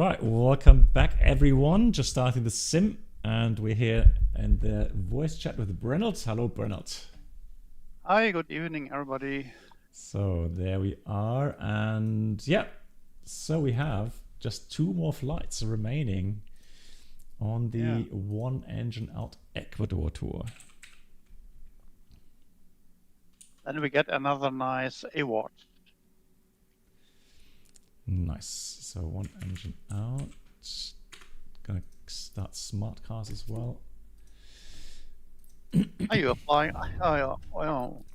Right, welcome back everyone. Just starting the sim, and we're here in the voice chat with Brennelt. Hello, Brennelt. Hi, good evening, everybody. So there we are, and yeah, so we have just 2 more flights remaining on the one engine out Ecuador tour. Then we get another nice award. Nice. So one engine out. Gonna start smart cars as well. Are you flying? Oh,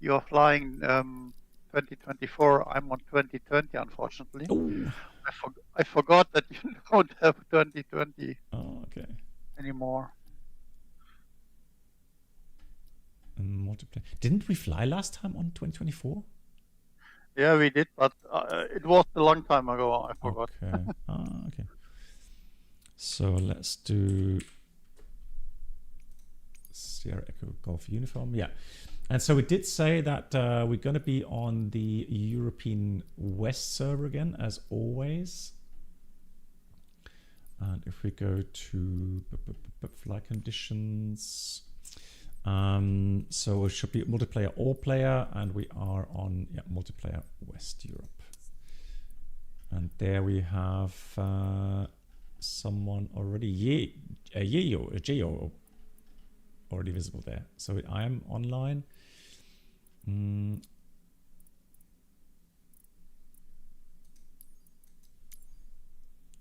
you're flying 2024. I'm on 2020, unfortunately. Oh. I forgot that you don't have 2020 okay. anymore. And multiplayer. Didn't we fly last time on 2024? Yeah, we did, but it was a long time ago. I forgot. Okay. Okay. So let's do Sierra Echo Golf Uniform. Yeah. And so we did say that we're going to be on the European West server again, as always. And if we go to flight conditions, so it should be multiplayer all player, and we are on multiplayer West Europe. And there we have someone already, Geo already visible there. So I am online.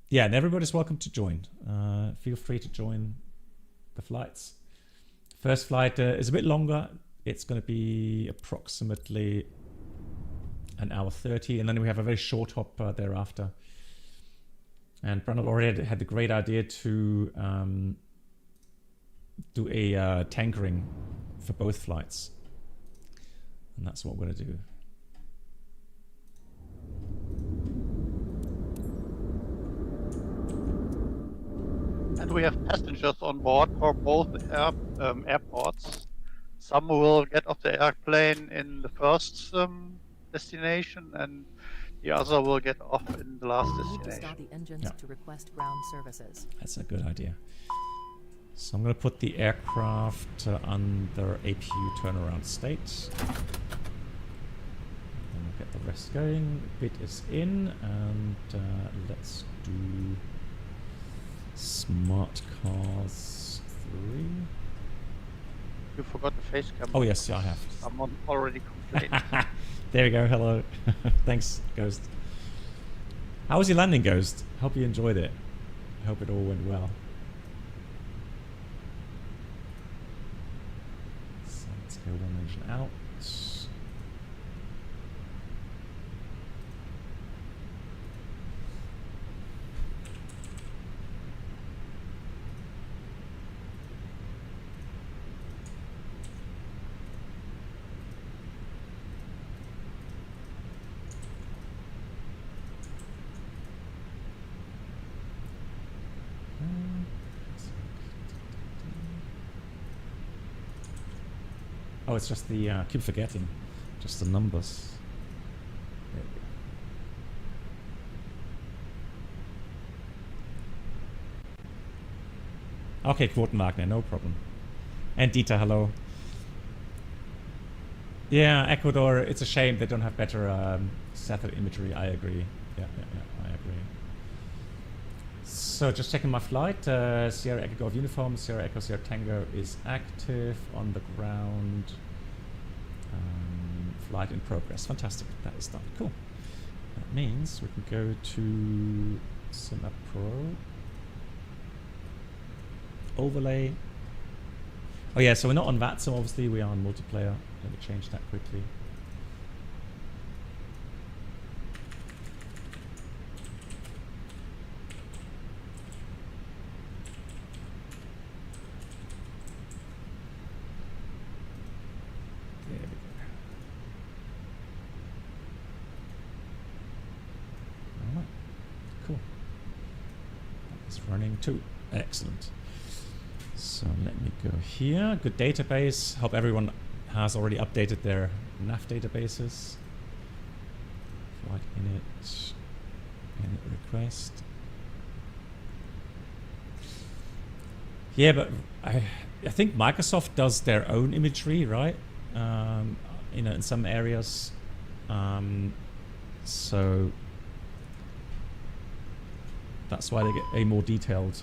Yeah, and everybody's welcome to join. Feel free to join the flights. First flight is a bit longer. It's going to be approximately an hour 30, and then we have a very short hop thereafter. And Brandon already had the great idea to do a tankering for both flights, and that's what we're going to do. And we have passengers on board for both airports. Some will get off the airplane in the first destination, and the other will get off in the last destination. Start the engines to request ground services. That's a good idea. So I'm going to put the aircraft under APU turnaround state. And we'll get the rest going. Bit is in, and let's do Smart Cars 3. You forgot the face cam. Oh yes, yeah, I have. Someone already complained. There we go, hello. Thanks, Ghost. How was your landing, Ghost? Hope you enjoyed it. I hope it all went well. So let's go one engine out. Oh, it's just the, keep forgetting, just the numbers. There we go. Okay, Quotenwagner, no problem. And Dieter, hello. Yeah, Ecuador, it's a shame they don't have better satellite imagery, I agree. Yeah, I agree. So just checking my flight, Sierra Echo Golf Uniform, Sierra Echo Sierra Tango is active on the ground. Flight in progress, fantastic, that is done, cool. That means we can go to Sim Pro. Overlay. Oh yeah, so we're not on VATSIM, obviously, we are on multiplayer. Let me change that quickly. Running too. Excellent. So let me go here. Good database. Hope everyone has already updated their nav databases. Flight init request. Yeah, but I think Microsoft does their own imagery, right? You know, in some areas. So that's why they get a more detailed.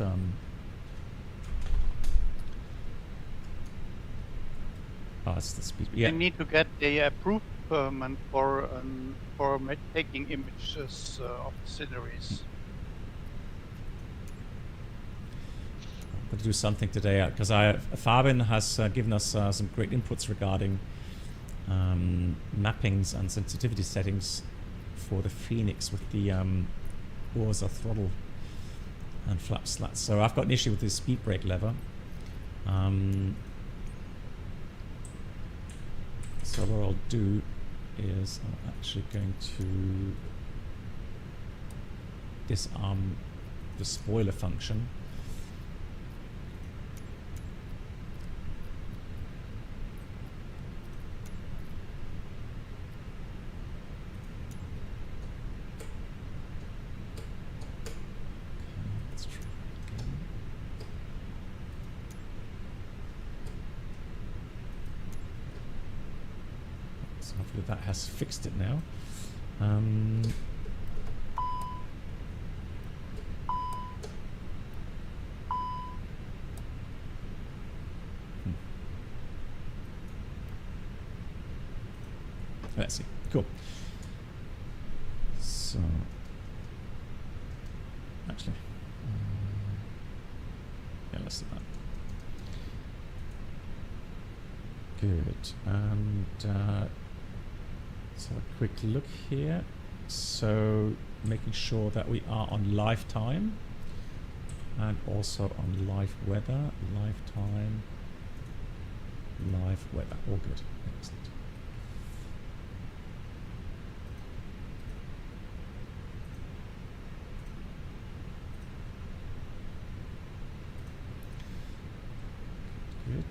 Oh, it's the speed. Yeah. You need to get the approved permit for taking images of the sceneries. I'm going to do something today because Fabian has given us some great inputs regarding mappings and sensitivity settings for the FENIX with the Ursa throttle and flap slats. So I've got an issue with the speed brake lever. So what I'll do is I'm actually going to disarm the spoiler function. Let's try it again. So hopefully that has fixed it now. Let's see. Cool. So, actually, yeah, let's do that. Good. And let's have a quick look here. So, making sure that we are on live time and also on live weather, live time, live weather. All good. Excellent. Good.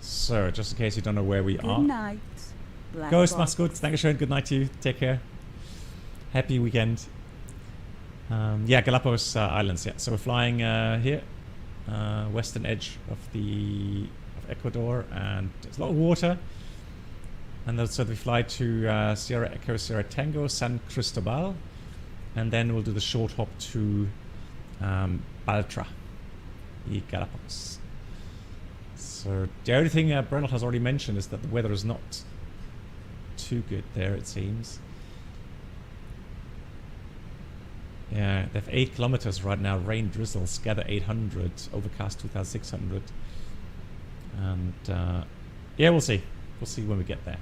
So, just in case you don't know where we are. Good night. Ghost, mach's gut. Dankeschön. Good night to you. Take care. Happy weekend. Yeah, Galapagos Islands. Yeah, so we're flying here, western edge of Ecuador, and there's a lot of water. And then, so we fly to Sierra Echo, Sierra Tango, San Cristobal, and then we'll do the short hop to Baltra, the Galapagos. So the only thing Bernard has already mentioned is that the weather is not too good there, it seems. Yeah, they have 8 kilometers right now. Rain, drizzle, scatter 800, overcast 2,600. And yeah, we'll see. We'll see when we get there.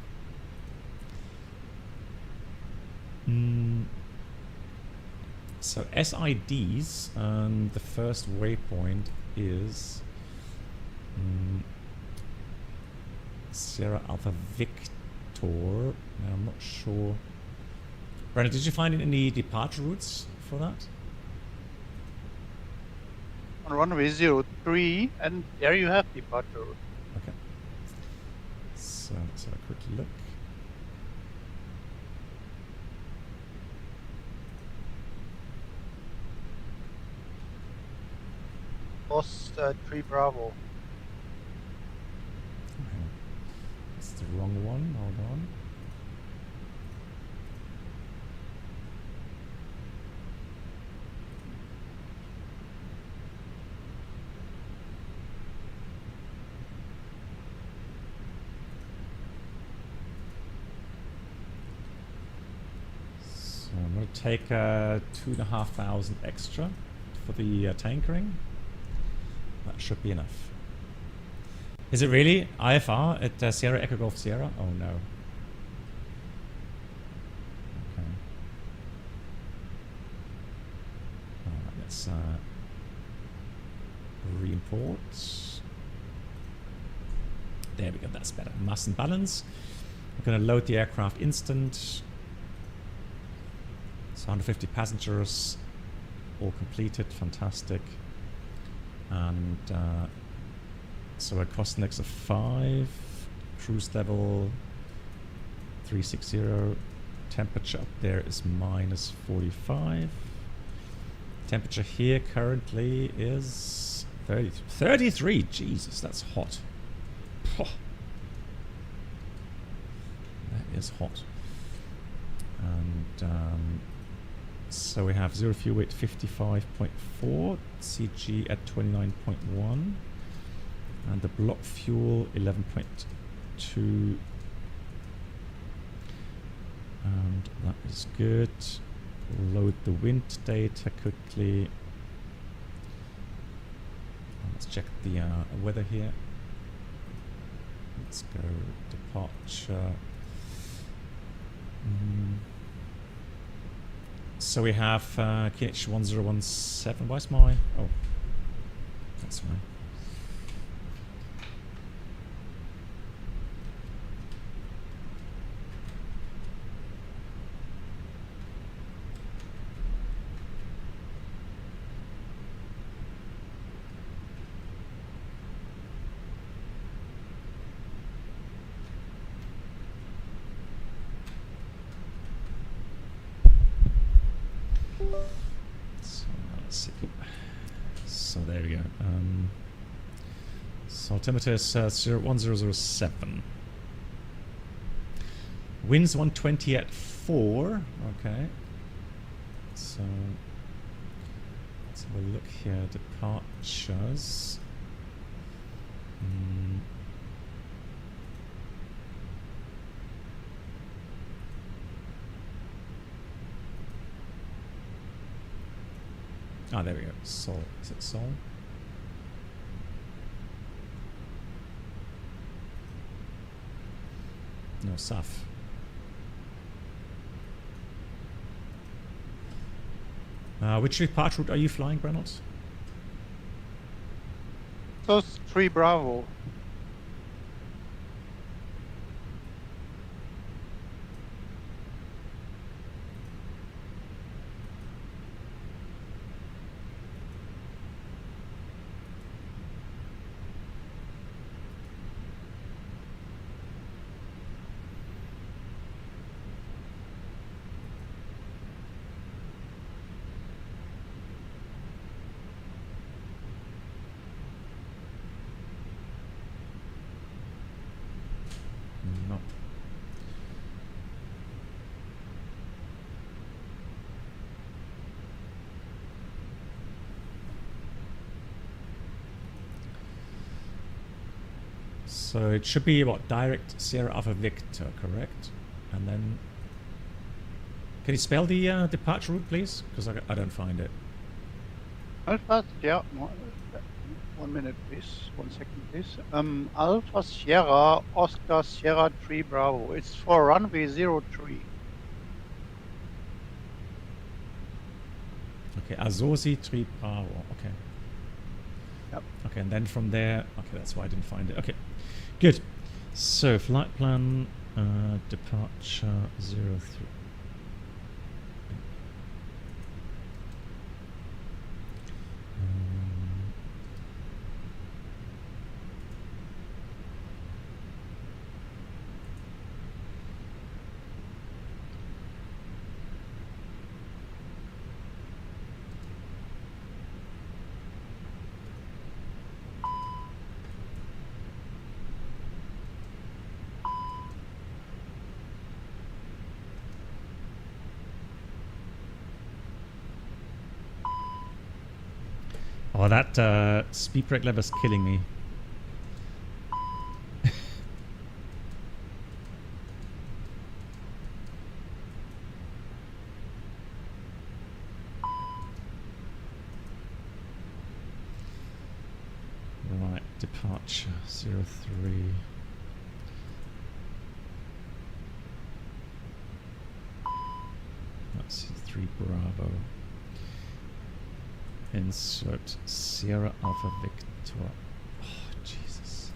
So SIDs, the first waypoint is Sierra Alpha Victor. Now, I'm not sure. Brandon, did you find any departure routes for that? On runway 03, and there you have departure route. Okay. So let's have a quick look. Boss 3 Bravo. That's the wrong one. Hold on. So I'm going to take 2,500 extra for the tankering. That should be enough. Is it really IFR at Sierra Echo Golf Sierra? Oh no. Okay. Alright, let's re-import. There we go, that's better. Mass and balance. I'm going to load the aircraft instant. So So 150 passengers, all completed, fantastic. And so a cost index of 5, cruise level 360, temperature up there is minus 45. Temperature here currently is 33. Jesus, that's hot. That is hot. And so we have zero fuel weight 55.4, CG at 29.1, and the block fuel 11.2. And that is good. Load the wind data quickly. Let's check the weather here. Let's go departure. So we have KH1017. Where's my... Oh, that's fine. So there we go. So altimeter is 1007. Winds 120 at 4. Okay. So let's have a look here. Departures. Ah, there we go. Seoul. Is it Seoul? No, SAF. Which depart route are you flying, Reynolds? Those 3 Bravo. No. So it should be what? Direct Sierra Alpha Victor, correct? And then can you spell the departure route, please? Because I don't find it. Alpha, yeah. 1 minute, please. 1 second, please. Alpha Sierra Oscar Sierra 3 Bravo. It's for runway 03. Okay, Azosi 3 Bravo. Okay. Yep. Okay, and then from there, okay, that's why I didn't find it. Okay, good. So flight plan, departure 03. Oh, that speed brake lever is killing me. Right, departure 03. That's 3 Bravo. Insert Sierra Alpha Victor. Oh, Jesus.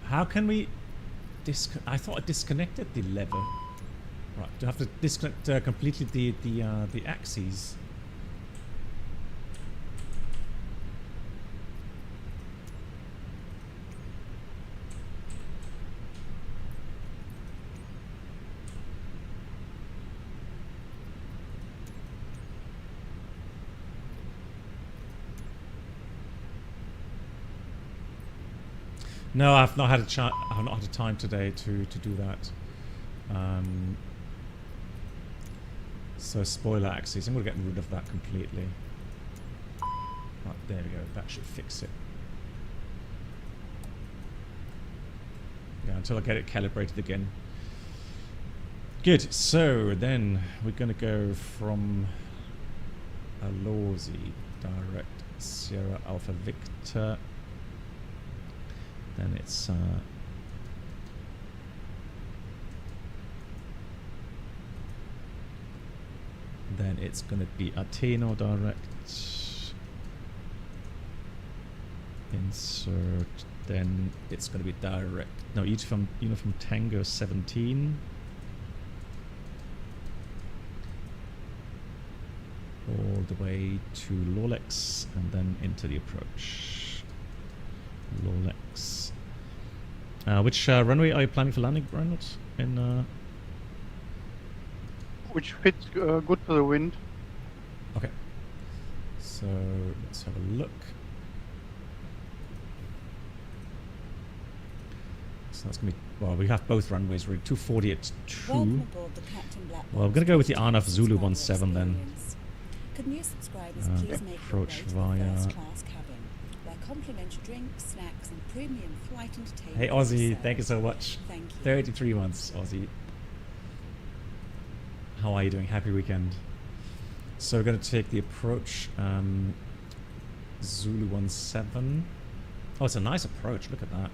How can we I thought I disconnected the lever. Right, do I have to disconnect completely the axes? No, I've not had I've not had a time today to do that. So spoiler axis, I'm gonna get rid of that completely. Right, there we go. That should fix it. Yeah, until I get it calibrated again. Good. So then we're gonna go from Alorzi direct Sierra Alpha Victor. Then it's going to be Ateno direct. Insert. Then it's going to be direct. No, uniform Tango 17. All the way to Lolex and then into the approach. Lolex. Which runway are you planning for landing, Reynolds? Which fits good to the wind. Okay. So let's have a look. So that's going to be... Well, we have both runways. We're 240 at 2. Well, I'm going to go with the Arnaf Zulu 17 then. Could new subscribers please make approach your way to the via... first class cabin, where complimentary drinks, snacks and premium flight entertainment. Hey Aussie, thank you so much. Thank you. 33 months, Aussie. How are you doing? Happy weekend. So we're going to take the approach Zulu 17. Oh, it's a nice approach. Look at that.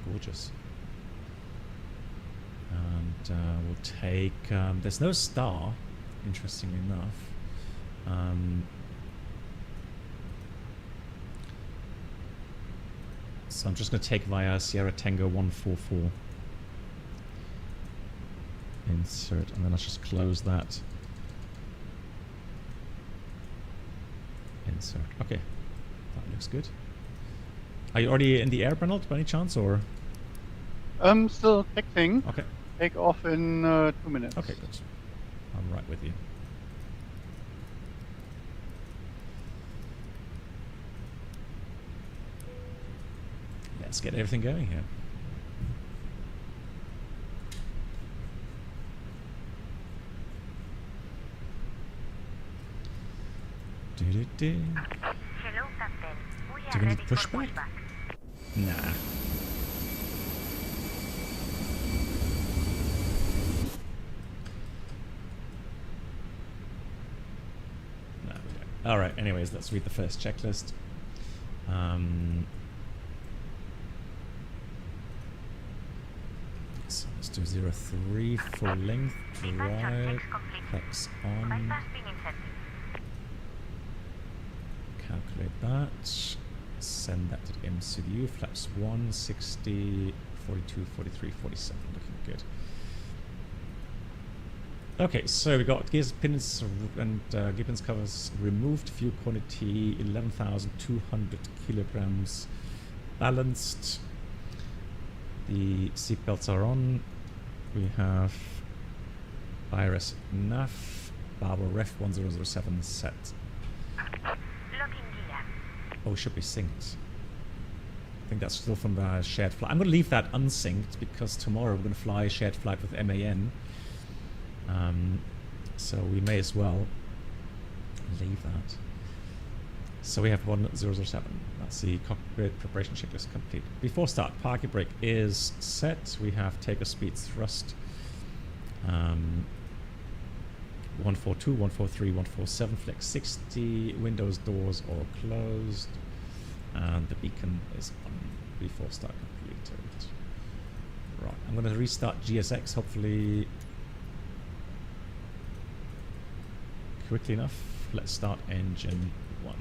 Gorgeous. And we'll take... there's no star, interestingly enough. So I'm just going to take via Sierra Tango 144. Insert, and then let's just close that. Insert. Okay, that looks good. Are you already in the air, Bernard, by any chance, or? Still texting. Okay. Take off in 2 minutes. Okay, good. I'm right with you. Let's get everything going here. Hello, Captain. We Do are we need ready for pushback? pushback. Nah. Alright, anyways, let's read the first checklist. So let's do 03, full length, drive, flex on, Bypass being incentive. calculate that, send that to the MCU, flaps 1, 60, 42, 43, 47, looking good. Okay, so we got gears, pins, and gibbons covers removed, fuel quantity 11,200 kilograms, balanced. The seatbelts are on. We have Iris NAF, Barber Ref 1007 set. Locking gear. Oh, it should be synced. I think that's still from the shared flight. I'm going to leave that unsynced because tomorrow we're going to fly a shared flight with MAN. So we may as well leave that. So we have 1007. That's the cockpit preparation checklist complete. Before start, parking brake is set. We have takeoff speed thrust 142, 143, 147, flex 60, windows, doors all closed, and the beacon is on. Before start completed. Right, I'm going to restart GSX, hopefully quickly enough. Let's start engine 1.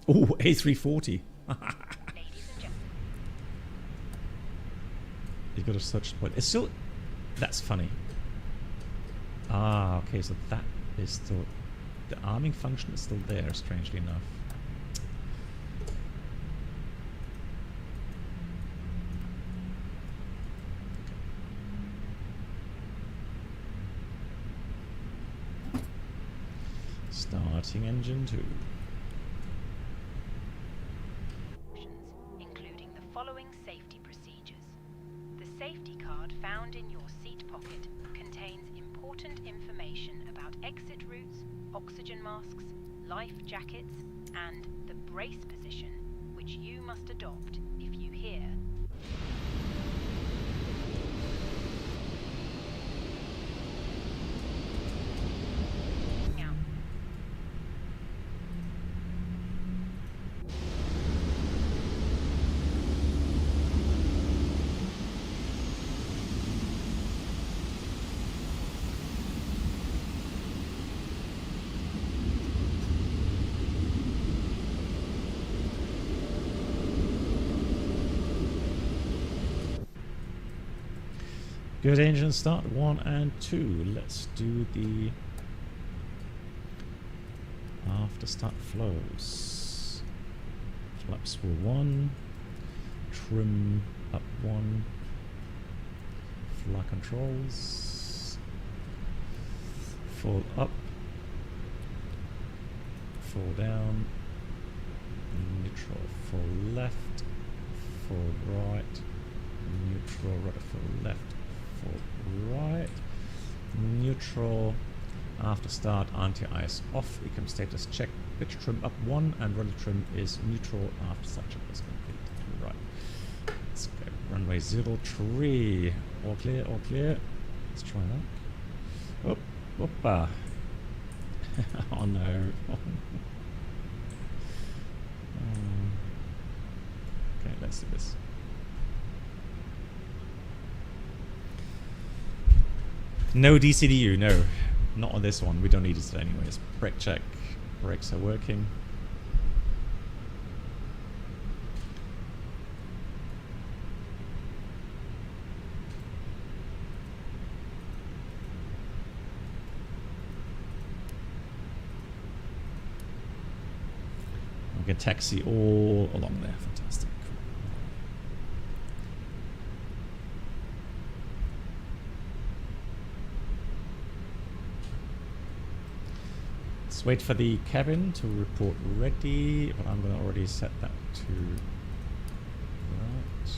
Oh, A340. Ladies and gentlemen. You got a search point. It's still... That's funny. Ah, okay, so that is still... The arming function is still there, strangely enough. Starting engine 2. Including the following safety procedures. The safety card found in your seat pocket contains important information about exit routes, oxygen masks, life jackets, and the brace position, which you must adopt if you hear. Now. Good engine start 1 and 2. Let's do the after start flows. Flaps for 1. Trim up 1. Flight controls. Fall up. Fall down. Neutral fall left. Fall right. Neutral right fall left. Right, neutral, after start, anti-ice off, ecom status check, pitch trim up 1, and rudder trim is neutral after start check is complete. Right, let's go. Runway 03, all clear, all clear. Let's try that. Oop, whoopa. Oh no. Okay, let's do this. No DCDU, no. Not on this one. We don't need it anyways. Brake check. Brakes are working. We can taxi all along there. Fantastic. Let's wait for the cabin to report ready, but I'm going to already set that to right.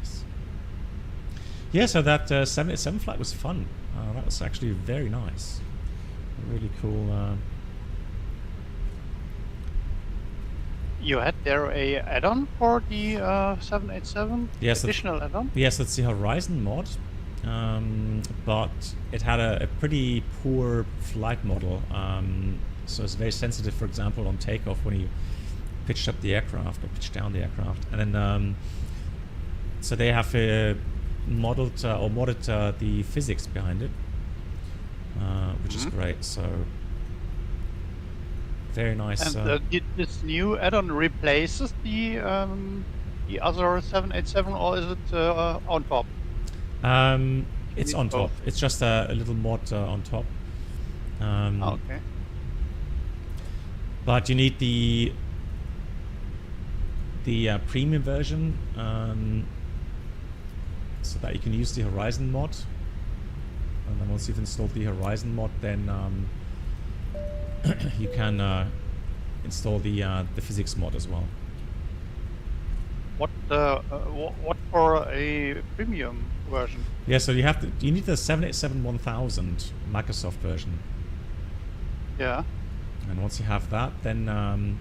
Yes. Yeah, so that 787 flight was fun. That was actually very nice. Really cool. You had there a add-on for the 787? Yes, additional add-on? Yes, it's the Horizon mod, but it had a pretty poor flight model. So it's very sensitive, for example, on takeoff when you pitched up the aircraft or pitched down the aircraft. And then, so they have modeled or modded the physics behind it, which is great. So very nice. And did this new add-on replaces the other 787, or is it on top? It's on top. It's just a little mod on top. Okay. But you need the premium version so that you can use the Horizon mod. And then once you've installed the Horizon mod, then you can install the physics mod as well. What for a premium version? Yeah, so you need the 787-1000 Microsoft version. Yeah. And once you have that, then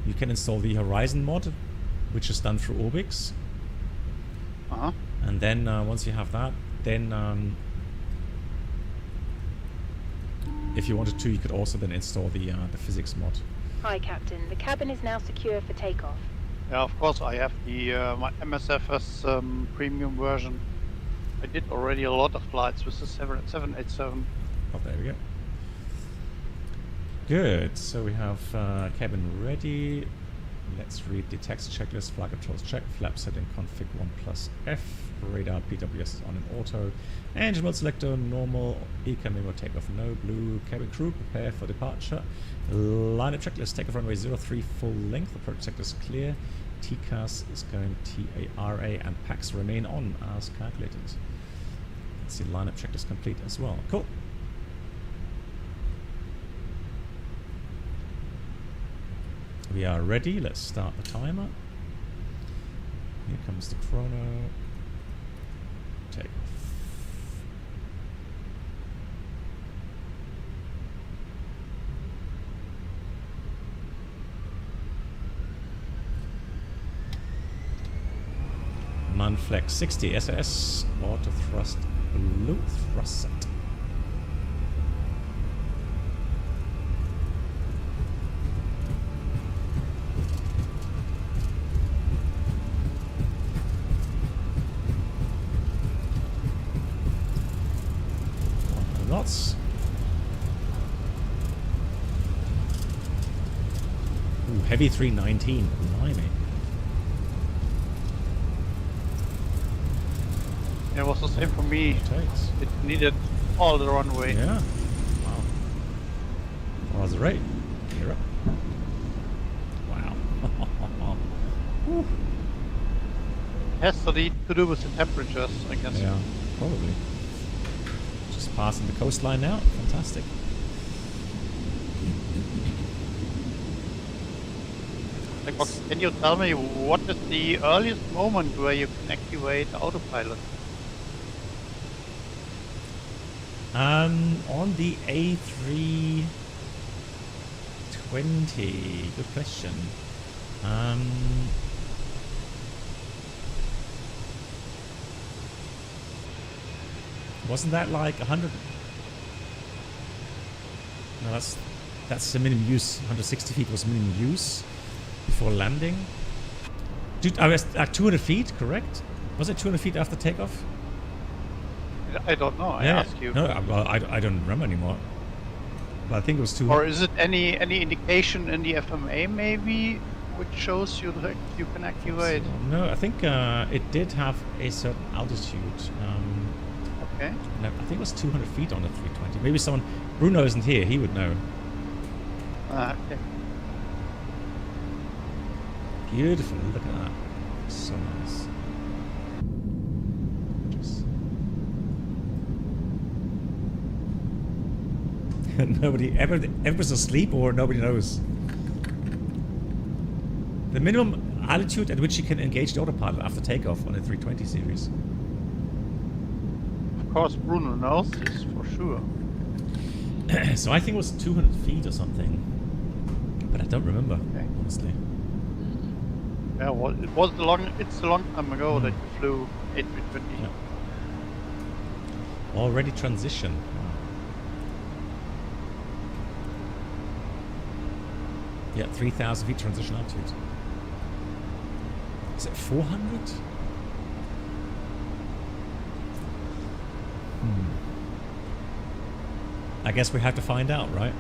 you can install the Horizon mod, which is done through Orbix. And then once you have that, then if you wanted to, you could also then install the physics mod. Hi, Captain. The cabin is now secure for takeoff. Yeah, of course I have the my MSFS premium version. I did already a lot of flights with the 787. Oh, there we go. Good. So we have cabin ready. Let's read the text checklist. Flight controls check. Flap setting config 1+F. Radar PWS is on in auto. Engine mode selector normal. Eco memo takeoff no. Blue. Cabin crew prepare for departure. Lineup checklist. Takeoff runway 03 full length. Approach sector is clear. TCAS is going TARA and packs remain on as calculated. Let's see, lineup checklist complete as well. Cool. We are ready. Let's start the timer. Here comes the chrono. Take off. Manflex 60 SAS auto thrust blue thrust set. Knots. Ooh, heavy 319. Blimey. It was the same for me. Takes. It needed all the runway. Yeah. Wow. Was it right? You're up. Wow. Whew. Has to do with the temperatures, I guess. Yeah, probably. Just passing the coastline now. Fantastic. Like, can you tell me what is the earliest moment where you can activate autopilot? On the A320. Good question. Wasn't that like 100? No, that's the minimum use. 160 feet was minimum use before landing. Dude, I was at 200 feet, correct? Was it 200 feet after takeoff? I don't know. I ask you. No, well, I don't remember anymore. But I think it was 200. Or is it any indication in the FMA maybe which shows you that you can activate? No, I think it did have a certain altitude. Okay. No, I think it was 200 feet on the 320. Maybe someone... Bruno isn't here. He would know. Okay. Beautiful. Look at that. So nice. Everybody's asleep or nobody knows. The minimum altitude at which you can engage the autopilot after takeoff on the 320 series. Of course, Bruno knows this for sure. So I think it was 200 feet or something, but I don't remember, honestly. Yeah, well, it's a long time ago that you flew A320. Yeah. Already transition. Yeah, 3,000 feet transition altitude. Is it 400? I guess we have to find out, right?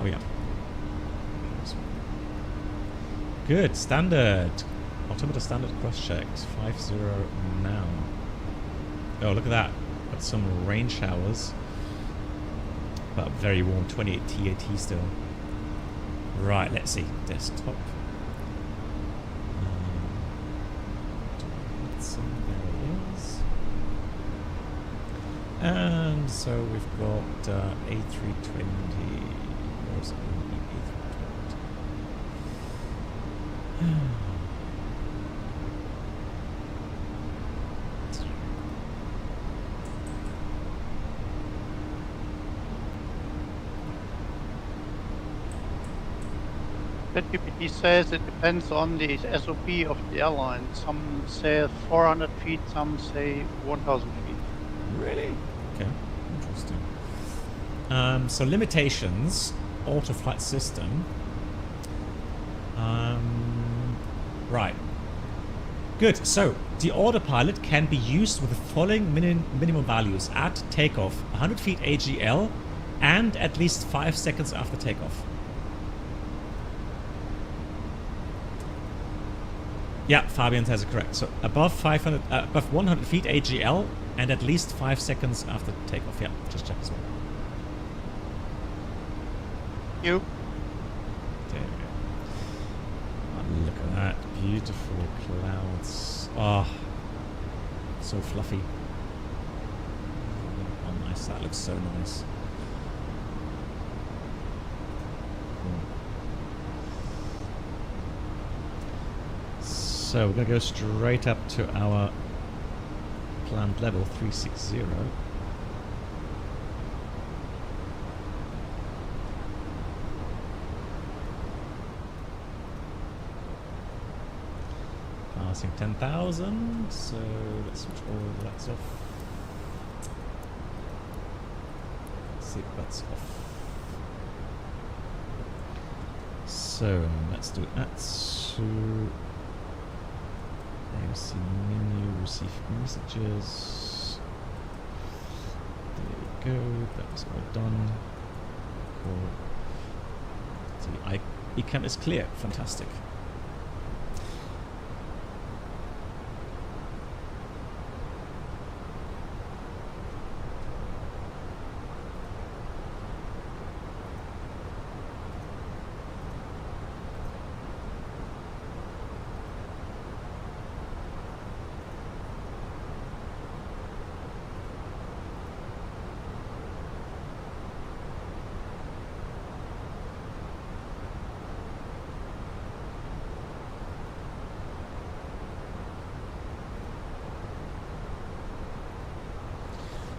Oh yeah. Good, standard. Altimeter standard cross-checked. 50 now. Oh, look at that. Got some rain showers. But very warm, 28 TAT still. Right, let's see. Desktop. There it is. And so we've got A320. Where's it? A320. ChatGPT says it depends on the SOP of the airline. Some say 400 feet, some say 1,000 feet. Really? Okay, interesting. So limitations, auto flight system. Right. Good. So the autopilot can be used with the following minimum values at takeoff: 100 feet AGL and at least 5 seconds after takeoff. Yeah, Fabian has it correct. So above 100 feet AGL and at least 5 seconds after takeoff. Yeah, just check as well. You. There we go. Oh, look at that. Beautiful clouds. Oh, so fluffy. Oh, nice. That looks so nice. So we're going to go straight up to our planned level 360. Passing 10,000, so let's switch all the lights off. Seatbelts off. So let's do that. So AMC menu, receive messages. There we go, that was all done. Cool. So the eCam is clear, fantastic.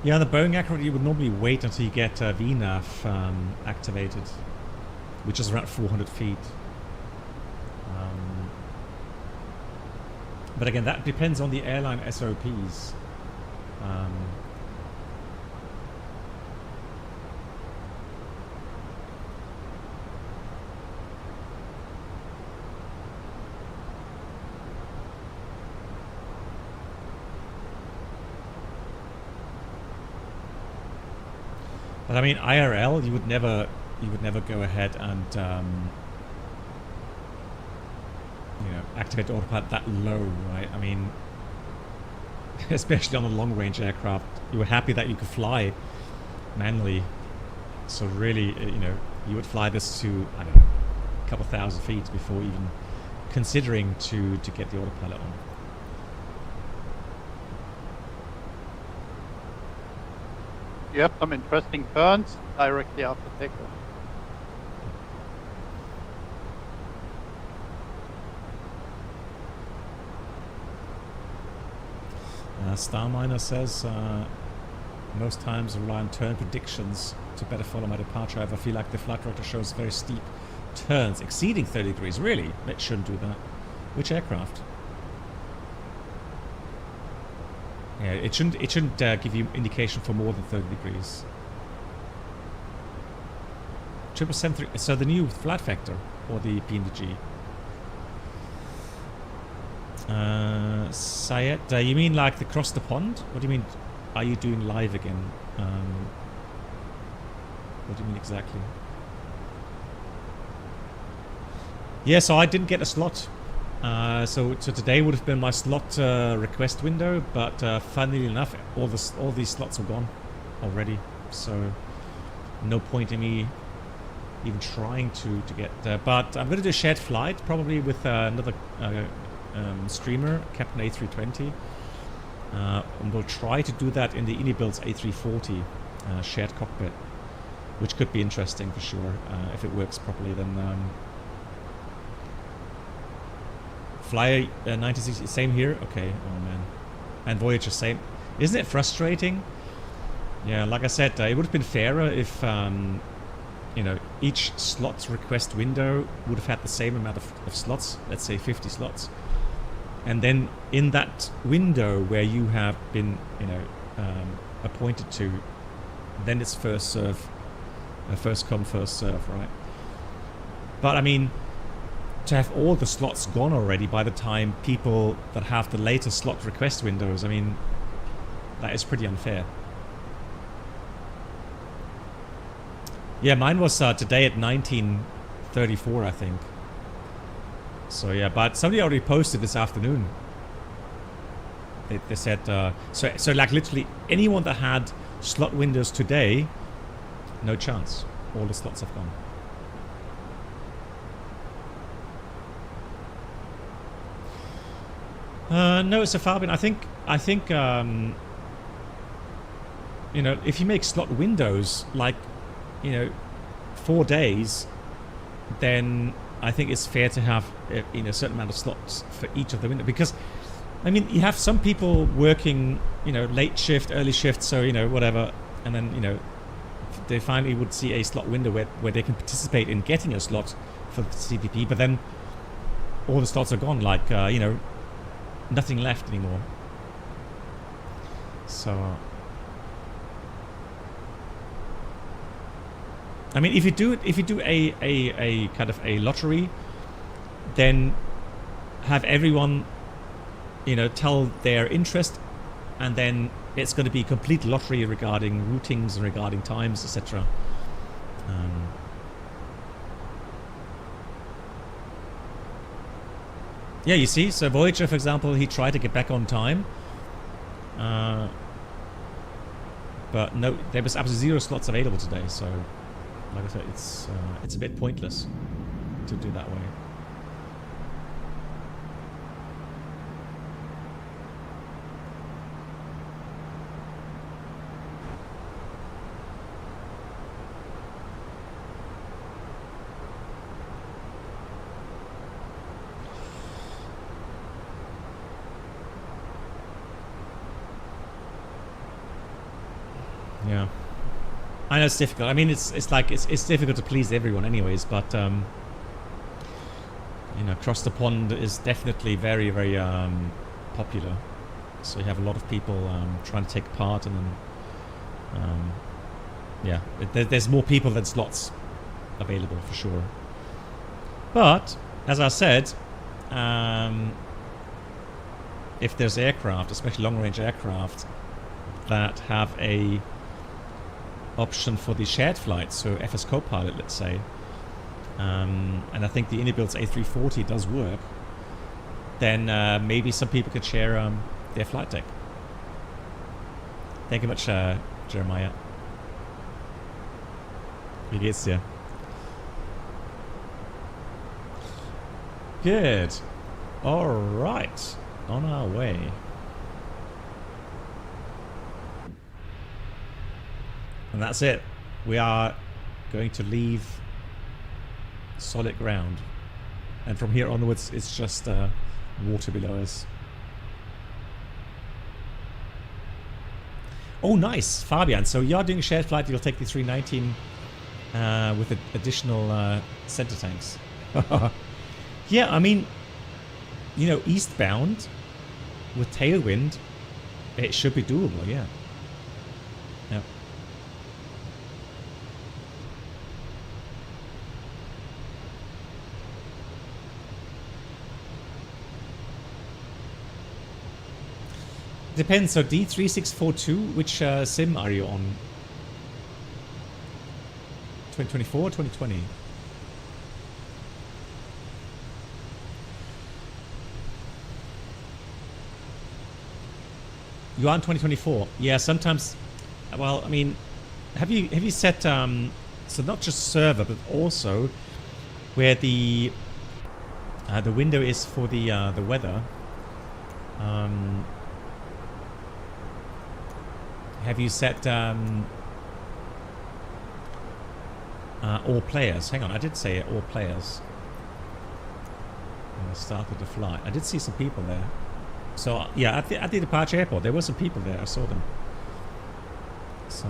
Yeah, the Boeing accurate, you would normally wait until you get VNAV activated, which is around 400 feet. But again, that depends on the airline SOPs. But I mean, IRL, you would never go ahead and you know, activate autopilot that low, right? I mean, especially on a long-range aircraft, you were happy that you could fly manually. So really, you know, you would fly this to, I don't know, a couple thousand feet before even considering to get the autopilot on. You have some interesting turns directly after takeoff. Starminer says, most times rely on turn predictions to better follow my departure. However, I feel like the flight director shows very steep turns exceeding 30 degrees. Really? It shouldn't do that. Which aircraft? Yeah, it shouldn't give you indication for more than 30 degrees. 777, so the new flat factor or the PNDG? Syed, you mean like the cross the pond? What do you mean? Are you doing live again? What do you mean exactly? Yeah, so I didn't get a slot. So today would have been my slot request window, but funnily enough, all these slots are gone already. So no point in me even trying to get there. But I'm going to do a shared flight, probably with another streamer, Captain A320. And we'll try to do that in the Unibuilds A340 shared cockpit, which could be interesting for sure if it works properly. Then Flyer 1960, same here. Okay, oh man, and Voyager same. Isn't it frustrating? Yeah, like I said, it would have been fairer if you know, each slot's request window would have had the same amount of slots. Let's say 50 slots. And then in that window where you have been, you know, appointed to, then it's first serve, first come, first serve, right? But I mean, to have all the slots gone already by the time people that have the later slot request windows. I mean, that is pretty unfair. Yeah, mine was today at 19:34, I think. So yeah, but somebody already posted this afternoon. They said, so like literally anyone that had slot windows today, no chance. All the slots have gone. No, so Fabian, I think you know, if you make slot windows like, you know, 4 days, then I think it's fair to have you know, a certain amount of slots for each of the windows, because I mean, you have some people working, you know, late shift, early shift, so, you know, whatever, and then, you know, they finally would see a slot window where they can participate in getting a slot for the CPP, but then all the slots are gone, like, you know, nothing left anymore. So, I mean, if you do a kind of a lottery, then have everyone, you know, tell their interest, and then it's going to be a complete lottery regarding routings and regarding times, etc. Yeah, you see, so Voyager, for example, he tried to get back on time, but no, there was absolutely 0 slots available today. So, like I said, it's a bit pointless to do that way. Yeah, I know it's difficult. I mean, it's like it's difficult to please everyone, anyways. But you know, across the pond is definitely very, very popular. So you have a lot of people trying to take part, and then yeah, there's more people than slots available for sure. But as I said, if there's aircraft, especially long-range aircraft, that have a option for the shared flights, so FS co-pilot, let's say, and I think the Unibuilds A320 does work, then maybe some people could share their flight deck. Thank you much, Jeremiah. Wie geht's dir? Good. All right, on our way. And that's it. We are going to leave solid ground. And from here onwards, it's just water below us. Oh, nice, Fabian. So you're doing a shared flight. You'll take the 319 with the additional center tanks. Yeah, I mean, you know, eastbound with tailwind, it should be doable, yeah. Yeah. Depends. So D3642, which sim are you on? 2024 or 2020? You are in 2024. Yeah, sometimes. Well, I mean, have you set so not just server, but also where the window is for the weather. Have you set all players? Hang on, I did say all players. When I started the flight, I did see some people there. So yeah, at the departure airport, there were some people there. I saw them. So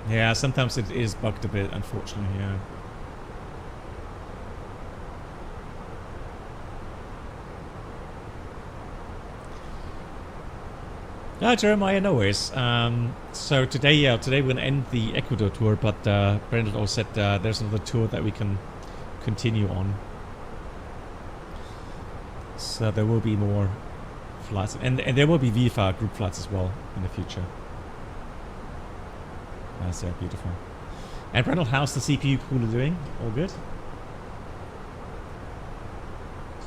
yeah, sometimes it is bugged a bit, unfortunately. Yeah. Jeremiah, no worries. So today we're gonna end the Ecuador tour, but Brendan also said there's another tour that we can continue on. So there will be more flights, and there will be VFA group flights as well in the future. That's beautiful. And Brendan, how's the CPU cooler doing? All good?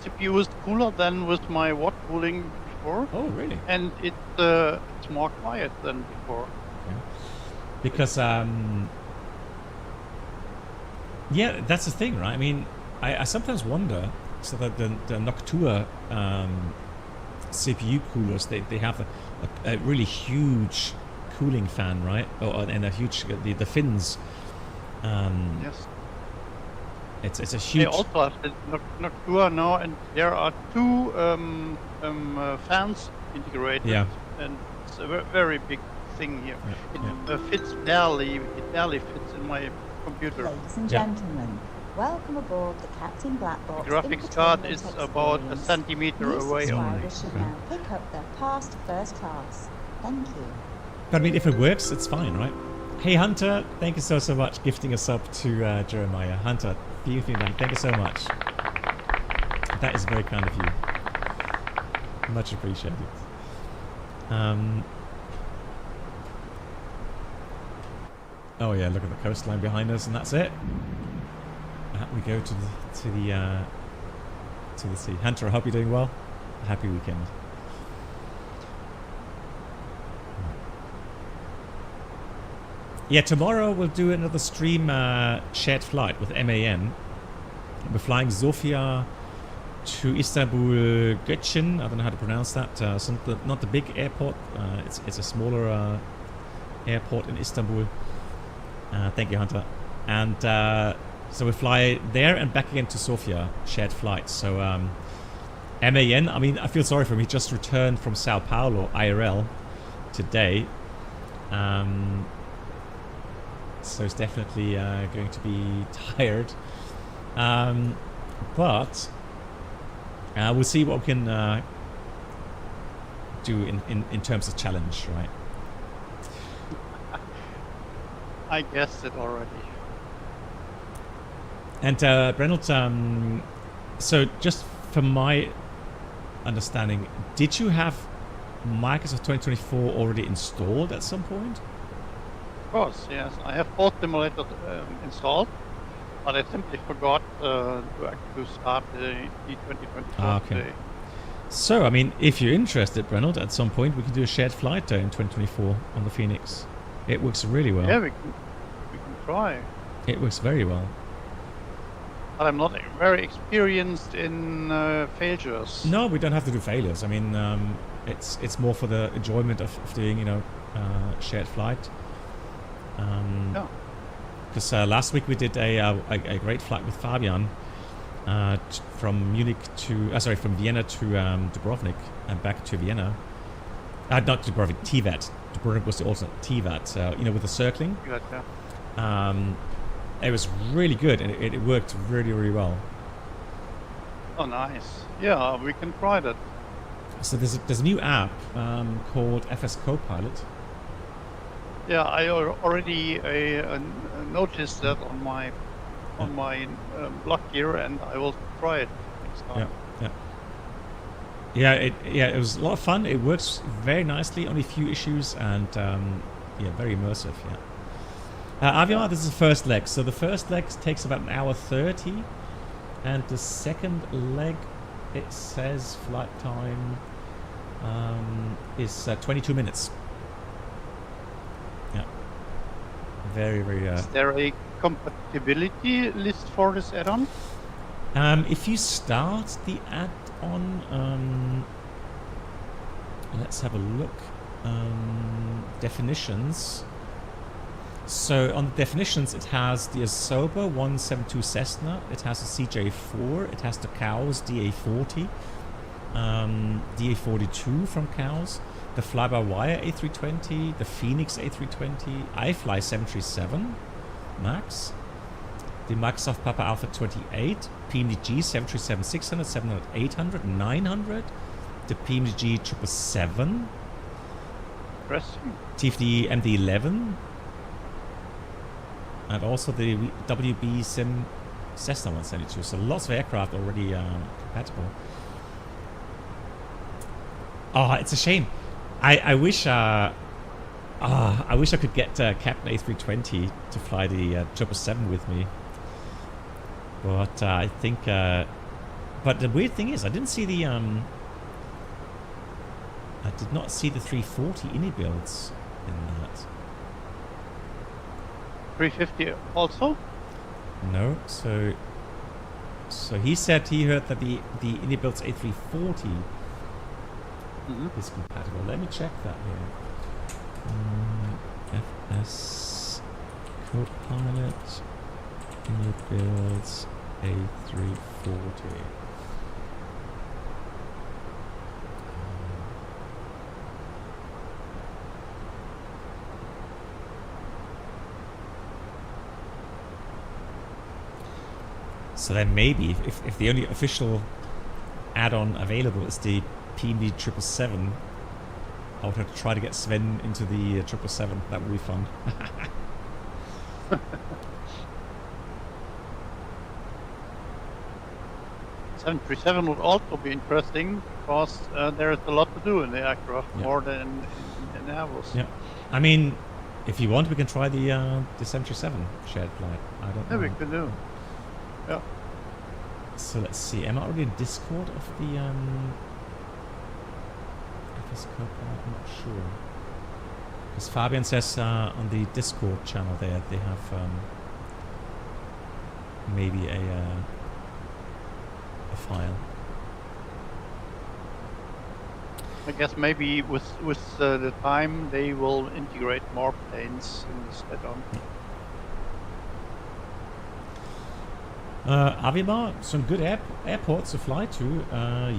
CPU is cooler than with my watt cooling before. Oh, really? And it's more quiet than before. Okay. Because yeah, that's the thing, right? I mean, I sometimes wonder. So that the Noctua CPU coolers, they have a really huge cooling fan, right? And a huge the fins. Yes. It's a huge. They also have the Noctua now, and there are two fans integrated. Yeah. And it's a very big thing here. Yeah, It fits barely. It barely fits in my computer. Ladies and Yeah. gentlemen, welcome aboard the Captain Black Box. The graphics card is about a centimeter New away only. subscribers should now pick up their pass to first class. Thank you. But I mean, if it works, it's fine, right? Hey Hunter, thank you so much gifting us up to Jeremiah. Hunter, thank you so much. That is very kind of you. Much appreciated. Oh yeah, look at the coastline behind us, and that's it. We go to the sea. Hunter, I hope you're doing well. Happy weekend. Yeah, tomorrow we'll do another stream shared flight with MAN. We're flying Sofia to Istanbul Göcin. I don't know how to pronounce that. Not the big airport. It's a smaller airport in Istanbul. Thank you, Hunter. And so we fly there and back again to Sofia, shared flight. So MAN, I mean, I feel sorry for him. He just returned from Sao Paulo IRL today. So he's definitely going to be tired. But we'll see what we can do in terms of challenge, right? I guessed it already. And Reynolds, so just from my understanding, did you have Microsoft 2024 already installed at some point? Of course, yes. I have both simulators installed, but I simply forgot to start the E2024 Okay. today. So, I mean, if you're interested, Reynolds, at some point we can do a shared flight in 2024 on the FENIX. It works really well. Yeah, we can try. It works very well. But I'm not very experienced in failures. No, we don't have to do failures. I mean, it's more for the enjoyment of doing, shared flight. Yeah. Because last week we did a great flight with Fabian from Vienna to Dubrovnik and back to Vienna. Not Dubrovnik, TVAT. Dubrovnik was the alternate TVAT. With the circling. Yeah. It was really good, and it worked really, really well. Oh, nice. Yeah, we can try that. So there's a new app called FS Copilot. Yeah, I already noticed that on my blog here, and I will try it next time. It was a lot of fun. It works very nicely, only a few issues, and very immersive. Aviar, this is the first leg. So the first leg takes about 1 hour 30, and the second leg, it says flight time is 22 minutes. Yeah, very, very. Is there a compatibility list for this add-on? If you start the add-on, let's have a look. Definitions. So on the definitions, it has the Asoba 172 Cessna, it has the CJ4, it has the Cows DA40, DA42 from Cows, the Fly-by-Wire A320, the FENIX A320, iFly 737 MAX, the Microsoft Papa Alpha 28, PMDG 737 600, 700, 800, 900, the PMDG 777, Interesting. TFD MD-11, and also the WB Sim Cessna 172. So lots of aircraft already compatible. Oh, it's a shame. I wish I could get Captain A320 to fly the 777 with me. But I think. But the weird thing is, I didn't see the I did not see the 340 ini builds in that. 350 also? No, so he said he heard that the ini builds A340 is compatible. Let me check that here. FS Copilot ini builds A340. So then maybe, if the only official add-on available is the PMD 777, I would have to try to get Sven into the 777. That would be fun. 737 would also be interesting because there is a lot to do in the aircraft, more than in Airbus. Yeah, I mean, if you want, we can try the 737 shared flight. I don't know. Yeah, we can do. Yeah. So let's see. Am I already in Discord of the FS Copilot? I'm not sure. Because Fabian says on the Discord channel there they have maybe a file. I guess maybe with the time they will integrate more planes in this add-on. Avimar, some good airports to fly to.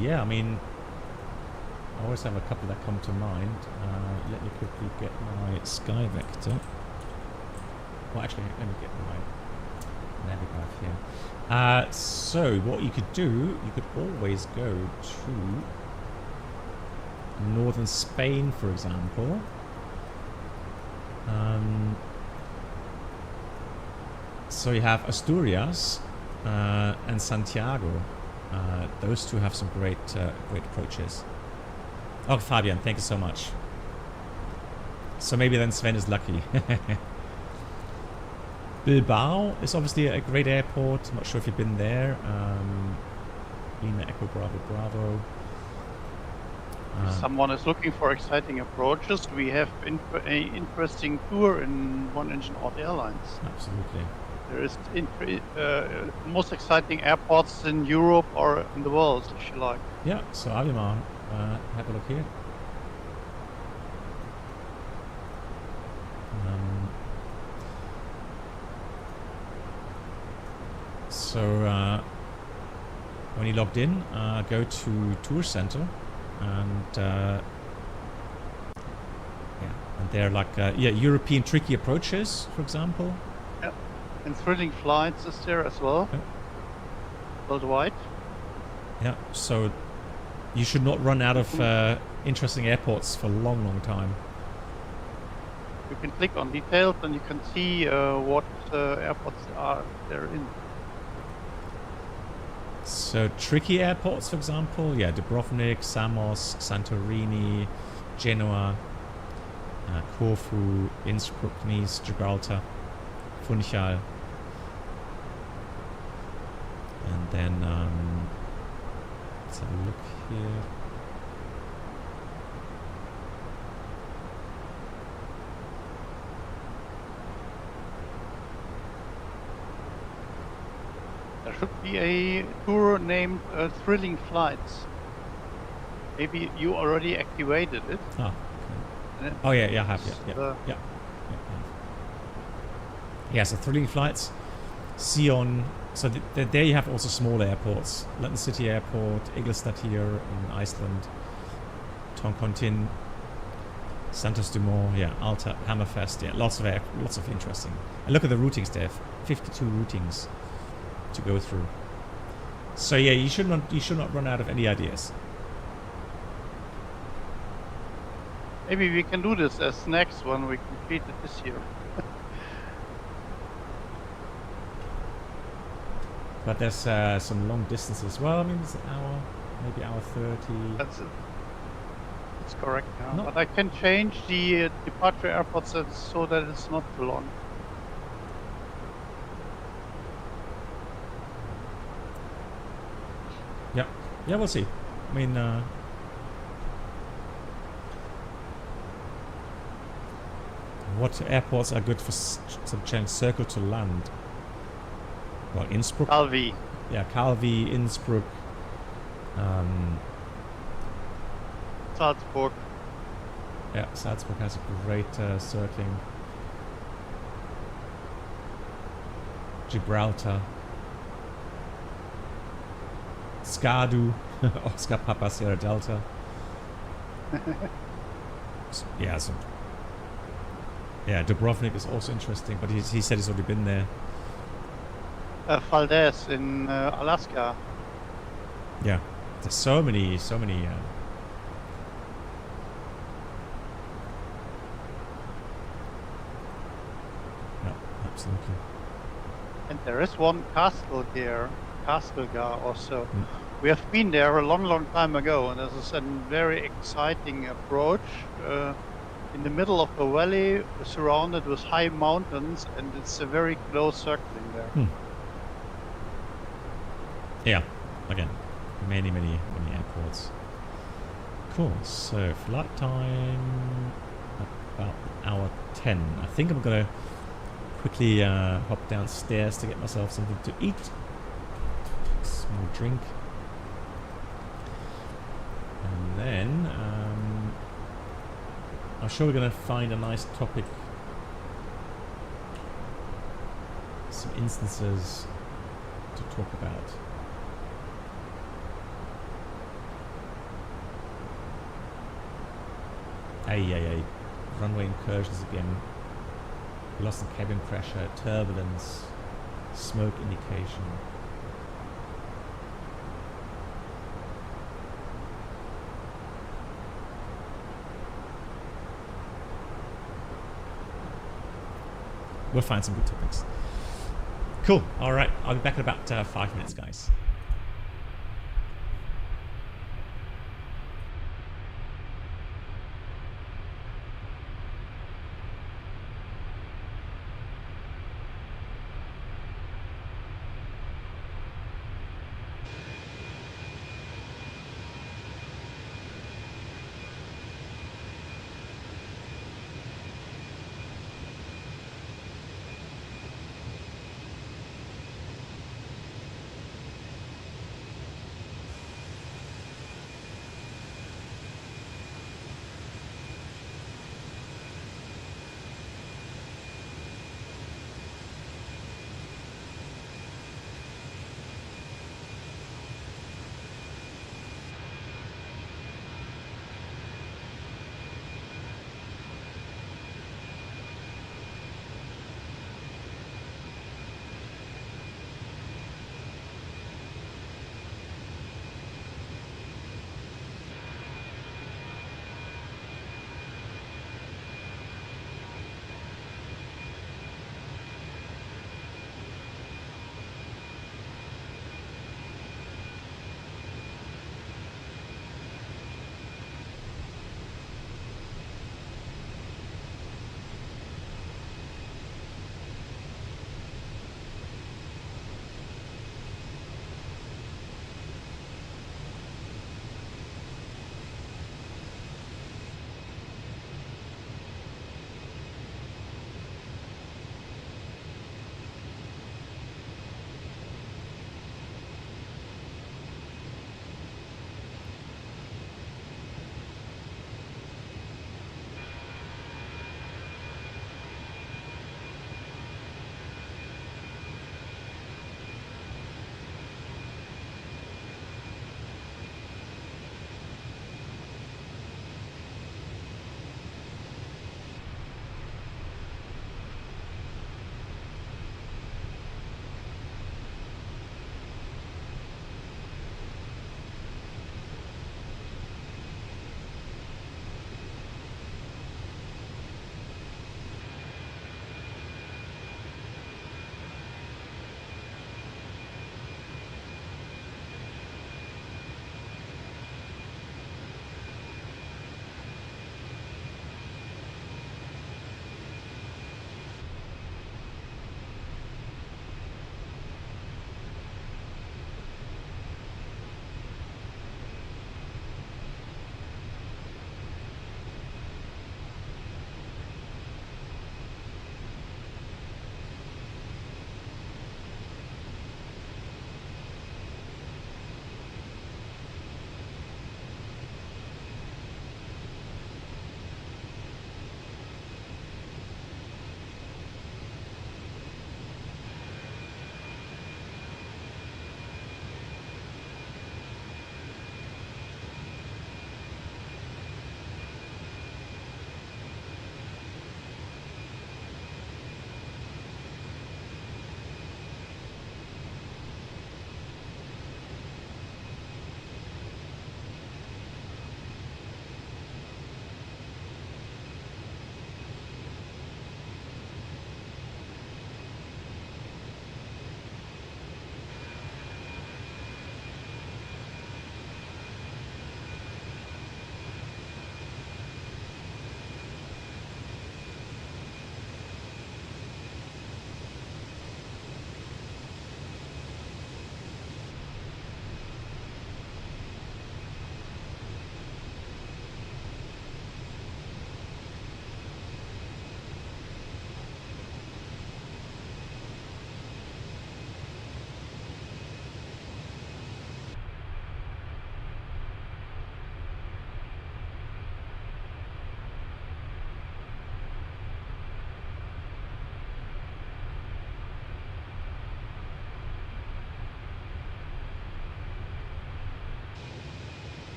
Yeah, I mean, I always have a couple that come to mind. Let me quickly get my Sky Vector. Well, actually, let me get my Navigraph here. So, what you could do, you could always go to northern Spain, for example. So you have Asturias and Santiago. Those two have some great approaches. Oh, Fabian, thank you so much. So maybe then Sven is lucky. Bilbao is obviously a great airport. I'm not sure if you've been there. Lima Echo Bravo Bravo. If someone is looking for exciting approaches, we have an interesting tour in one-engine airlines. Absolutely. There is most exciting airports in Europe or in the world, if you like. Yeah, so Avimar, have a look here. So when you logged in, go to Tour Center, and and they're like European tricky approaches, for example. Yeah, and thrilling flights is there as well, worldwide. Yeah, so you should not run out of interesting airports for a long, long time. You can click on details and you can see what airports are there in. So tricky airports, for example, Dubrovnik, Samos, Santorini, Genoa, Corfu, Innsbruck, Nice, Gibraltar, Funchal, and then let's have a look here. There should be a tour named Thrilling Flights. Maybe you already activated it. Oh, okay. Oh yeah, I have. Yeah, so Thrilling Flights, Sion. So there you have also small airports. London City Airport, Ingolstadt here in Iceland, Tonkontin, Santos Dumont, Alta, Hammerfest, lots of interesting. And look at the routings there, 52 routings to go through. So yeah, you should not run out of any ideas. Maybe we can do this as next when we complete it this year. But there's some long distances. Well, I mean, it's an hour, maybe hour 30. That's correct. Yeah. No. But I can change the departure airports so that it's not too long. Yeah, yeah, we'll see. I mean, what airports are good for some change circle to land? Well, Innsbruck. Calvi. Yeah, Calvi, Innsbruck. Salzburg. Yeah, Salzburg has a great circling. Gibraltar. Skadu. Oscar Papa Sierra Delta. Yeah, so. Yeah, Dubrovnik is also interesting, but he said he's already been there. Valdez in Alaska. Yeah, there's so many. Yeah, absolutely. And there is one Kastelgar also. Mm. We have been there a long time ago, and this is a very exciting approach. In the middle of a valley, surrounded with high mountains, and it's a very close circling there. Hmm. Yeah, again, many airports. Cool. So flight time about hour 10. I think I'm gonna quickly hop downstairs to get myself something to eat. Small drink, and then I'm sure we're gonna find a nice topic, some instances to talk about. Ay. Runway incursions again. We lost some cabin pressure, turbulence, smoke indication. We'll find some good topics. Cool. All right. I'll be back in about 5 minutes, guys.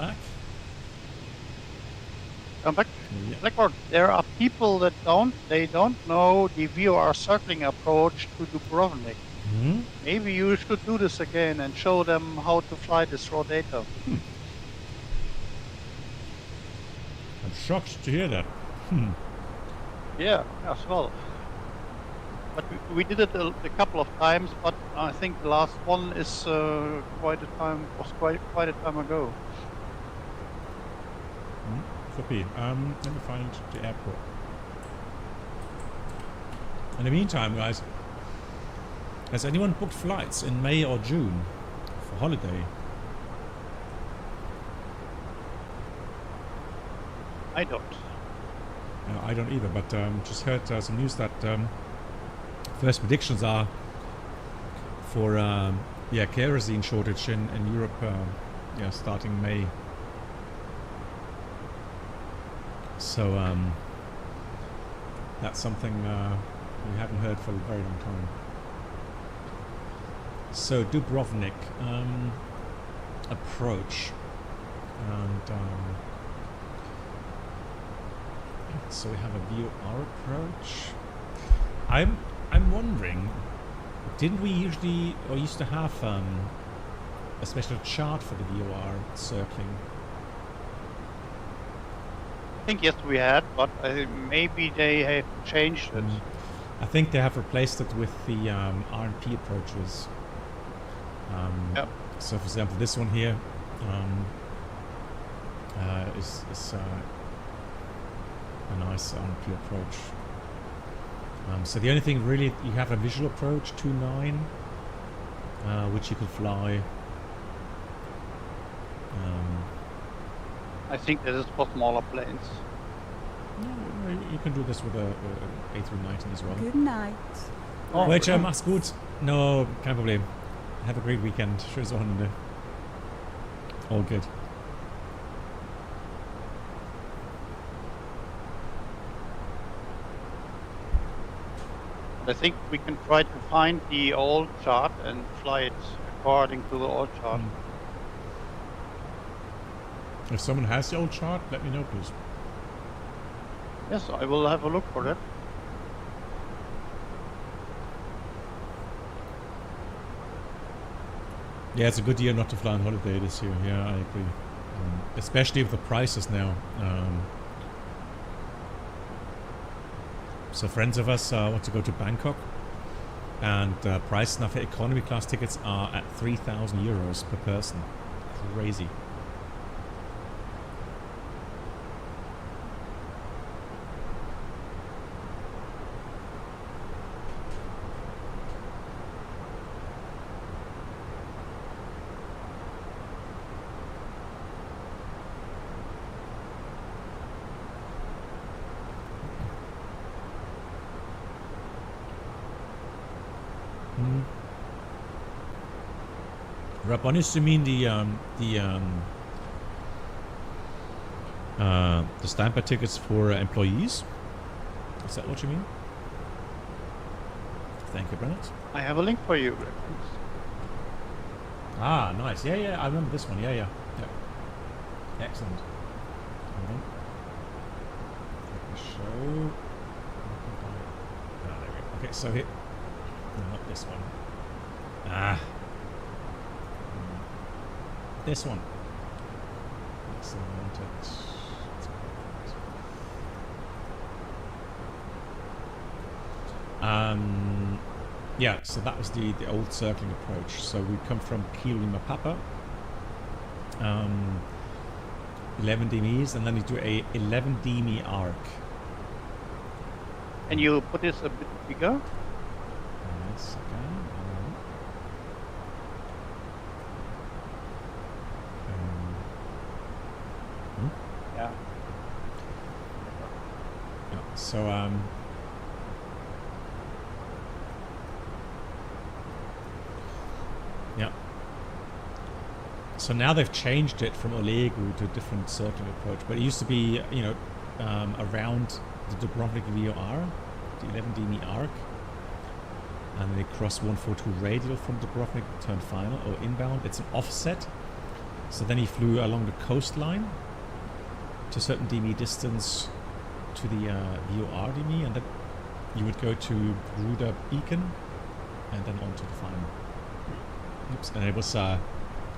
back. Come back. Yeah. Blackboard, there are people that don't know the VOR circling approach to Dubrovnik. Hmm? Maybe you should do this again and show them how to fly this raw data. I'm shocked to hear that. Yeah, as well. But we did it a couple of times, but I think the last one is quite a time ago. Could be. Let me find the airport. In the meantime, guys, has anyone booked flights in May or June for holiday? I don't. I don't either, but just heard some news that first predictions are for kerosene shortage in Europe starting May. So that's something we haven't heard for a very long time. So Dubrovnik approach, and so we have a VOR approach. I'm wondering, didn't we used to have a special chart for the VOR circling? I think yes, we had, but maybe they have changed it. I think they have replaced it with the RNP approaches. Yep. So, for example, this one here is a nice RNP approach. So the only thing really, you have a visual approach 2.9, which you could fly. I think this is for smaller planes. You can do this with a A320 as well. Good night. Oh, Welche, mach's gut. No, kein Problem. Have a great weekend. Schönes Wochenende. All good. I think we can try to find the old chart and fly it according to the old chart. If someone has the old chart, let me know, please. Yes, I will have a look for that. Yeah, it's a good year not to fly on holiday this year. Yeah, I agree. Especially with the prices now. So friends of us want to go to Bangkok, and prices now for economy class tickets are at 3,000 euros per person. Crazy. Rabonis, you mean the standby tickets for employees? Is that what you mean? Thank you, Bennett. I have a link for you. Ah, nice. Yeah, I remember this one. Yeah. Excellent. Hold on. Let me show. Ah, there we go. Okay, so here. No, not this one. This one. Excellent. Yeah, so that was the old circling approach. So we come from Kilo Lima Papa, 11 DMEs, and then you do a 11 DME arc. Can you put this a bit bigger? Yes, okay. Yeah. Yeah, so yeah. So now they've changed it from Olegu to a different circling approach, but it used to be, around the Dubrovnik VOR, the 11 DME arc, and then they cross 142 radial from Dubrovnik, turn final or inbound. It's an offset, So then he flew along the coastline to a certain DME distance to the VOR DME, and then you would go to Ruda Beacon and then on to the final. Oops, and it was a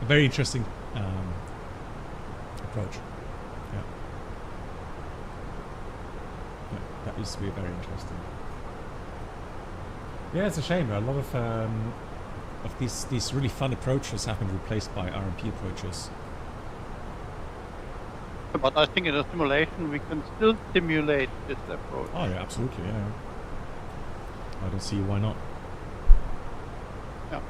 very interesting approach. Yeah. Yeah, that used to be very interesting. Yeah, it's a shame. A lot of these really fun approaches have been replaced by RMP approaches. But I think in a simulation we can still simulate this approach. Oh yeah, absolutely. Yeah. I don't see why not. Yeah.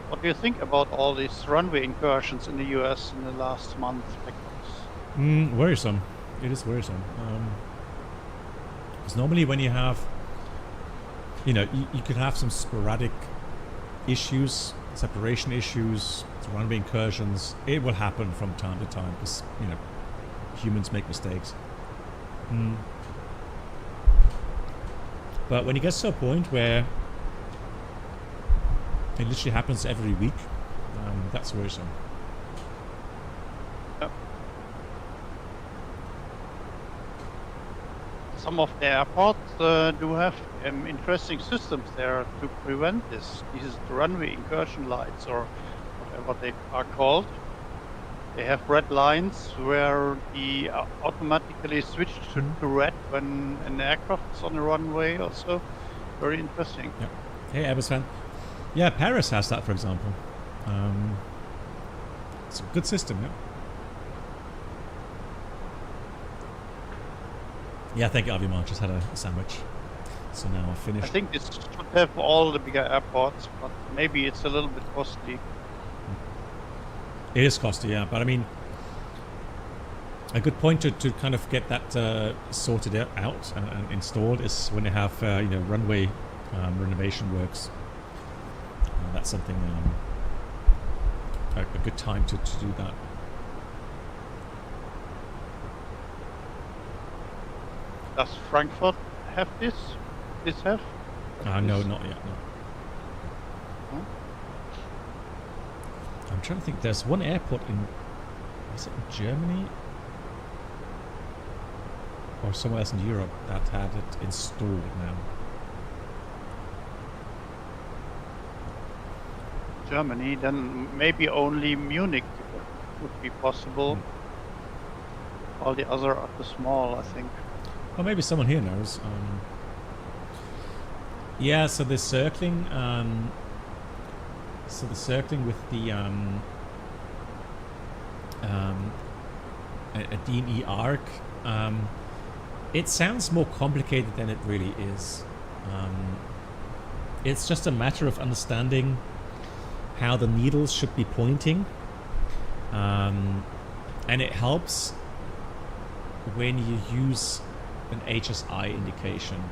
What do you think about all these runway incursions in the US in the last month? Worrisome. It is worrisome. Because normally when you have, you could have some sporadic issues, separation issues, runway incursions. It will happen from time to time because, humans make mistakes. But when it gets to a point where it literally happens every week, that's worrisome. Some of the airports do have interesting systems there to prevent this. These runway incursion lights, or whatever they are called. They have red lines where the automatically switch to red when an aircraft is on the runway. Also, very interesting. Yeah. Hey, Airbus fan. Yeah, Paris has that, for example. It's a good system. Yeah. Yeah, thank you, Avimar. Just had a sandwich. So now I've finished. I think this should have all the bigger airports, but maybe it's a little bit costly. It is costly, yeah. But I mean, a good point to kind of get that sorted out and installed is when they have, runway renovation works. That's something, a good time to do that. Does Frankfurt have this? No, not yet. No. Hmm? I'm trying to think. There's one airport is it in Germany or somewhere else in Europe that had it installed now. Germany, then maybe only Munich would be possible. All the other are too small, I think. Well, maybe someone here knows. Yeah, so the circling. So the circling with the a DME arc. It sounds more complicated than it really is. It's just a matter of understanding how the needles should be pointing, and it helps when you use an HSI indication.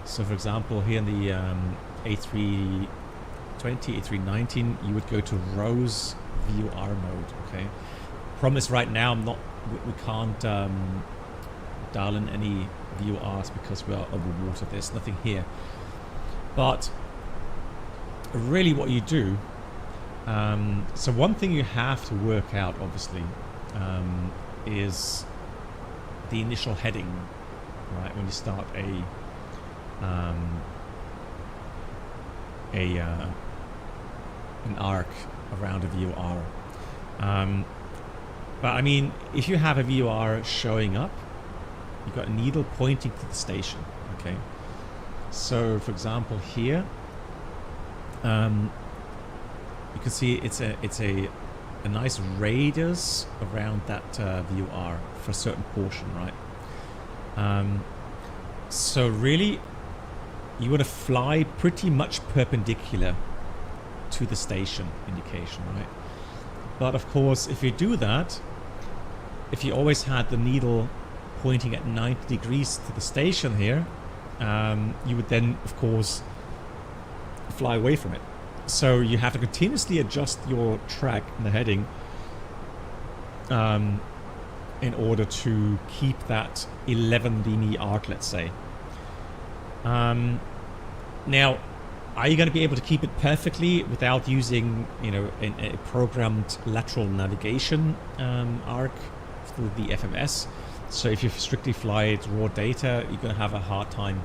So for example, here in the A320, A319, you would go to ROSE VOR mode, okay? Problem is right now we can't dial in any VORs because we are over water. There's nothing here. But really what you do, so one thing you have to work out obviously is the initial heading, right? When you start an arc around a VOR. But I mean, if you have a VOR showing up, you've got a needle pointing to the station, okay? So for example here, you can see it's a nice radius around that VOR for a certain portion, right? So really, you want to fly pretty much perpendicular to the station indication, right? But of course, if you do that, if you always had the needle pointing at 90 degrees to the station here, you would then, of course, fly away from it. So you have to continuously adjust your track and the heading in order to keep that 11 dB arc, let's say. Now, are you going to be able to keep it perfectly without using, you know, a programmed lateral navigation arc through the FMS? So if you strictly fly it raw data, you're going to have a hard time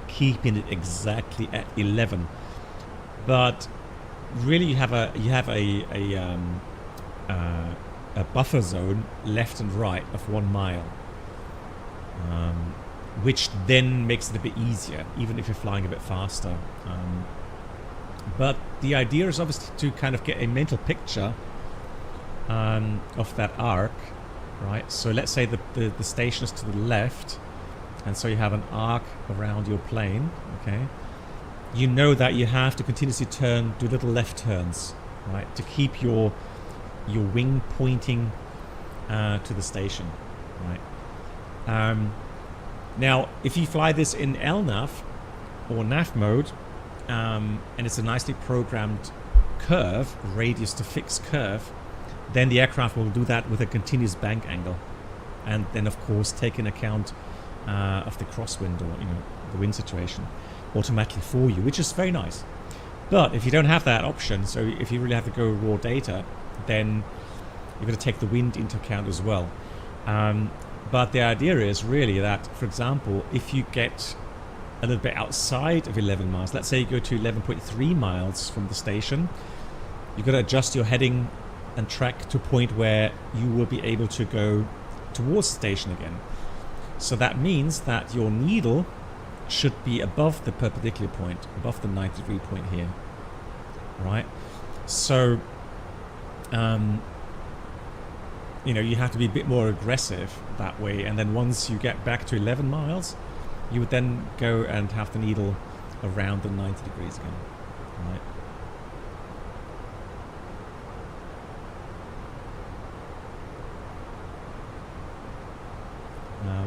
keeping it exactly at 11. But really, you have a buffer zone left and right of 1 mile, which then makes it a bit easier, even if you're flying a bit faster. But the idea is obviously to kind of get a mental picture of that arc, right? So let's say the station is to the left, and so you have an arc around your plane, okay? You know that you have to continuously do little left turns, right, to keep your wing pointing to the station, right? Now, if you fly this in LNAV or NAV mode, and it's a nicely programmed curve, radius to fixed curve, then the aircraft will do that with a continuous bank angle, and then of course take in account of the crosswind, or, you know, the wind situation automatically for you, which is very nice. But if you don't have that option, so if you really have to go raw data, then you're going to take the wind into account as well. But the idea is really that, for example, if you get a little bit outside of 11 miles, let's say you go to 11.3 miles from the station, you've got to adjust your heading and track to a point where you will be able to go towards the station again. So that means that your needle should be above the perpendicular point, above the 90-degree point here, right? So, you know, you have to be a bit more aggressive that way, and then once you get back to 11 miles, you would then go and have the needle around the 90 degrees again, right?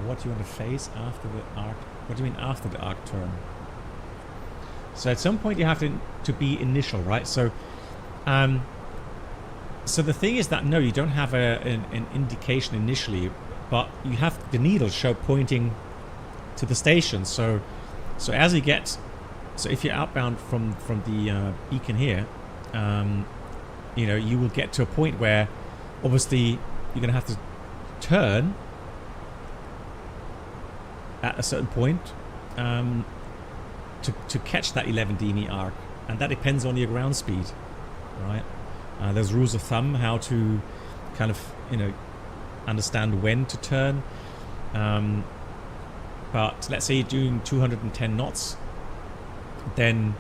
What do you want to phase after the arc? What do you mean after the arc turn? So at some point you have to be initial, right? So, so the thing is that no, you don't have an indication initially, but you have the needle show pointing to the station. So as you get, so if you're outbound from the beacon here, you know, you will get to a point where obviously you're going to have to turn at a certain point to catch that 11 dB arc, and that depends on your ground speed, right? There's rules of thumb how to kind of, you know, understand when to turn. But let's say you're doing 210 knots, then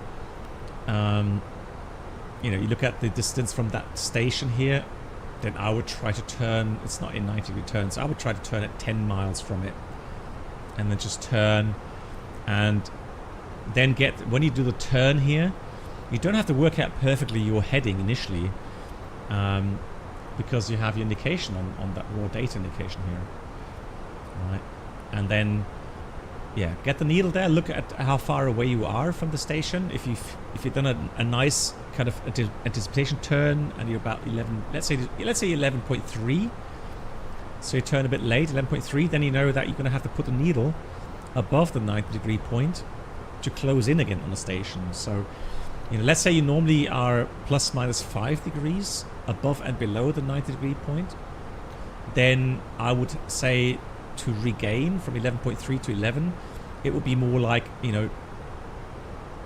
you know, you look at the distance from that station here, then I would try to turn, it's not in 90 degree turns, so I would try to turn at 10 miles from it, and then just turn, and then when you do the turn here, you don't have to work out perfectly your heading initially, because you have your indication on that raw data indication here, right? And then, yeah, get the needle there, look at how far away you are from the station. If you've done a nice kind of anticipation turn and you're about 11, let's say 11.3, so you turn a bit late, 11.3, then you know that you're going to have to put the needle above the 90 degree point to close in again on the station. So, you know, let's say you normally are plus minus 5 degrees above and below the 90 degree point, then I would say to regain from 11.3 to 11, it would be more like, you know,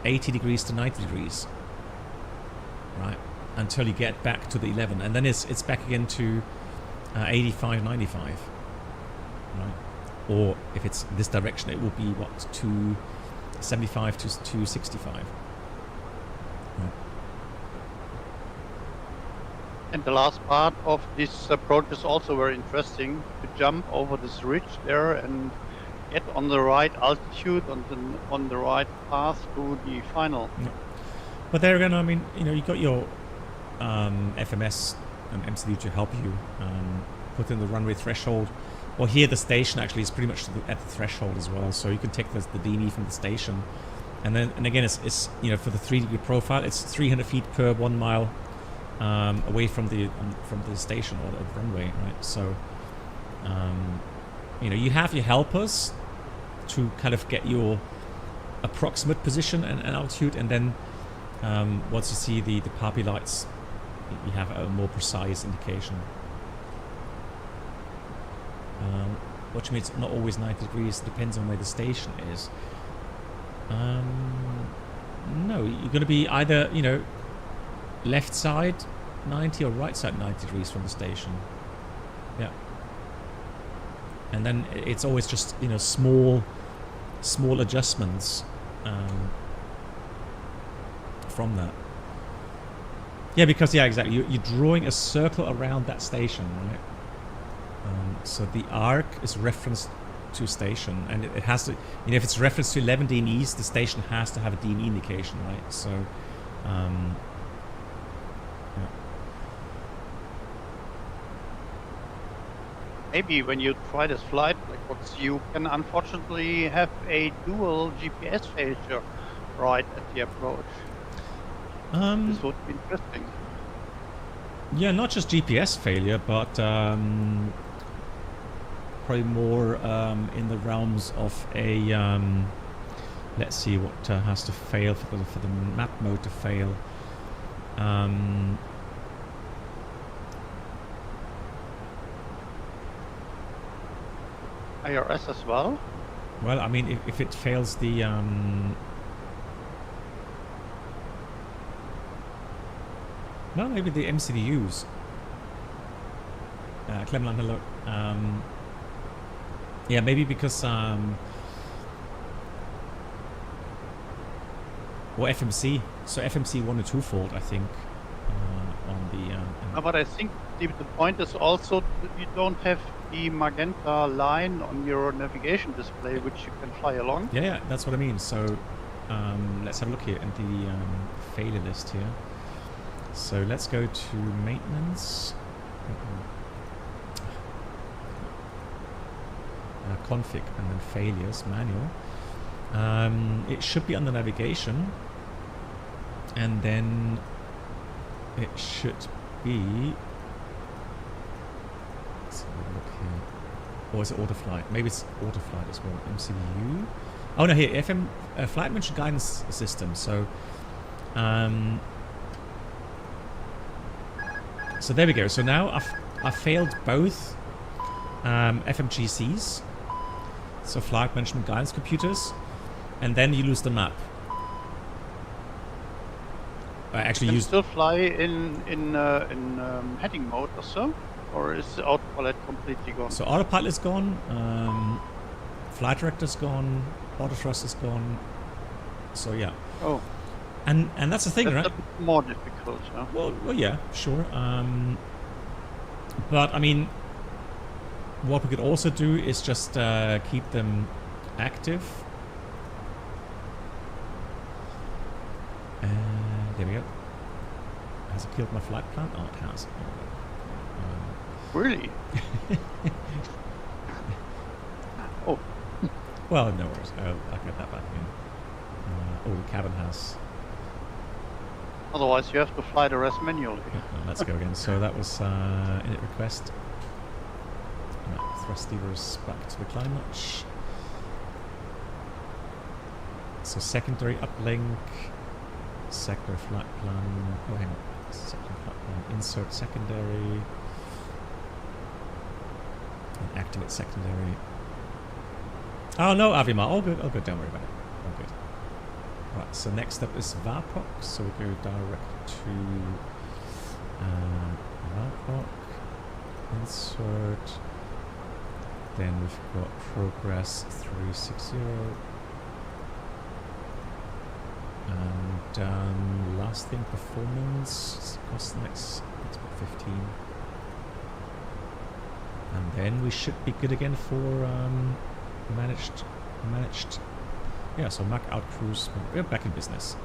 80 degrees to 90 degrees, right? Until you get back to the 11, and then it's back again to 85, 95, right? Or if it's this direction, it will be what, 275 to 265. Right. And the last part of this approach is also very interesting, to jump over this ridge there and get on the right altitude, on the right path to the final. Yeah. But there again, I mean, you know, you got your FMS and MCD to help you put in the runway threshold. Well, here the station actually is pretty much at the threshold as well, so you can take the DME from the station, and again it's you know, for the 3 degree profile, it's 300 feet per 1 mile away from the station or the runway, right? So, you know, you have your helpers to kind of get your approximate position and altitude, and then once you see the PAPI lights, you have a more precise indication. Which means not always 90 degrees, depends on where the station is. No, you're going to be either, you know, left side 90 or right side 90 degrees from the station. Yeah. And then it's always just, you know, small adjustments from that. Yeah, because, yeah, exactly. You're drawing a circle around that station, right? So the arc is referenced to station, and it has to, you know, if it's referenced to 11 DNEs, the station has to have a DNE indication, right? So, yeah. Maybe when you try this flight, like you can unfortunately have a dual GPS failure right at the approach. This would be interesting. Yeah, not just GPS failure, but probably more in the realms of a let's see what has to fail for the map mode to fail. IRS as well? Well, I mean, if it fails the well, maybe the MCDUs. Cleveland, hello. Yeah, maybe because or FMC. So FMC 1 or 2 fault, I think, on the. But I think the point is also that you don't have the magenta line on your navigation display, which you can fly along. Yeah, that's what I mean. So let's have a look here at the failure list here. So let's go to maintenance. Config and then failures, manual. It should be under navigation, and then it should be. Let's have a look here. Or is it autoflight? Maybe it's autoflight as well. MCU. Oh no, here flight mission guidance system. So, so there we go. So now I've failed both FMGCs. So flight management guidance computers, and then you lose the map. I actually you still fly in heading mode or so, or is the autopilot completely gone? So autopilot is gone, flight director's gone, autothrust is gone. So yeah. Oh. And that's the thing, that's right? a bit more difficult, huh? Well, yeah, sure. But I mean, what we could also do is just keep them active. There we go. Has it killed my flight plan? Oh, it has. Really? Oh. Well, no worries. I'll get that back in. Oh, the cabin has. Otherwise, you have to fly the rest manually. Let's go again. So that was init request. Thrust levers back to the climb notch. So secondary uplink, secondary flight plan. Oh, hang on. Secondary flight plan. Insert secondary. And activate secondary. Oh no, Avima. All good. All good. Don't worry about it. All good. Right. So next up is VAPOC. So we go direct to VAPOC. Insert. Then we've got progress 360, and last thing performance cost next. Let's put 15, and then we should be good again for managed. Yeah, so Mac out cruise. We're back in business.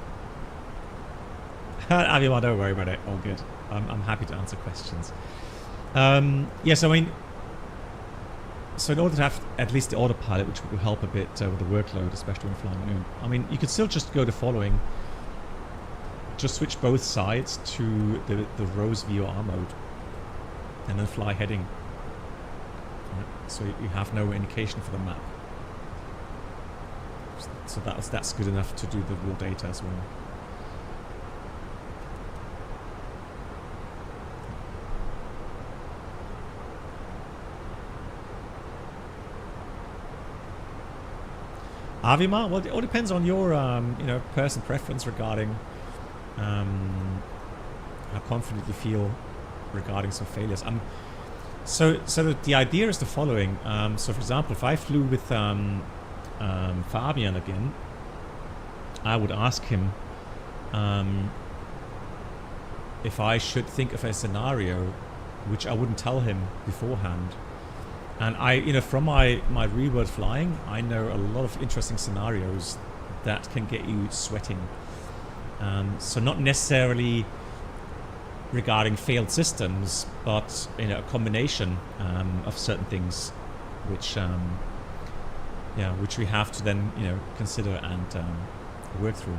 Avima, don't worry about it. All good. I'm happy to answer questions. Yes, I mean. So in order to have at least the autopilot, which will help a bit with the workload, especially when flying noon, I mean, you could still just go the following. just switch both sides to the ROSE VOR mode, and then fly heading. Right, so you have no indication for the map. So that's good enough to do the raw data as well. Avima, well, it all depends on your person preference regarding how confident you feel regarding some failures. So the idea is the following. So for example, if I flew with Fabian again, I would ask him if I should think of a scenario which I wouldn't tell him beforehand. And from my real world flying, I know a lot of interesting scenarios that can get you sweating. So not necessarily regarding failed systems, but a combination of certain things, which we have to then consider and work through.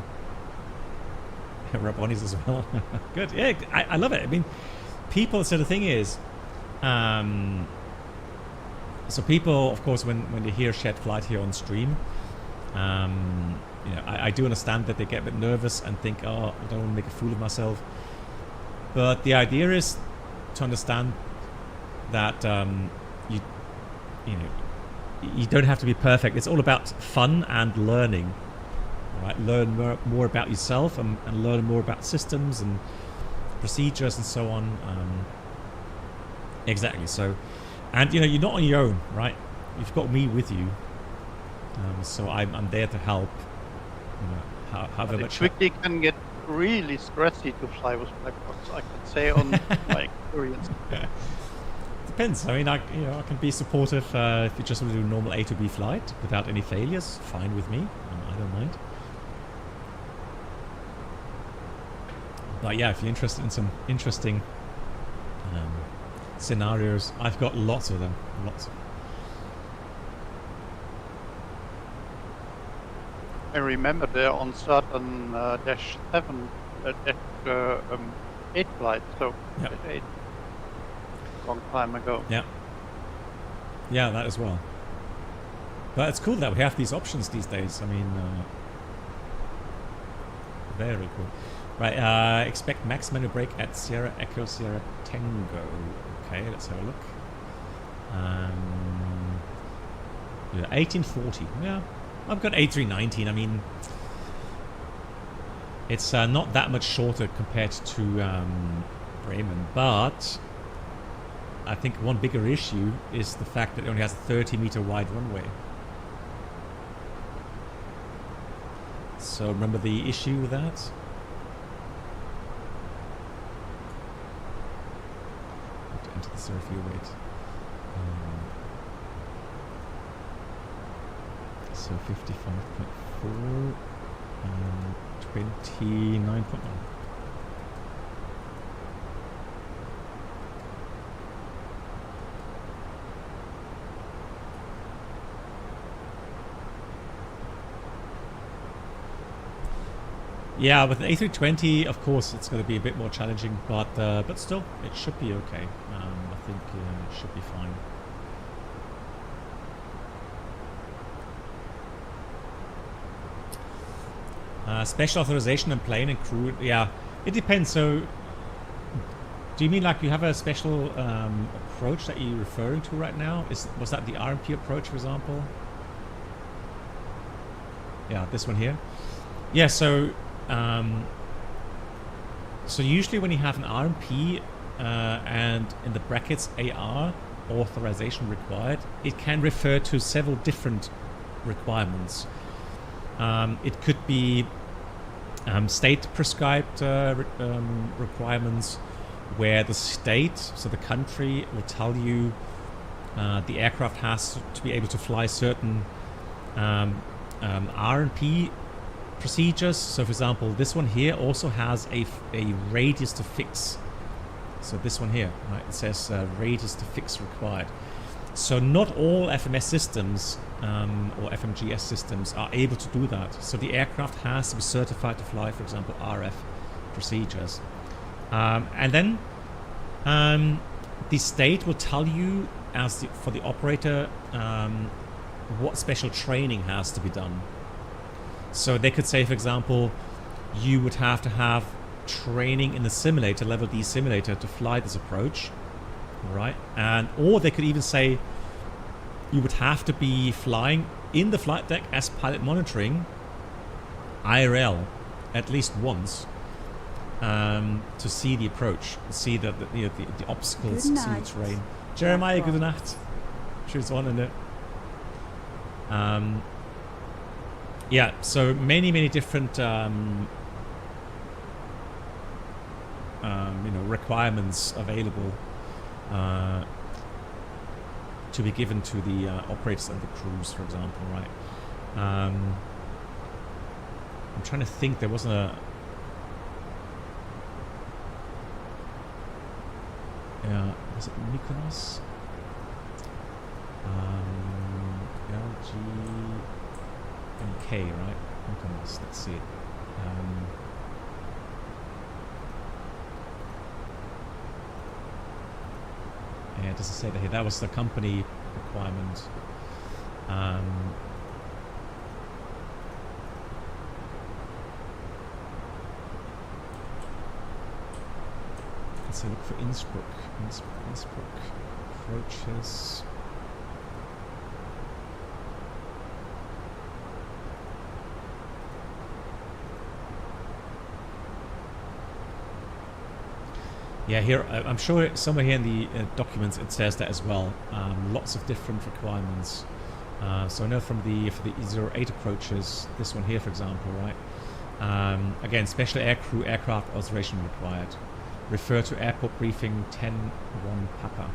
Raboni's as well. Good. Yeah, I love it. I mean, people. So the thing is. So people, of course, when they hear Shed Flight here on stream, I do understand that they get a bit nervous and think, oh, I don't want to make a fool of myself. But the idea is to understand that you don't have to be perfect. It's all about fun and learning. Right? Learn more about yourself and learn more about systems and procedures and so on. Exactly. So. And you're not on your own, right? You've got me with you, so I'm there to help. However it quickly can get really stressy to fly with black box. I can say on my experience. Depends. I mean, I can be supportive if you just want to do a normal A to B flight without any failures. Fine with me. I don't mind. But yeah, if you're interested in some interesting scenarios, I've got lots of them. Lots. I remember there on certain dash 7, dash 8 flights, so yep. dash 8, long time ago. Yeah. Yeah, that as well. But it's cool that we have these options these days. I mean, very cool. Right, expect max manual brake at Sierra Echo Sierra Tango. Okay, let's have a look. 1840. Yeah, I've got A319. I mean, it's not that much shorter compared to Bremen, but I think one bigger issue is the fact that it only has a 30-meter wide runway. So remember the issue with that? Into the zero fuel weight. So 55.4 and 29.1. Yeah, with the A320, of course, it's going to be a bit more challenging, but still, it should be okay. I think it should be fine. Special authorization and plane and crew. Yeah, it depends. So, do you mean like you have a special approach that you're referring to right now? Was that the RMP approach, for example? Yeah, this one here. Yeah, so usually when you have an RMP and in the brackets AR, authorization required, it can refer to several different requirements. It could be state prescribed requirements where the state, so the country, will tell you the aircraft has to be able to fly certain RMP procedures. So for example, this one here also has a radius to fix. So this one here, right, it says radius to fix required. So not all FMS systems or FMGS systems are able to do that. So the aircraft has to be certified to fly, for example, RF procedures. And then the state will tell you, for the operator, what special training has to be done. So they could say, for example, you would have to have training in the simulator, level D simulator, to fly this approach, right? Or they could even say you would have to be flying in the flight deck as pilot monitoring IRL at least once, to see the approach, see the obstacles, see the terrain. Jeremiah, good night. Choose one in it. Yeah, so many different requirements available to be given to the operators and the crews, for example, right? I'm trying to think. There wasn't a... Yeah, was it Mykonos? LG and K, right? Mykonos, let's see it. Yeah, it doesn't say that here. That was the company requirement. Let's look for Innsbruck. Innsbruck approaches. Yeah, here I'm sure somewhere here in the documents it says that as well. Lots of different requirements. So I know for the E08 approaches, this one here, for example, right? Again, special aircrew aircraft authorization required. Refer to airport briefing 10-1 Papa.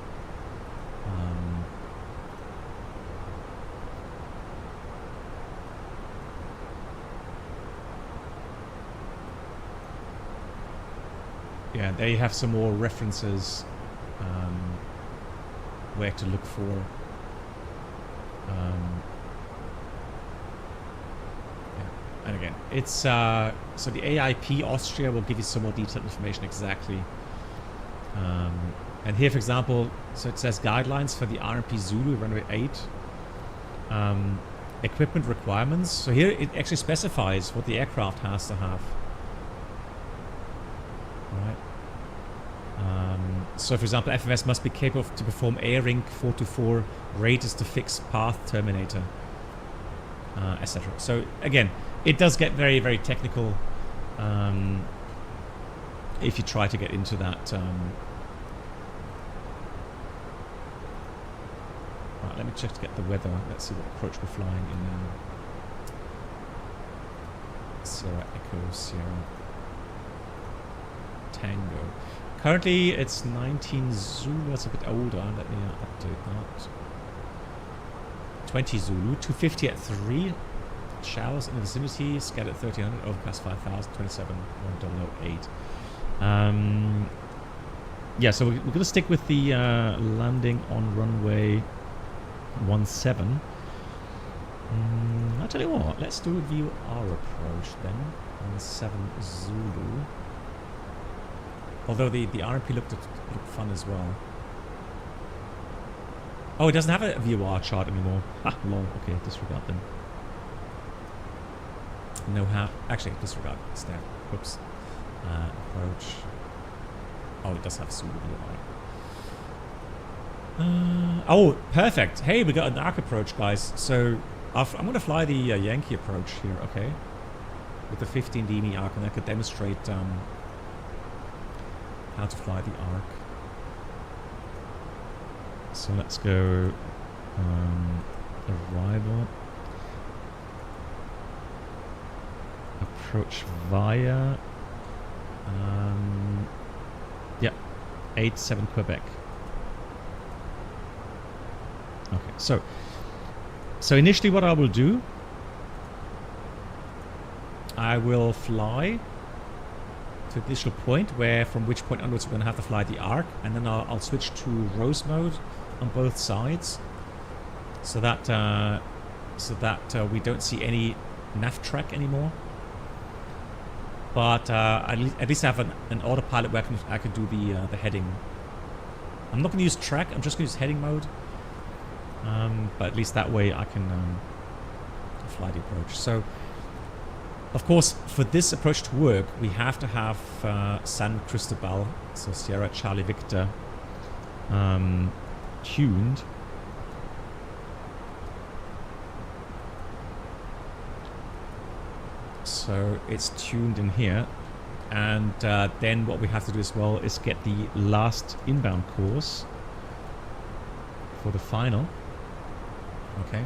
Yeah, they have some more references where to look for. Yeah. And again, it's so the AIP Austria will give you some more detailed information exactly. And here, for example, so it says guidelines for the RMP Zulu runway 8. Equipment requirements. So here it actually specifies what the aircraft has to have. Right. So, for example, FMS must be capable to perform AirRink 424 radius to fixed path terminator, etc. So, again, it does get very, very technical if you try to get into that. Right, let me check to get the weather. Let's see what approach we're flying in now. Sierra Echo, Sierra Tango. Currently, it's 19 Zulu. That's a bit older. Let me update that. 20 Zulu. 250 at 3. Showers in the vicinity. Scattered at 1300. Overcast 5000. 27. 1008. Yeah, so we're going to stick with the landing on runway 17. I'll tell you what. Let's do a view our approach then. 17 Zulu. Although the RMP looked fun as well. Oh, it doesn't have a VOR chart anymore. Ah, lol. Okay, disregard then. No how. Actually, disregard. It's there. Whoops. Approach. Oh, it does have Zulu VOR. Oh, perfect. Hey, we got an arc approach, guys. So I'm going to fly the Yankee approach here, okay? With the 15 dB arc, and I could demonstrate how to fly the arc. So let's go arrival, approach via yeah, 87 Quebec. Okay, so initially what I will do, I will fly to the initial point from which point onwards we're going to have to fly the arc, and then I'll switch to rose mode on both sides, so that we don't see any nav track anymore. But at least I have an autopilot where I can do the heading. I'm not going to use track. I'm just going to use heading mode. But at least that way I can fly the approach. So, of course, for this approach to work, we have to have San Cristobal, so Sierra Charlie Victor, tuned. So it's tuned in here. And then what we have to do as well is get the last inbound course for the final. Okay.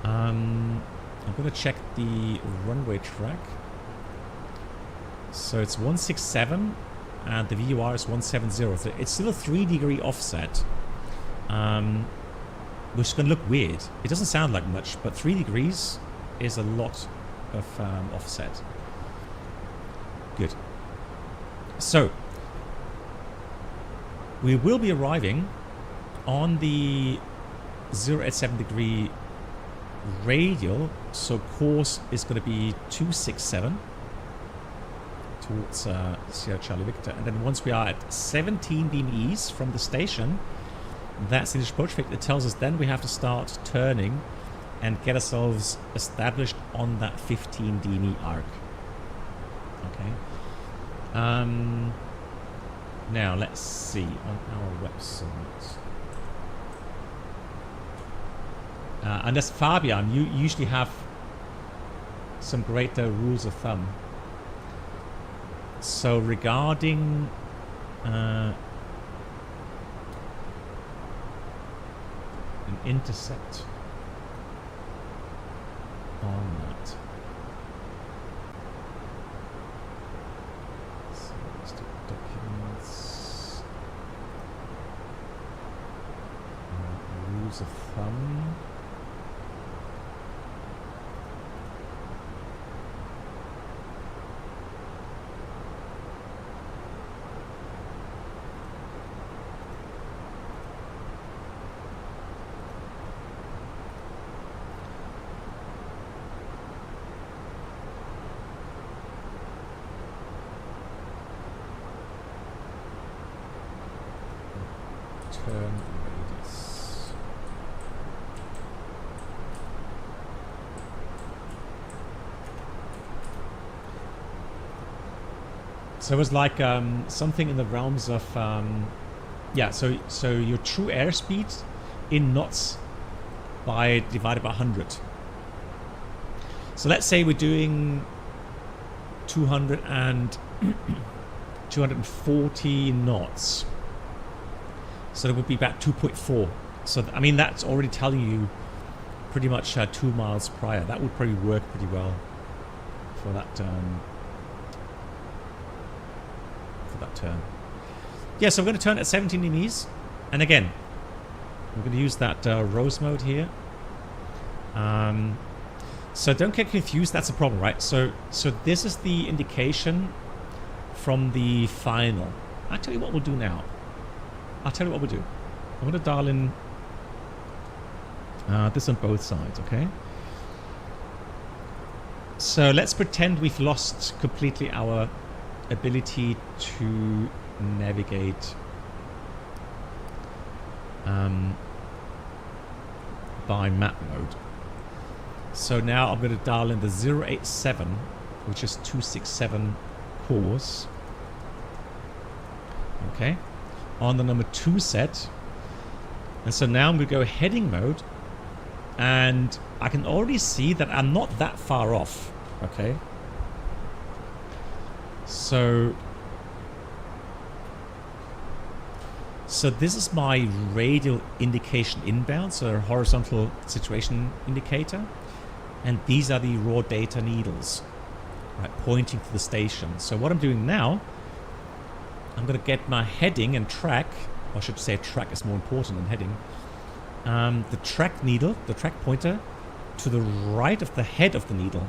I'm going to check the runway track. So it's 167 and the VUR is 170. So it's still a 3-degree offset, which is going to look weird. It doesn't sound like much, but 3 degrees is a lot of offset. Good. So we will be arriving on the 087 degree radial, so course is going to be 267 towards Sierra Charlie Victor, and then once we are at 17 beam east from the station, that's the initial approach vector. It tells us then we have to start turning and get ourselves established on that 15 dm arc. Okay. Now let's see on our website. Unless Fabian, you usually have some greater rules of thumb. So regarding an intercept on that. So let's do documents. Rules of thumb. Turn radius. So it was like something in the realms of yeah. So your true airspeed in knots divided by 100. So let's say we're doing 240 knots. So it would be about 2.4. So, I mean, that's already telling you pretty much 2 miles prior. That would probably work pretty well for that turn. Yeah, so we're going to turn at 17 degrees. And again, we're going to use that rose mode here. So don't get confused. That's a problem, right? So this is the indication from the final. I'll tell you what we'll do now. I'm going to dial in this on both sides, okay? So let's pretend we've lost completely our ability to navigate by map mode. So now I'm going to dial in the 087, which is 267 course. Okay. On the number 2 set. And so now I'm going to go heading mode. And I can already see that I'm not that far off. Okay. So this is my radial indication inbound, so a horizontal situation indicator. And these are the raw data needles, right, pointing to the station. So what I'm doing now, I'm going to get my heading and track, or I should say track is more important than heading. The track needle, the track pointer, to the right of the head of the needle.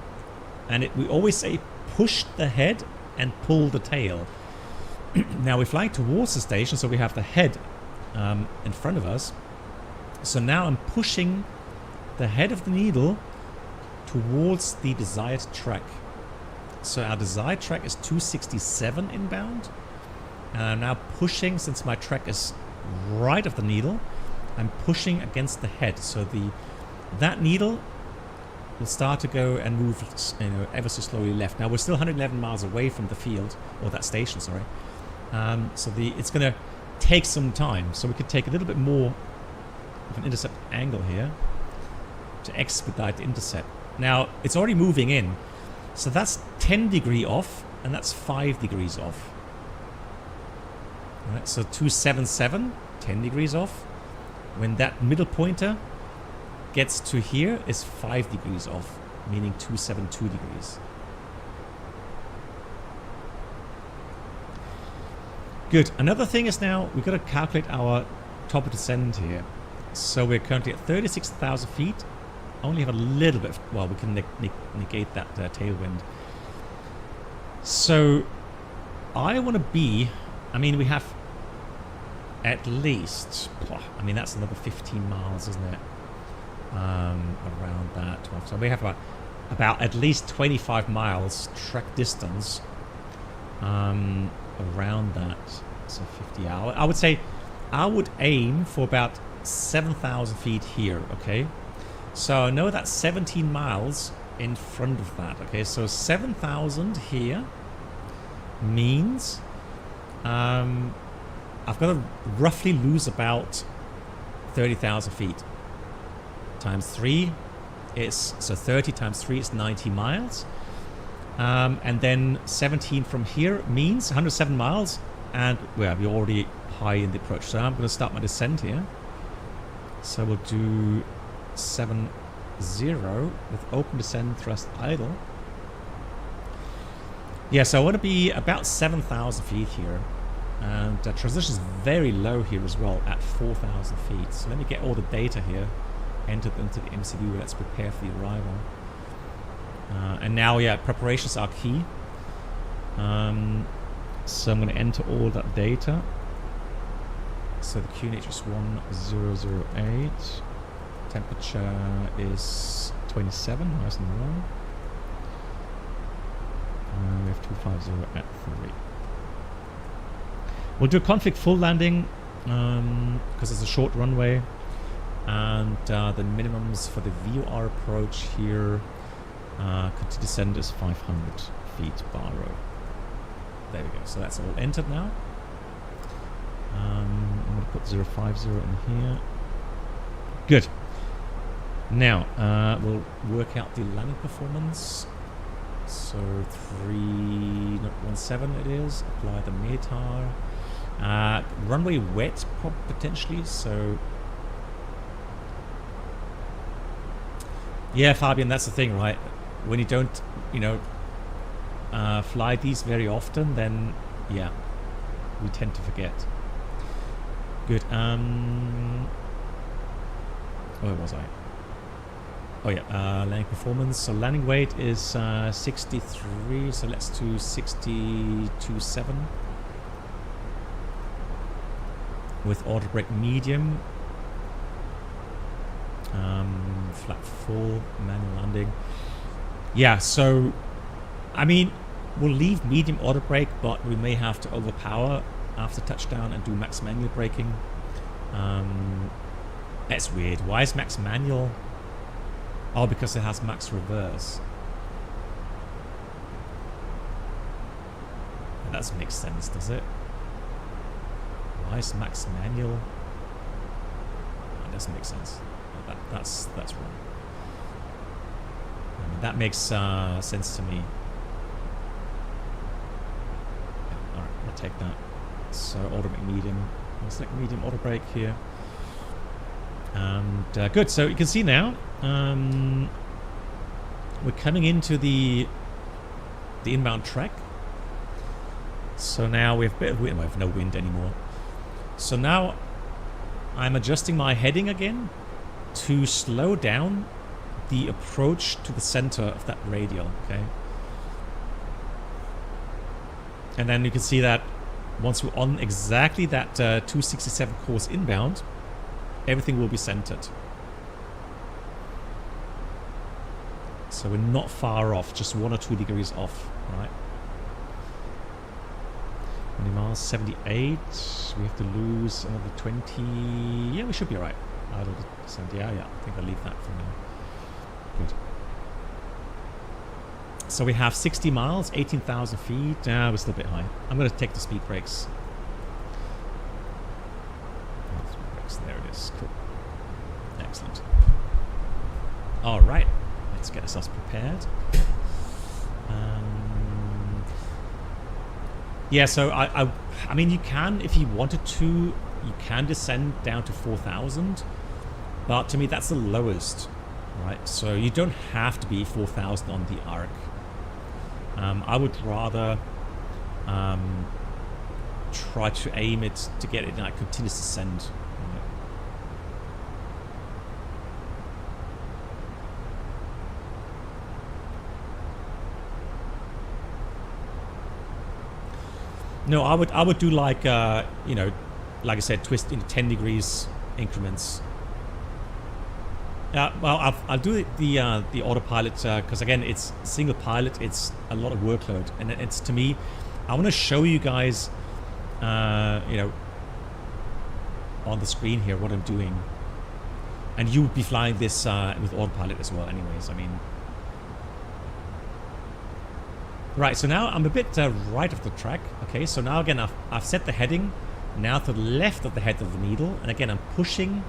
And we always say push the head and pull the tail. Now we're flying towards the station, so we have the head in front of us. So now I'm pushing the head of the needle towards the desired track. So our desired track is 267 inbound. And I'm now pushing, since my track is right of the needle, I'm pushing against the head. So that needle will start to go and move, ever so slowly left. Now we're still 111 miles away from the field, or that station, sorry. So it's going to take some time. So we could take a little bit more of an intercept angle here to expedite the intercept. Now it's already moving in. So that's 10 degrees off, and that's 5 degrees off. All right, so 277, 10 degrees off. When that middle pointer gets to here, is 5 degrees off, meaning 272 degrees. Good. Another thing is now we've got to calculate our top of descent here. So we're currently at 36,000 feet. Only have a little bit of, well, we can negate that tailwind. So I want to be, I mean, we have at least, I mean, that's another 15 miles, isn't it? Around that 12. So we have about at least 25 miles track distance around that. So 50 hours. I would say I would aim for about 7,000 feet here, okay? So I know that's 17 miles in front of that, okay? So 7,000 here means I've got to roughly lose about 30,000 feet. Times 3 is, so 30 times 3 is 90 miles. And then 17 from here means 107 miles. And well, we're already high in the approach. So I'm going to start my descent here. So we'll do 70 with open descent, thrust idle. Yeah, so I want to be about 7,000 feet here. And transition is very low here as well at 4,000 feet. So let me get all the data here entered into the MCU. Let's prepare for the arrival. And now, yeah, preparations are key. So I'm going to enter all that data. So the QNH is 1008. Temperature is 27, nice and warm. We have 250 at 3. We'll do a conflict full landing because it's a short runway. And the minimums for the VOR approach here to descend is 500 feet bar row. There we go. So that's all entered now. I'm going to put 050 in here. Good. Now, we'll work out the landing performance. So 3.17 it is. Apply the METAR. Runway wet, potentially. So, yeah, Fabian, that's the thing, right? When you don't, fly these very often, then, yeah, we tend to forget. Good. Where was I? Oh yeah, landing performance. So landing weight is 63. So let's do 62.7 with auto brake medium. Flat full, manual landing. Yeah. So, I mean, we'll leave medium auto brake, but we may have to overpower after touchdown and do max manual braking. That's weird. Why is max manual? Oh, because it has max reverse. That doesn't make sense, does it? Why is max manual? That doesn't make sense. That's wrong. I mean, that makes sense to me. Yeah, alright, I'll take that. So auto brake medium. I'll select medium auto brake here. And good. So you can see now we're coming into the inbound track. So now we have a bit of wind. We have no wind anymore. So now I'm adjusting my heading again to slow down the approach to the center of that radial. Okay. And then you can see that once we're on exactly that 267 course inbound, everything will be centered. So we're not far off, just 1 or 2 degrees off, right? 20 miles, 78. We have to lose another 20. Yeah, we should be all right. Out of the 70. Yeah, I think I'll leave that for now. Good. So we have 60 miles, 18,000 feet. We're still a bit high. I'm going to take the speed brakes. There it is. Cool. Excellent. All right. Let's get ourselves prepared. Yeah, so I mean, you can, if you wanted to, you can descend down to 4,000. But to me, that's the lowest, right? So you don't have to be 4,000 on the arc. I would rather try to aim it to get it in a continuous descent. No, I would do like you know, like I said, twist into 10 degrees increments. Well, I'll do the autopilot because again, it's single pilot. It's a lot of workload, and it's, to me, I want to show you guys, you know, on the screen here what I'm doing, and you would be flying this with autopilot as well. Anyways, I mean. Right, so now I'm a bit right of the track. Okay, so now again, I've set the heading now to the left of the head of the needle. And again, I'm pushing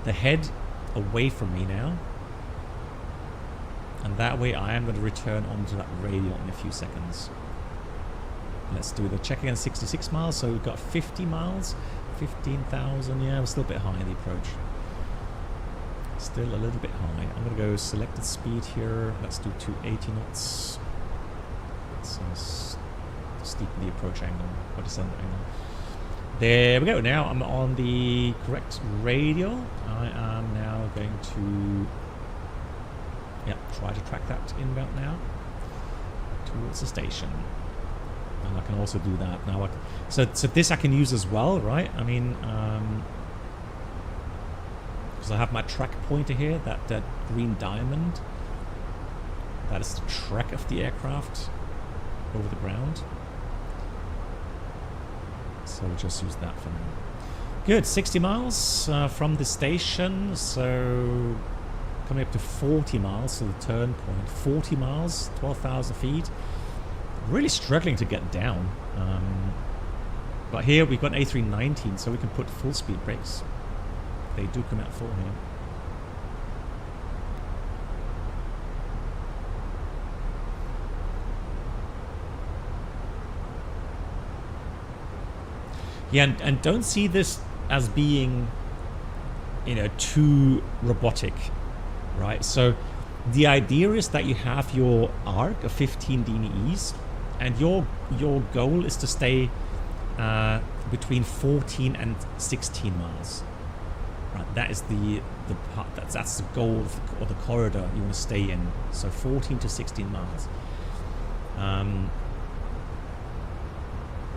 the head away from me now. And that way I am going to return onto that radial in a few seconds. Let's do the check again, 66 miles. So we've got 50 miles, 15,000. Yeah, we're still a bit high in the approach. Still a little bit high. I'm going to go selected speed here. Let's do 280 knots. Steepen the approach angle or descent angle. There we go. Now I'm on the correct radial. I am now going to try to track that inbound now towards the station. And I can also do that now. So this I can use as well, right? I mean, because I have my track pointer here, that green diamond. That is the track of the aircraft over the ground. So we'll just use that for now. Good, 60 miles from the station. So coming up to 40 miles to the turn point. 40 miles, 12,000 feet. Really struggling to get down. But here we've got an A319, so we can put full speed brakes. They do come out full here. Yeah, and don't see this as being, you know, too robotic, right? So the idea is that you have your arc of 15 DNEs, and your goal is to stay between 14 and 16 miles. Right, that is the part that's the goal of the corridor you want to stay in. So 14 to 16 miles.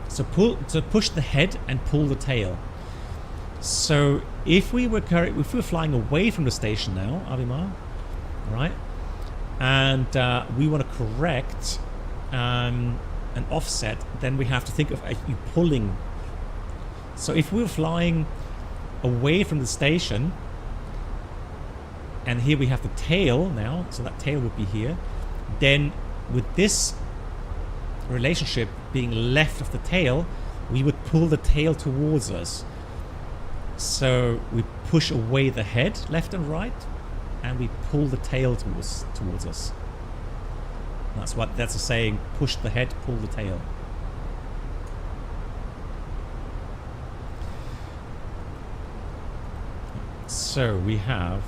So push the head and pull the tail. So if we were flying away from the station now, Avimar, right, and we want to correct an offset, then we have to think of you pulling. So if we were flying away from the station, and here we have the tail now, so that tail would be here, then with this relationship being left of the tail, we would pull the tail towards us. So we push away the head left and right, and we pull the tail towards us. That's a saying: push the head, pull the tail. So we have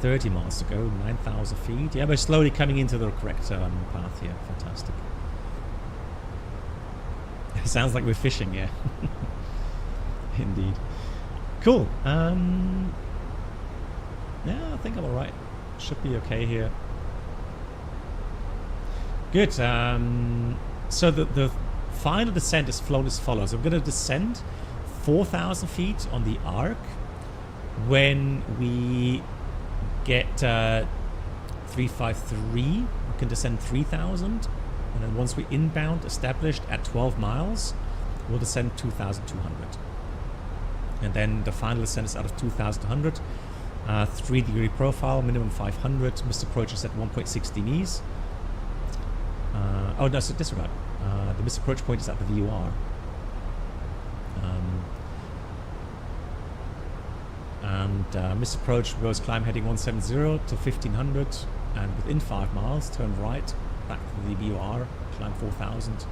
30 miles to go, 9,000 feet. Yeah, we're slowly coming into the correct path here. Fantastic. It sounds like we're fishing, yeah. Indeed. Cool. Yeah, I think I'm alright. Should be okay here. Good. So the final descent is flown as follows. I'm going to descend 4,000 feet on the arc when we get 353, we can descend 3,000. And then once we inbound established at 12 miles, we'll descend 2,200. And then the final descent is out of 2,200. 3-degree profile, minimum 500. Missed approach is at 1.6 degrees. Oh, no, so disregard. The missed approach point is at the VUR. Missed approach goes climb heading 170 to 1500, and within 5 miles, turn right back to the VUR, climb 4000,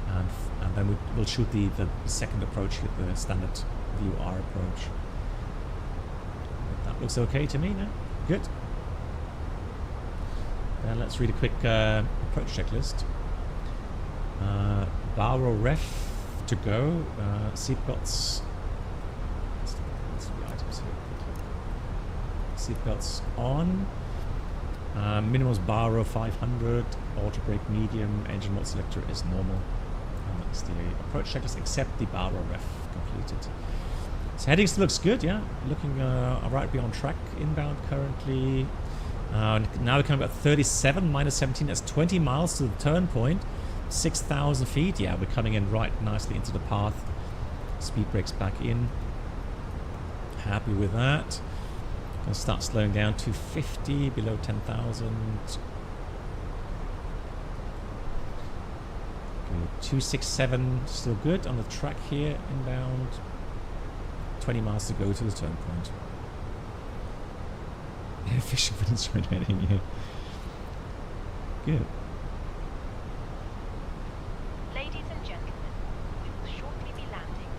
and then we'll shoot the second approach with the standard VUR approach. That looks okay to me now. Good. Then let's read a quick approach checklist. Barrow ref to go. Seatbelts. Let's do the items here. Seatbelts on. Minimum is Barrow 500. Auto brake medium. Engine mode selector is normal. And that's the approach checklist except the Barrow ref completed. So heading still looks good, yeah. Looking alright to be on track. Inbound currently. Now we're coming about 37 minus 17. That's 20 miles to the turn point. 6,000 feet. Yeah, we're coming in right nicely into the path. Speed brakes back in. Happy with that. Gonna start slowing down to 50 below 10,000. Okay, 267 still good on the track here. Inbound. 20 miles to go to the turn point. Yeah, fishing for instrument heading here. Good. Ladies and gentlemen, we will shortly be landing.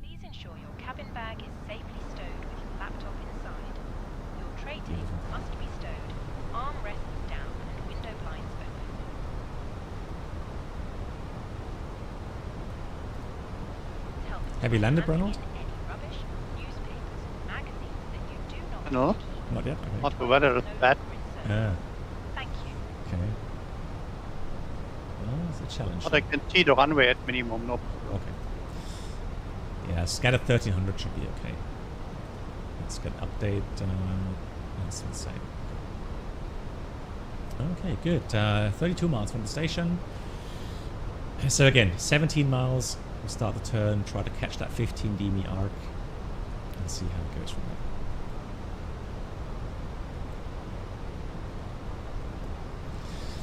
Please ensure your cabin bag is safely stowed with your laptop inside. Your tray table must be stowed, armrests down and window blinds open. Have you landed, Ronald? No, Not yet? Okay. not the weather is bad. Yeah. Thank you. Okay. Well, it's a challenge. But I can see the runway at minimum, no. Okay. Yeah, scatter 1300 should be okay. Let's get an update. That's insane. Okay, good. 32 miles from the station. So again, 17 miles. We'll start the turn, try to catch that 15 dm arc, and see how it goes from there.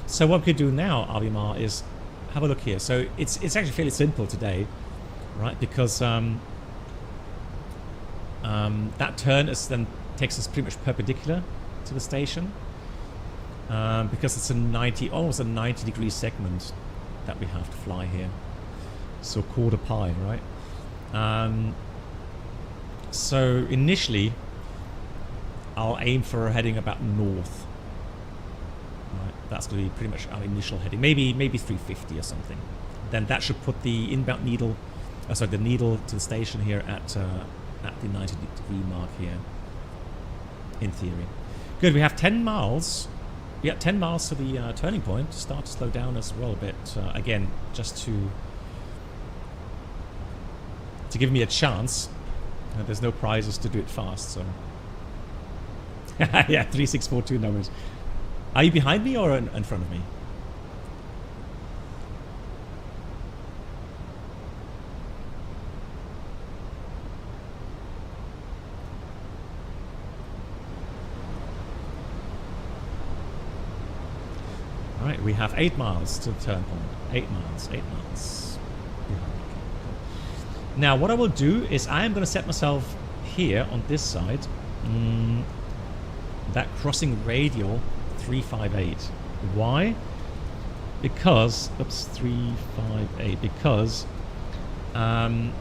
So what we could do now, Avimar, is have a look here. So it's actually fairly simple today, right? Because that turn is then takes us pretty much perpendicular to the station, because it's almost a 90-degree segment that we have to fly here. So quarter pi, right? So initially, I'll aim for a heading about north. Right, that's going to be pretty much our initial heading. Maybe 350 or something. Then that should put the inbound needle, the needle to the station here at the 90-degree mark here. In theory, good. We have 10 miles. Yeah, 10 miles to the turning point. Start to slow down as well a bit. Again, just to give me a chance. There's no prizes to do it fast, so. Yeah, 3642 numbers. Are you behind me or in front of me? Alright, we have 8 miles to the turn point. 8 miles. Now, what I will do is I am going to set myself here on this side. That crossing radial 358. Why? Because, oops, 358. Because, right,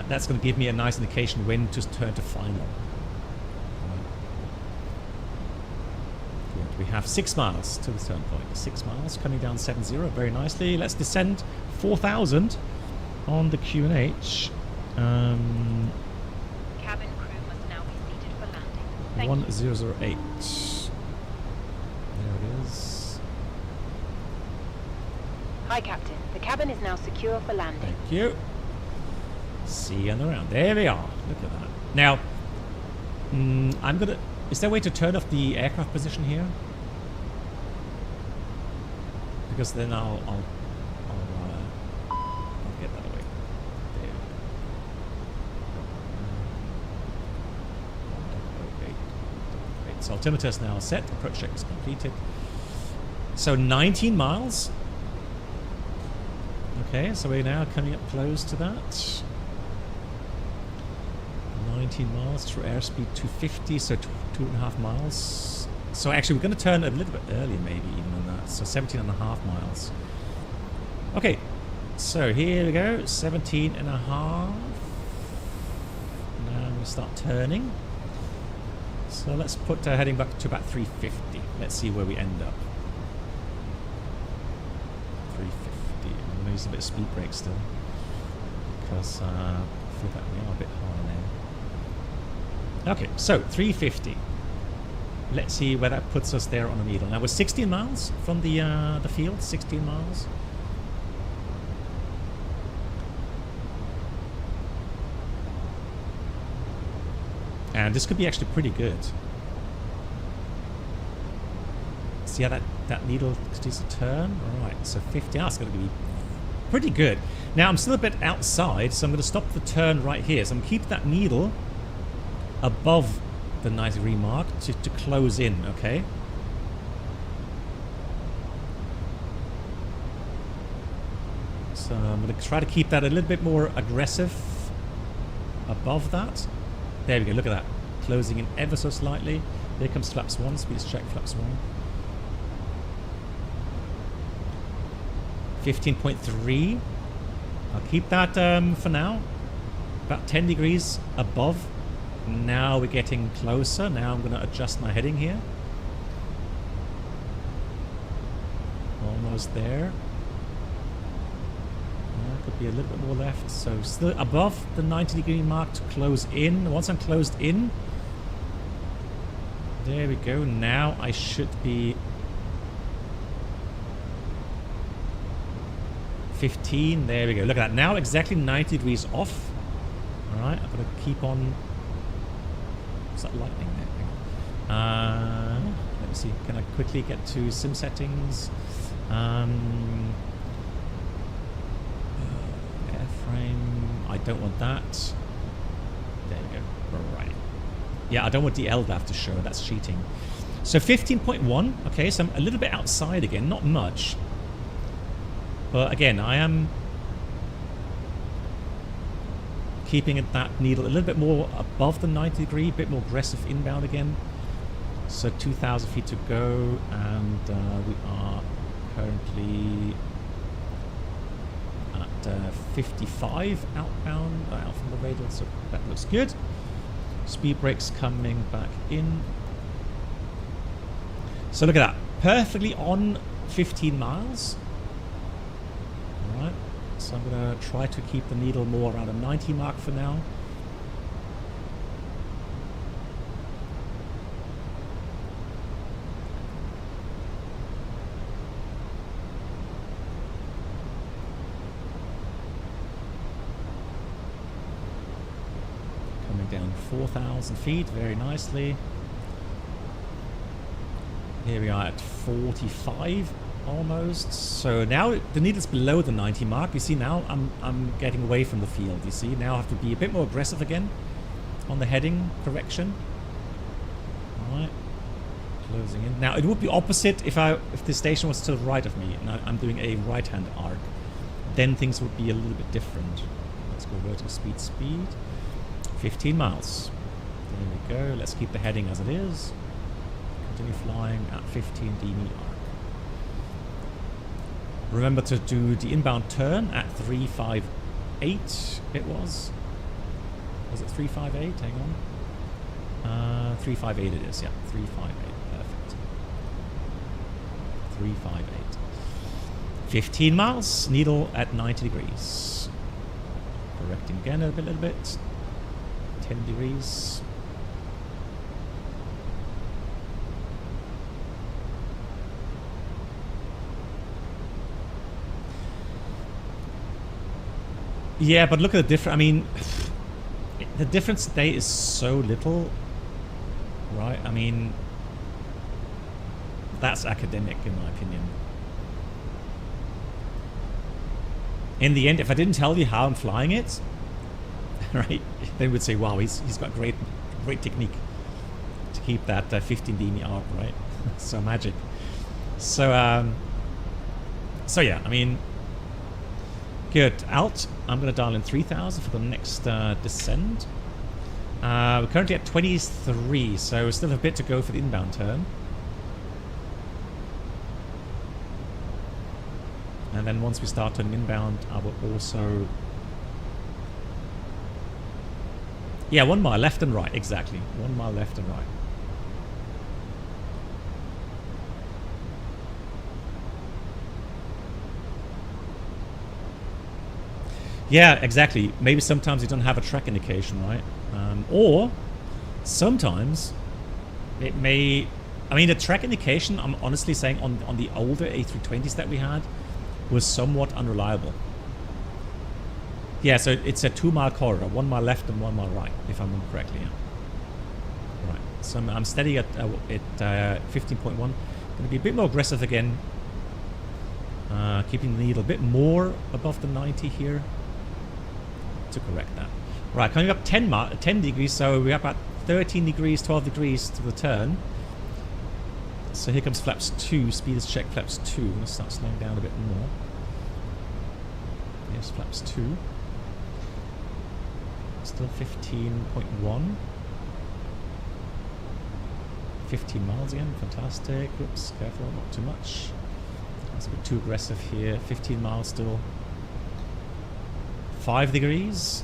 that's going to give me a nice indication when to turn to final. We have 6 miles to the turn point. 6 miles coming down 70 very nicely. Let's descend 4,000 on the QNH. Cabin crew must now be seated for landing. Thank 1008. There it is. Hi, Captain. The cabin is now secure for landing. Thank you. See you on the round. There we are. Look at that. Now, I'm gonna. Is there a way to turn off the aircraft position here? Because then I'll get that away. There we go. So altimeter is now set. Approach check is completed. So 19 miles. Okay, so we're now coming up close to that. 19 miles through airspeed 250, so 2.5 miles. So actually we're going to turn a little bit earlier maybe even than that. So 17.5 miles. Okay, so here we go, 17.5. Now I'm going to start turning. So let's put heading back to about 350. Let's see where we end up. 350. I'm going to use a bit of speed brake still. Because I feel that we are a bit hard now. Okay, so 350. Let's see where that puts us there on the needle. Now we're 16 miles from the field, 16 miles. And this could be actually pretty good. See how that needle continues to turn? Alright, so 50, that's going to be pretty good. Now I'm still a bit outside, so I'm going to stop the turn right here. So I'm going to keep that needle above the 90-degree mark to close in, okay? So I'm going to try to keep that a little bit more aggressive above that. There we go, look at that. Closing in ever so slightly. There comes flaps 1, speed check flaps 1. 15.3. I'll keep that for now. About 10 degrees above. Now we're getting closer. Now I'm going to adjust my heading here. Almost there. Could be a little bit more left. So still above the 90-degree mark to close in. Once I'm closed in, there we go. Now I should be 15. There we go. Look at that. Now exactly 90 degrees off. All right. I'm going to keep on. Is that lightning there? Let me see. Can I quickly get to sim settings? Airframe. I don't want that. There we go. Right. Yeah, I don't want the LDAF to show. That's cheating. So 15.1. Okay, so I'm a little bit outside again. Not much. But again, I am keeping that needle a little bit more above the 90 degree, a bit more aggressive inbound again. So 2,000 feet to go, and we are currently at 55 outbound out from the radar, so that looks good. Speed brakes coming back in. So look at that, perfectly on 15 miles. All right. So I'm going to try to keep the needle more around a 90 mark for now. Coming down 4,000 feet very nicely. Here we are at 45. Almost. So now the needle's below the 90 mark. You see now I'm getting away from the field. You see now I have to be a bit more aggressive again on the heading correction. All right, closing in. Now it would be opposite if the station was to the right of me and I'm doing a right-hand arc. Then things would be a little bit different. Let's go vertical speed. 15 miles. There we go. Let's keep the heading as it is. Continue flying at 15 dB arc. Remember to do the inbound turn at 358. It was it 358? Hang on. 358 it is, yeah. 358. Perfect. 358. 15 miles. Needle at 90 degrees. Correcting again a little bit. 10 degrees. Yeah, but look at the difference. I mean, the difference today is so little. right? I mean, that's academic in my opinion. In the end, if I didn't tell you how I'm flying it, right, then we'd say, wow, he's got great technique to keep that 15 dB arc, right? So magic. So yeah, I mean, good. Alt, I'm going to dial in 3000 for the next descent. We're currently at 23, so we still have a bit to go for the inbound turn. And then once we start turning inbound, I will also... Yeah, 1 mile left and right, exactly. 1 mile left and right. Yeah, exactly. Maybe sometimes you don't have a track indication, right? Or sometimes it may... I mean, the track indication, I'm honestly saying, on the older A320s that we had, was somewhat unreliable. Yeah, so it's a 2 mile corridor, 1 mile left and 1 mile right, if I remember correctly. Yeah. Right. So I'm steady at 15.1. Going to be a bit more aggressive again. Keeping the needle a bit more above the 90 here to correct that. Right, coming up 10 degrees, so we're about 13 degrees, 12 degrees to the turn. So here comes flaps 2, speed is check flaps 2. I'm going to start slowing down a bit more. Here's flaps 2. Still 15.1. 15 miles again, fantastic. Oops, careful, not too much. That's a bit too aggressive here. 15 miles still. 5 degrees.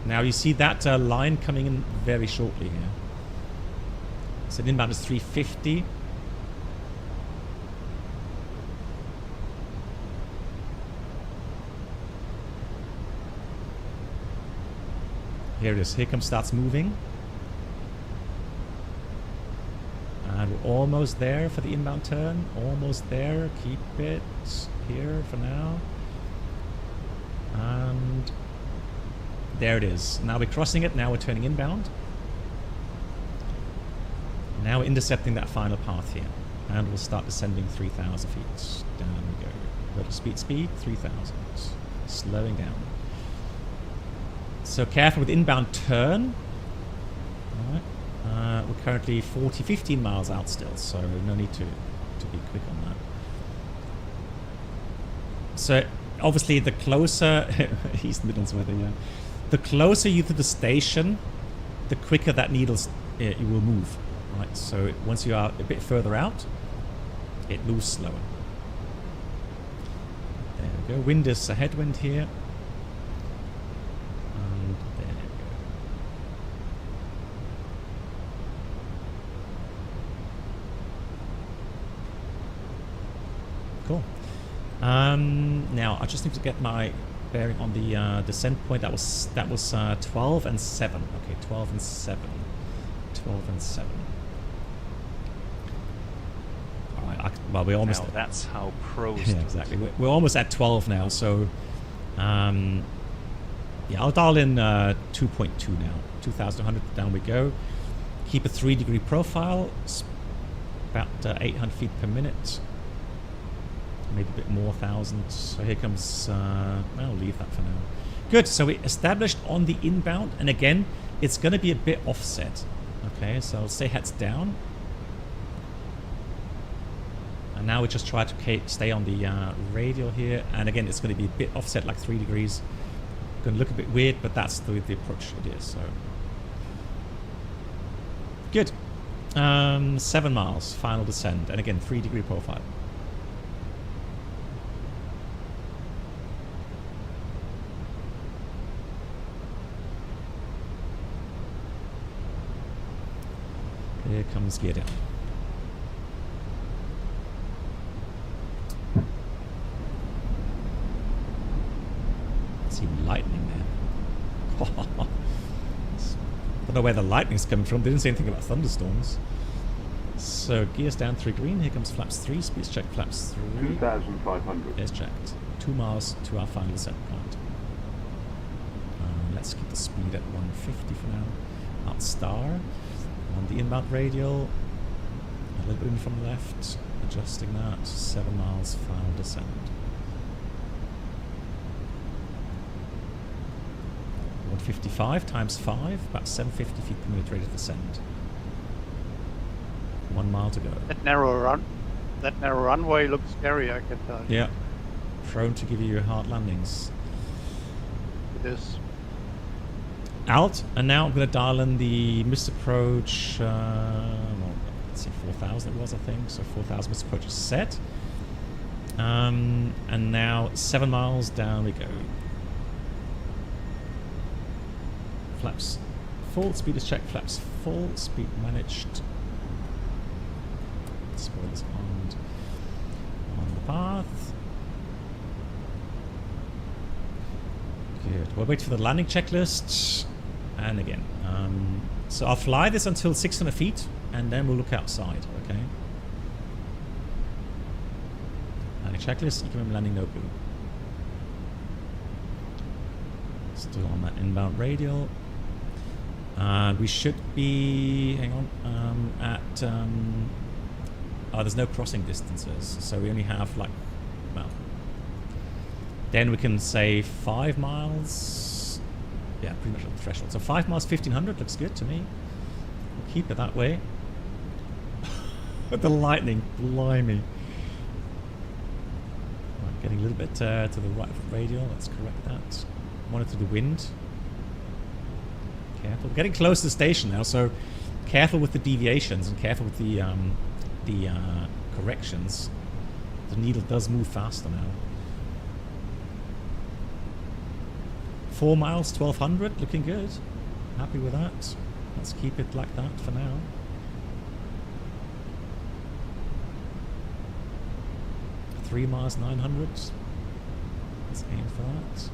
Now you see that line coming in very shortly here. So the inbound is 350. Here it is. Here comes, starts moving. And we're almost there for the inbound turn. Almost there. Keep it here for now. And there it is. Now we're crossing it. Now we're turning inbound. Now we're intercepting that final path here. And we'll start descending 3,000 feet. Down we go. Little speed, 3,000. Slowing down. So careful with inbound turn. Alright. We're currently 15 miles out still, so no need to be quick on that. So obviously the closer East Midlands weather, yeah. The closer you to the station, the quicker that needle it will move. Right, so once you are a bit further out, it moves slower. There we go. Wind is a headwind here. And there we go. Cool. Now I just need to get my bearing on the descent point. That was 12 and 7. Okay, 12 and 7. 12 and 7. Well, we're almost. Now that's how pros. Yeah, exactly. We're almost at 12 now, so yeah, I'll dial in 2.2 now. 2,100 down we go. Keep a 3-degree profile. About 800 feet per minute. Maybe a bit more, 1,000. So here comes. I'll leave that for now. Good. So we established on the inbound, and again, it's going to be a bit offset. Okay, so I'll say heads down. And now we just try to stay on the radial here. And again, it's going to be a bit offset, like 3 degrees. Going to look a bit weird, but that's the approach it is. So good. 7 miles, final descent. And again, 3-degree profile. Here comes gear down. See lightning there. Don't know where the lightning's coming from. Didn't say anything about thunderstorms. So gears down 3 green. Here comes flaps 3. Speeds check flaps 3. 2,500. There's checked. 2 miles to our final descent point. Let's keep the speed at 150 for now. Out star. On the inbound radial, a little bit in from left, adjusting that, 7 miles, final descent. 155 times 5, about 750 feet per minute rate of descent. 1 mile to go. That narrow runway looks scary, I can tell you. Yeah, prone to give you hard landings. It is. Out, and now I'm going to dial in the missed approach, well, let's see, 4,000 it was, I think, so 4,000 missed approach is set. And now 7 miles down we go. Flaps full, speed is checked, flaps full, speed managed. Spoilers on the path. Good. We'll wait for the landing checklist. And again, so I'll fly this until 600 feet, and then we'll look outside, okay? Landing checklist, equipment landing no boom. Still on that inbound radial. We should be, hang on, at, oh, there's no crossing distances, so we only have like, well, then we can say 5 miles, yeah, pretty much at the threshold. So 5 miles, 1,500 looks good to me. We'll keep it that way. The lightning, blimey. Right, getting a little bit to the right of the radial, let's correct that. Monitor the wind. Careful. We're getting close to the station now, so careful with the deviations and careful with the corrections. The needle does move faster now. 4 miles, 1,200, looking good. Happy with that. Let's keep it like that for now. Three miles, 900. Let's aim for that.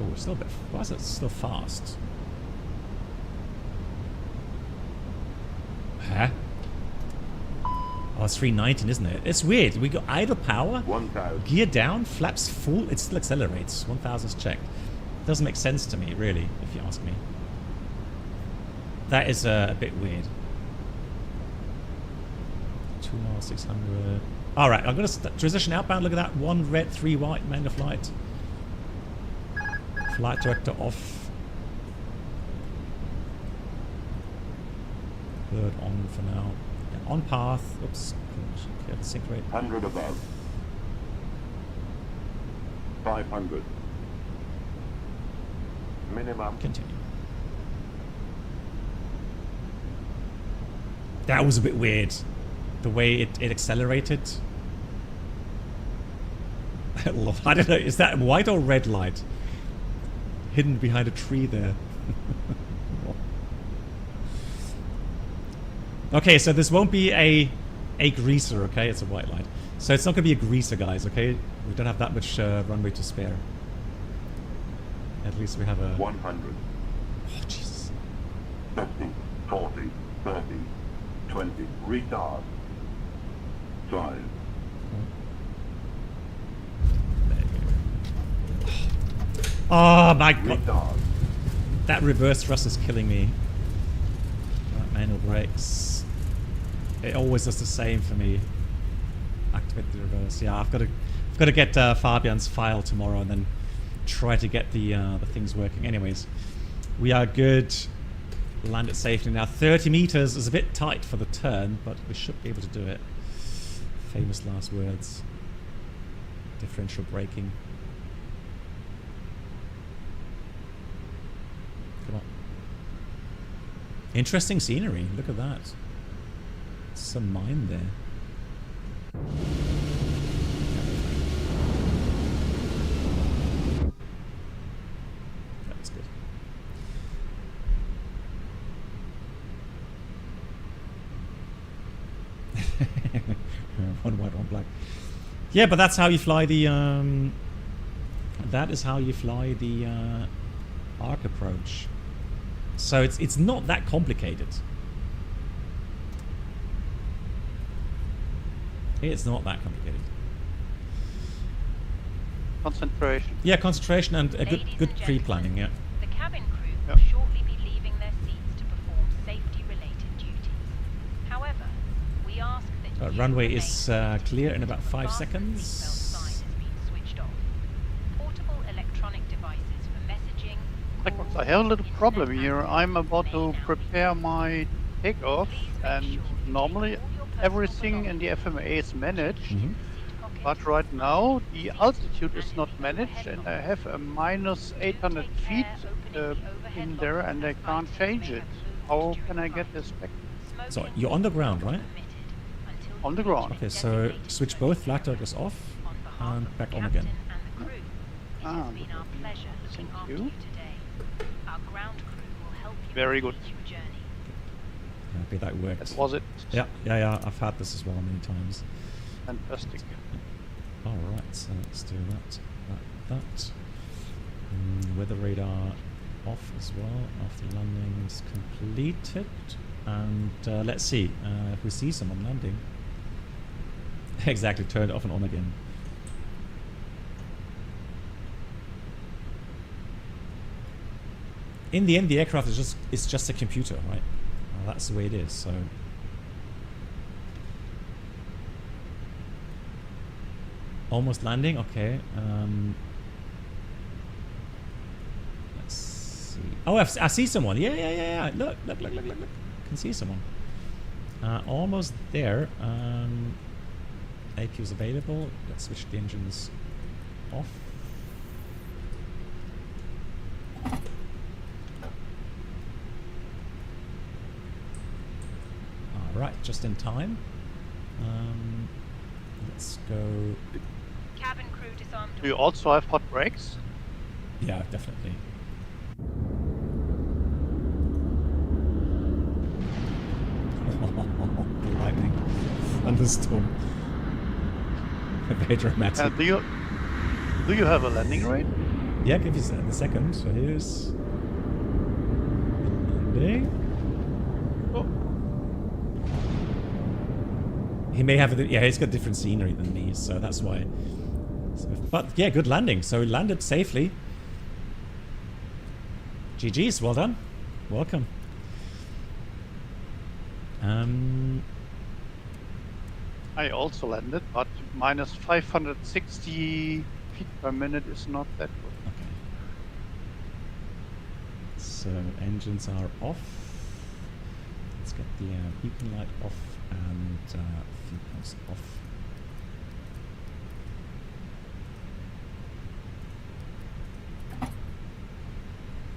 Oh, we're still a bit. Why is it still fast? Huh? Oh, it's 319, isn't it? It's weird. We got idle power, 1,000. gear down, flaps full. It still accelerates. 1,000 is checked. Doesn't make sense to me, really, if you ask me. That is a bit weird. 2 miles, 600. All right, I'm going to transition outbound. Look at that. 1 red, 3 white. Man of flight. Flight director off. Third on for now. Yeah, on path. Oops. Okay, the sync rate. 100 above. 500. Minimum. Continue. That was a bit weird. The way it accelerated. I don't know. Is that white or red light? Hidden behind a tree there. Okay, so this won't be a greaser, okay? It's a white light. So it's not going to be a greaser, guys, okay? We don't have that much runway to spare. At least we have a... 100. Oh, Jesus. 50, 40, 30, 20. Retard. 5. Oh my god. Retard. That reverse thrust is killing me. Right, manual brakes. It always does the same for me. Activate the reverse. Yeah, I've got to get Fabian's file tomorrow and then try to get the things working. Anyways, we are good. Land it safely now. 30 meters is a bit tight for the turn, but we should be able to do it. Famous last words. Differential braking. Come on. Interesting scenery. Look at that. Some mine there. That's good. One white, one black. Yeah, but that's how you fly the that is how you fly the arc approach. So it's not that complicated. It's not that complicated. Concentration. Yeah, concentration and a good Ladies and pre-planning. Yeah. The cabin crew will shortly be leaving their seats to perform safety-related duties. Runway is clear in about 5 seconds. Sign has been switched off. Portable electronic devices for messaging. Takeoff, I have a little problem here. I'm about to prepare my takeoff, and normally everything in the FMA is managed. Mhm. But right now, the altitude is not managed, and I have a minus 800 feet in there, and I can't change it. How can I get this back So you're on the ground, right? on the ground? Okay, so switch both flight directors off and back on again. Ah, Thank you. Our ground crew will help you Very good. complete your journey. Happy that worked. That was it. Yeah. I've had this as well many times. Fantastic. All right, so let's do that. Weather radar off as well after landing is completed. And let's see if we see someone landing. Exactly, turn it off and on again. In the end, the aircraft is just a computer, right? That's the way it is. So. Almost landing, okay. Let's see. Oh, I see someone. Yeah. Look. Can see someone. Almost there. AQ is available. Let's switch the engines off. All right, just in time. Let's go. Cabin crew disarmed. Do you also have hot brakes? Yeah, definitely. Lightning. Thunderstorm. Very dramatic. Do you have a landing rate? Yeah, give you a second. So here's landing. Oh, He may have he's got different scenery than me, so that's why. But yeah, good landing. So he landed safely. GG's, well done. Welcome. I also landed, but minus 560 feet per minute is not that good. Okay. So engines are off. Let's get the beacon light off and fuel pumps off.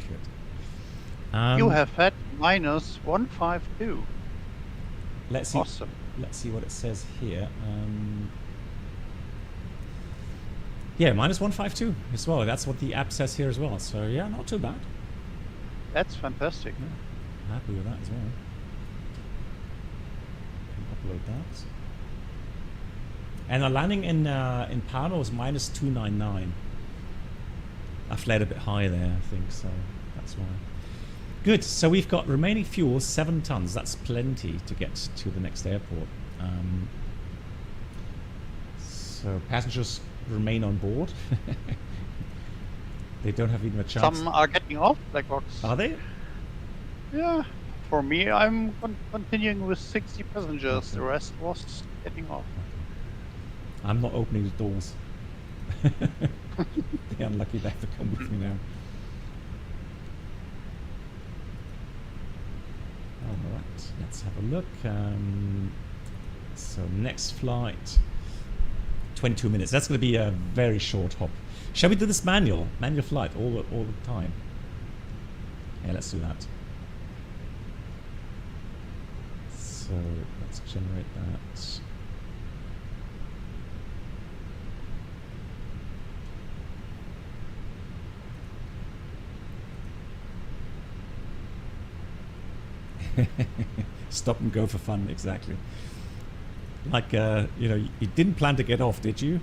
Good. You have had minus 152. Let's see. Awesome. Let's see what it says here. Yeah, minus 152 as well. That's what the app says here as well. So yeah, not too bad. That's fantastic. Yeah, happy with that as well. Upload that. And our landing in Palma was minus 299. I fled a bit high there, I think, so that's why. Good, so we've got remaining fuel, 7 tons. That's plenty to get to the next airport. So passengers remain on board. They don't have even a chance. Some are getting off, black box. Are they? Yeah. For me, I'm continuing with 60 passengers. Okay. The rest was getting off. I'm not opening the doors. They're unlucky they have to come with me now. Alright, let's have a look. So next flight, 22 minutes. That's going to be a very short hop. Shall we do this manual flight all the time? Yeah, let's do that. So let's generate that. Stop and go for fun, exactly. Like, you know, you didn't plan to get off, did you?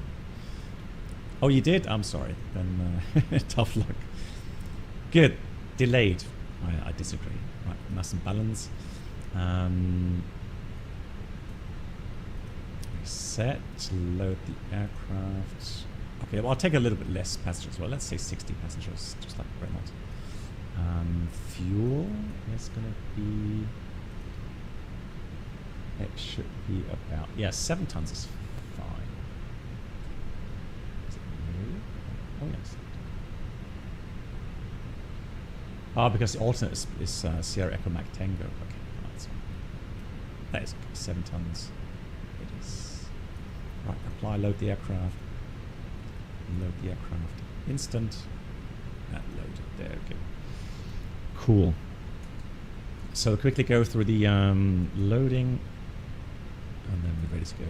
Oh, you did? I'm sorry. Then tough luck. Good. Delayed. I disagree. Right, mass and balance. Reset. Load the aircraft. Okay, well, I'll take a little bit less passengers. Well, let's say 60 passengers, just like Reynolds. Fuel is going to be should be about, yeah, 7 tons is fine. Is it new? Oh yes. Because the alternate is Sierra Echo Mac Tango. Okay, that's fine. That is okay. 7 tons. It is. Right, apply, load the aircraft. Load the aircraft. Instant. And load it there. Okay. Cool. So quickly go through the loading, and then we're ready to go.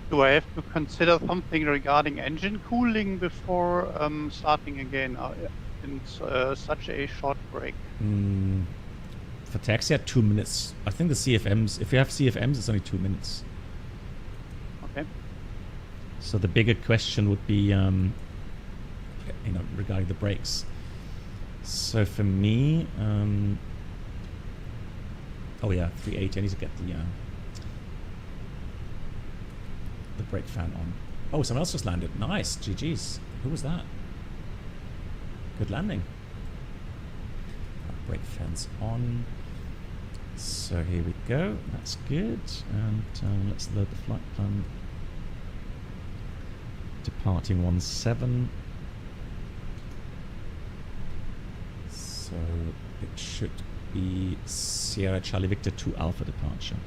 Do I have to consider something regarding engine cooling before starting again in such a short break? For taxi at 2 minutes. I think the CFMs, if you have CFMs, it's only 2 minutes. Okay. So the bigger question would be, regarding the brakes. So for me, oh yeah, 380. I need to get the brake fan on. Oh, someone else just landed. Nice, GG's. Who was that? Good landing. Brake fans on. So here we go. That's good. And let's load the flight plan. Departing 17. So it should be Sierra Charlie Victor 2 Alpha departure.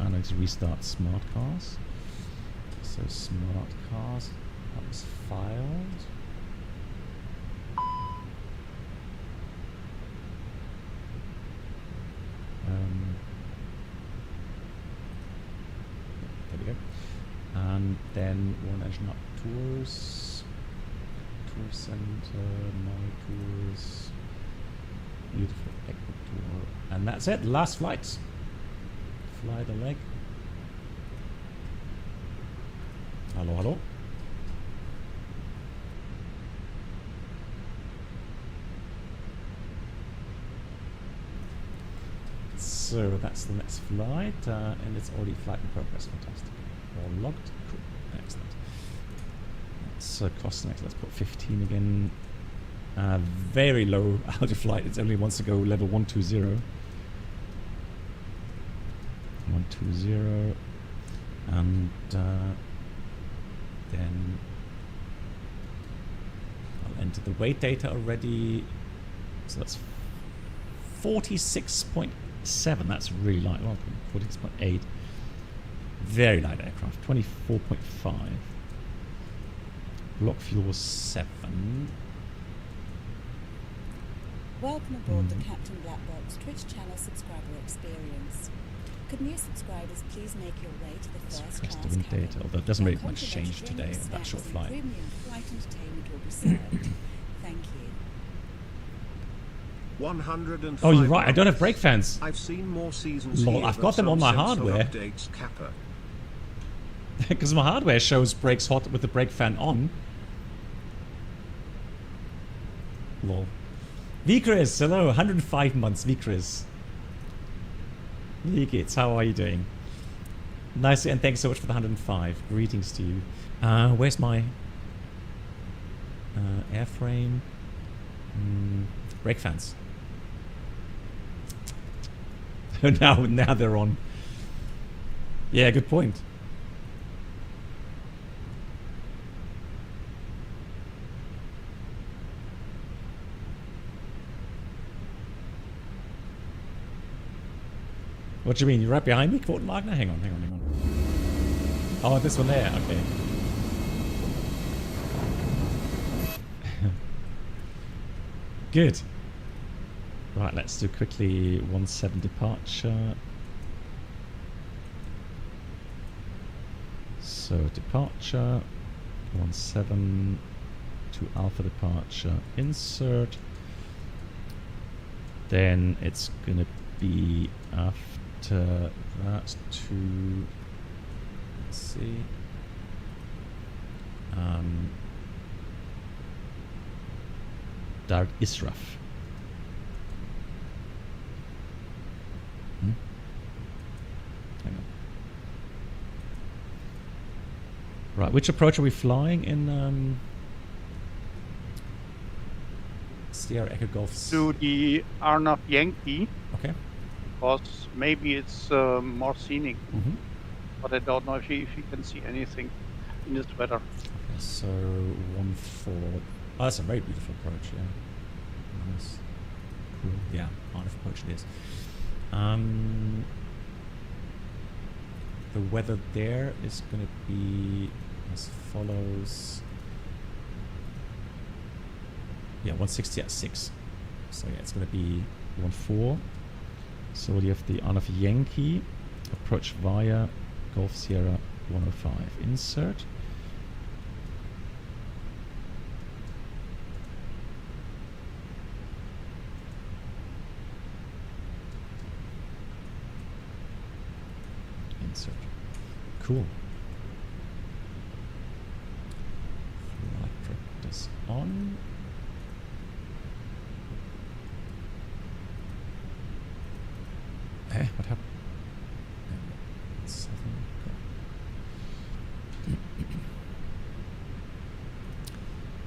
I need to restart smart cars. So smart cars, that was filed. There we go. And then one engine up tours. Tour center, my tours. Beautiful Ecuador. And that's it, last flight. Fly the leg. Hello, hello. So that's the next flight, and it's already flight in progress. Fantastic. All logged. Cool. Excellent. So cost next. Let's put 15 again. Very low altitude flight. It only wants to go level 120. 120, and then I'll enter the weight data already. So that's 46.7. That's really light. Well, 46.8. Very light aircraft. 24.5. Block fuel 7. Welcome aboard the Captain Black Box Twitch channel subscriber experience. Could new subscribers please make your way to the first class cabin? Data, although it doesn't really much change today in that short flight. Premium flight entertainment will be served. Thank you. 105. Oh, you're right. I don't have brake fans. I've seen more seasons. Lol, I've got them on my hardware. Because my hardware shows brakes hot with the brake fan on. Lol. Vikris, hello. 105 months, Vikris. Vikits, how are you doing? Nice, and thanks so much for the 105. Greetings to you. Where's my airframe? Brake fans. now they're on. Yeah, good point. What do you mean? You're right behind me, Quotenwagner? Hang on. Oh, this one there. Okay. Good. Right, let's do quickly 17 departure. So departure 17 to Alpha departure. Insert. Then it's gonna be after that to, let's see, Dark Israf. Hang on. Right, which approach are we flying in Sierra Echo Golf. To the Arnav Yankee, Okay. because maybe it's more scenic. Mm-hmm. But I don't know if you can see anything in this weather. Okay, so 1-4. Oh, that's a very beautiful approach, yeah. Nice. Cool. Yeah, Arnav approach it is. The weather there is going to be as follows. Yeah, 160 at 6. So yeah, it's going to be 1-4. So you have the Arnav Yankee approach via Golf Sierra 105. Insert. Insert. Cool. Flight is on. Eh, what happened?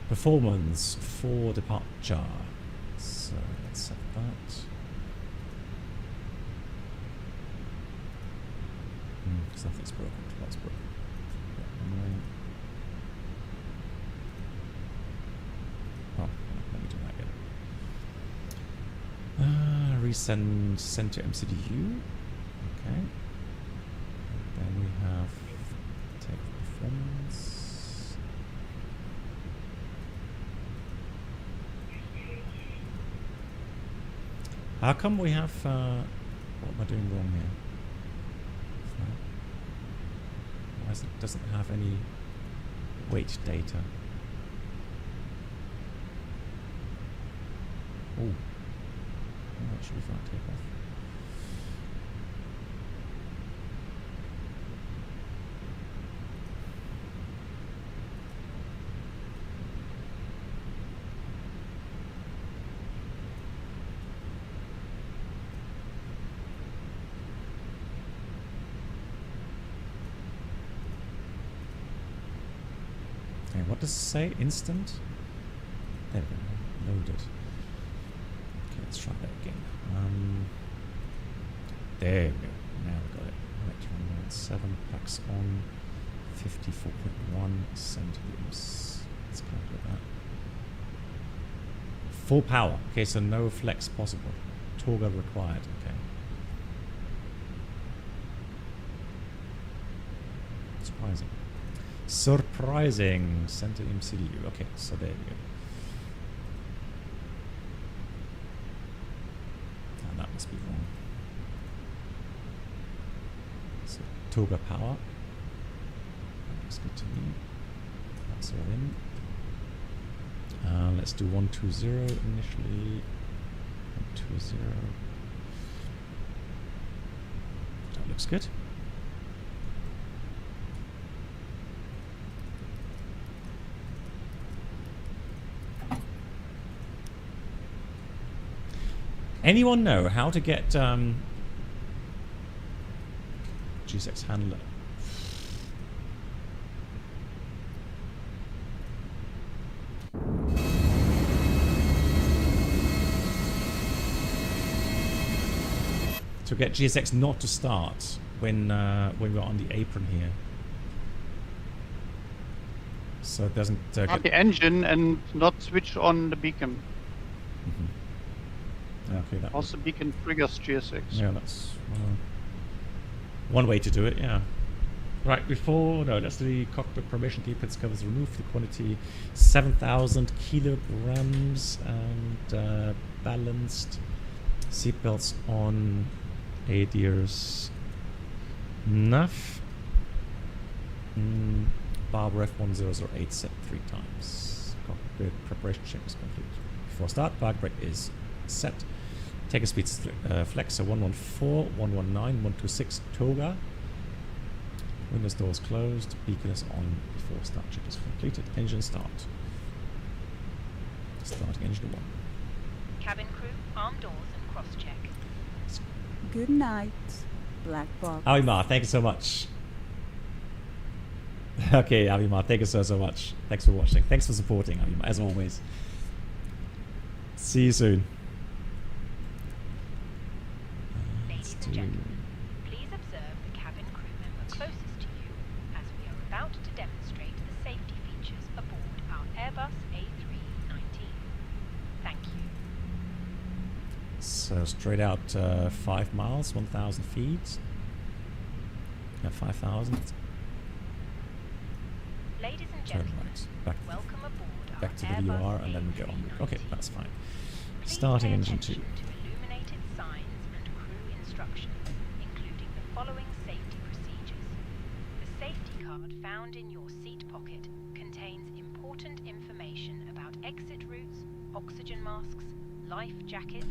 Performance for departure. So let's set that. Something's broken. What's broken? Oh, let me do that again. Resend, send to MCDU. Okay. And then we have take performance. How come we have what am I doing wrong here? Why is it doesn't have any weight data? Oh, that should be fine. Takeoff. What does it say? Instant? There we go. Loaded. Okay, let's try that again. There we go. Now we got it. Right, 197. Packs on. 54.1 centimeters. Let's calculate that. Full power. Okay, so no flex possible. Torga required. Okay. Surprising. Surprising. Center MCDU. Okay, so there we go. And that must be wrong. So Toga power. That looks good to me. That's all in. Let's do 120 initially. 120. That looks good. Anyone know how to get G6 handler? To get GSX not to start when we're on the apron here, so it doesn't Start the engine and not switch on the beacon. Mm-hmm. Okay, that Also, beacon triggers GSX. Yeah, that's one way to do it. Yeah. Right before that's the cockpit probation keepers covers remove the quantity 7,000 kilograms and balanced seatbelts on ADIR's NAF. Barber F1008 set 3 times. Cockpit preparation check is complete. Before start, park brake is set. Take a speed flex, so 114, 119, 126 Toga. Windows doors closed, beacon is on before start check is completed. Engine start. Starting engine 1. Cabin crew, arm doors and cross check. Good night, Black Box. Avimar, thank you so much. Okay, Avimar, thank you so much. Thanks for watching. Thanks for supporting, Avimar, as always. See you soon. Ladies and gentlemen, please observe the cabin crew member closest to you as we are about to demonstrate the safety features aboard our Airbus A320. Thank you. So straight out 5 miles, 1,000 feet. Yeah, 5,000. Ladies and Turn gentlemen, right. welcome aboard Back our to the Airbus VOR and then we go on. A320. Okay, that's fine. Please Starting pay engine 2. attention to illuminated signs and crew instructions, including the following safety procedures. The safety card found in your seat pocket contains important information about exit routes, oxygen masks, life jackets,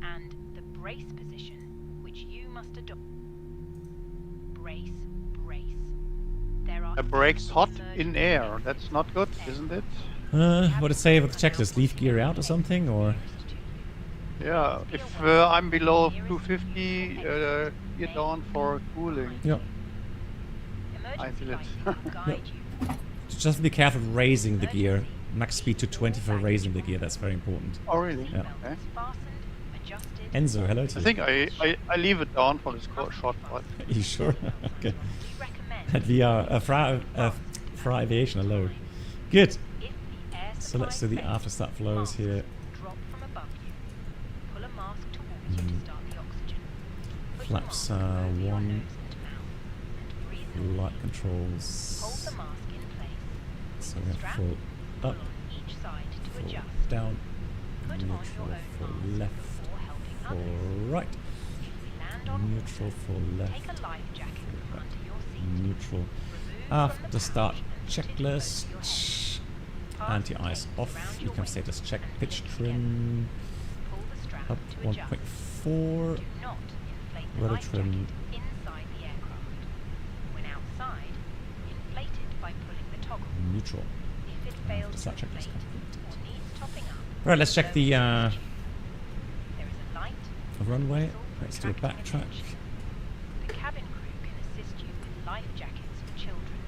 and the brace position, which you must adopt. Brace, brace. There are The brake's hot in emergency air. exits That's not good, at isn't it? What did it say with the checklist? Leave gear out or something, or? Yeah, if I'm below 250, gear down for cooling. Yep. I feel it. Just be careful raising the gear. Max speed to 20 for raising the gear. That's very important. Oh, really? Yeah. Okay. Enzo, hello to I you. think I leave it down for this short flight. Are you sure? Okay. And we are for aviation alone. Good. So let's do the after start flows here. Flaps 1. Light controls. So we have full up, full down, neutral for left, for right, neutral for left, for right, neutral. After start checklist, anti-ice off, you can status check, pitch trim, up 1.4, rudder trim, neutral. After start checklist completed. Right, let's check the runway. Let's do a backtrack. The cabin crew can assist you with life jackets for children.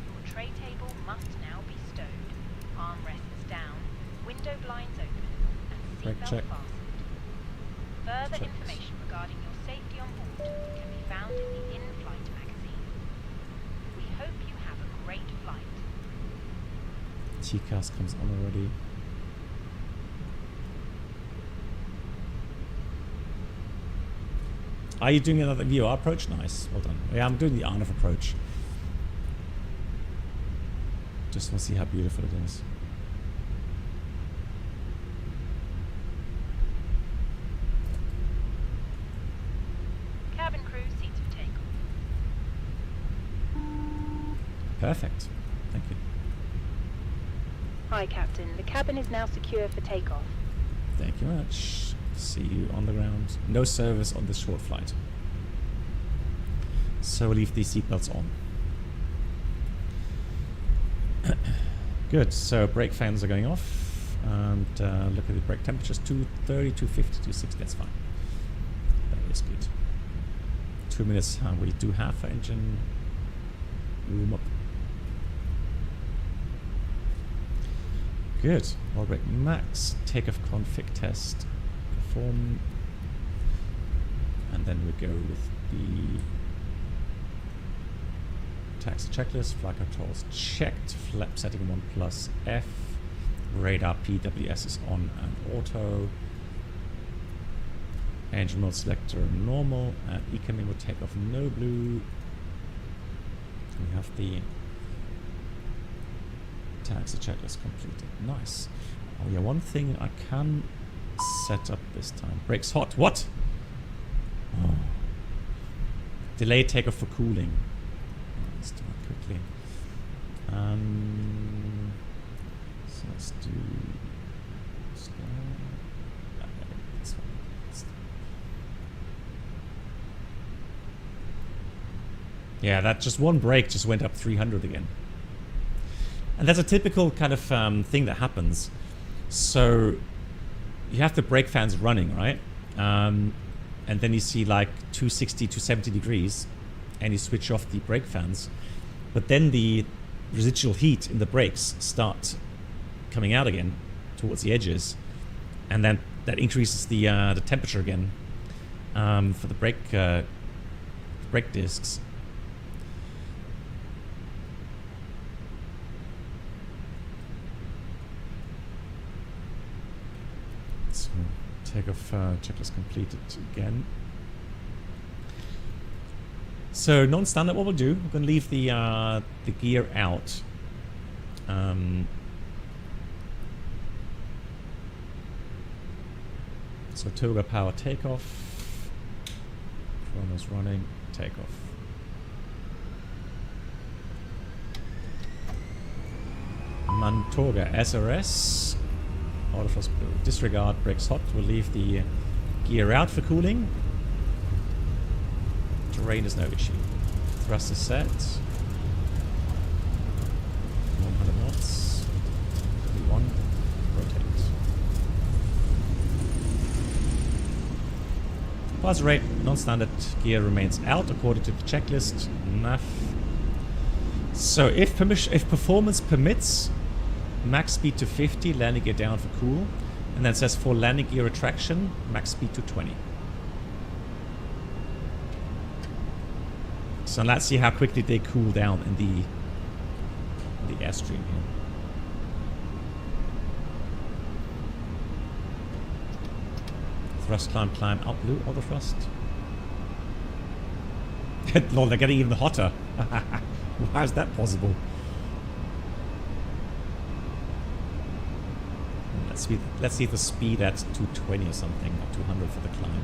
Your tray table must now be stowed, armrests down, window blinds open, and Brake seatbelt check. fastened. Further Check. information regarding your safety on board can be found in the in-flight magazine. We hope you have a great flight. TCAS comes on already. Are you doing another VOR approach? Nice, well done. Yeah, I'm doing the Arnav approach. Just want to see how beautiful it is. Cabin crew, seats for takeoff. Perfect. Thank you. Hi, Captain. The cabin is now secure for takeoff. Thank you very much. See you on the ground. No service on this short flight. So leave these seatbelts on. Good. So brake fans are going off. And look at the brake temperatures. 230, 250, 260. That's fine. That is good. 2 minutes. We do have engine room up. Good. All brake max. Takeoff config test. Perform. And then we go with the taxi checklist. Flight controls checked. Flap setting 1 plus F. Radar PWS is on and auto. Engine mode selector normal. And incoming will take off no blue. We have the taxi checklist completed. Nice. Oh yeah, one thing I can set up this time. Brakes hot. What? Oh. Delay takeoff for cooling. Let's do it quickly. So let's do this one. Yeah, that just one brake just went up 300 again. And that's a typical kind of thing that happens. So you have the brake fans running, right? And then you see like 260 to 70 degrees and you switch off the brake fans. But then the residual heat in the brakes start coming out again towards the edges. and then that increases the temperature again for the brake discs. So takeoff checklist completed again. So non-standard, what we'll do, we're going to leave the gear out. So toga power takeoff. Chrono's running, takeoff. Mantoga SRS. Autofrost disregard, brakes hot. We'll leave the gear out for cooling. Terrain is no issue. Thrust is set. 100 knots. 1. Rotate. Buzz rate, non-standard gear remains out according to the checklist. NAF. So if performance permits, max speed to 50, landing gear down for cool. And then it says for landing gear retraction, max speed to 20. So let's see how quickly they cool down in the airstream here. Thrust, climb, out blue, auto thrust. Lol, they're getting even hotter. How is that possible? Let's see the speed at 220 or something, or 200 for the climb.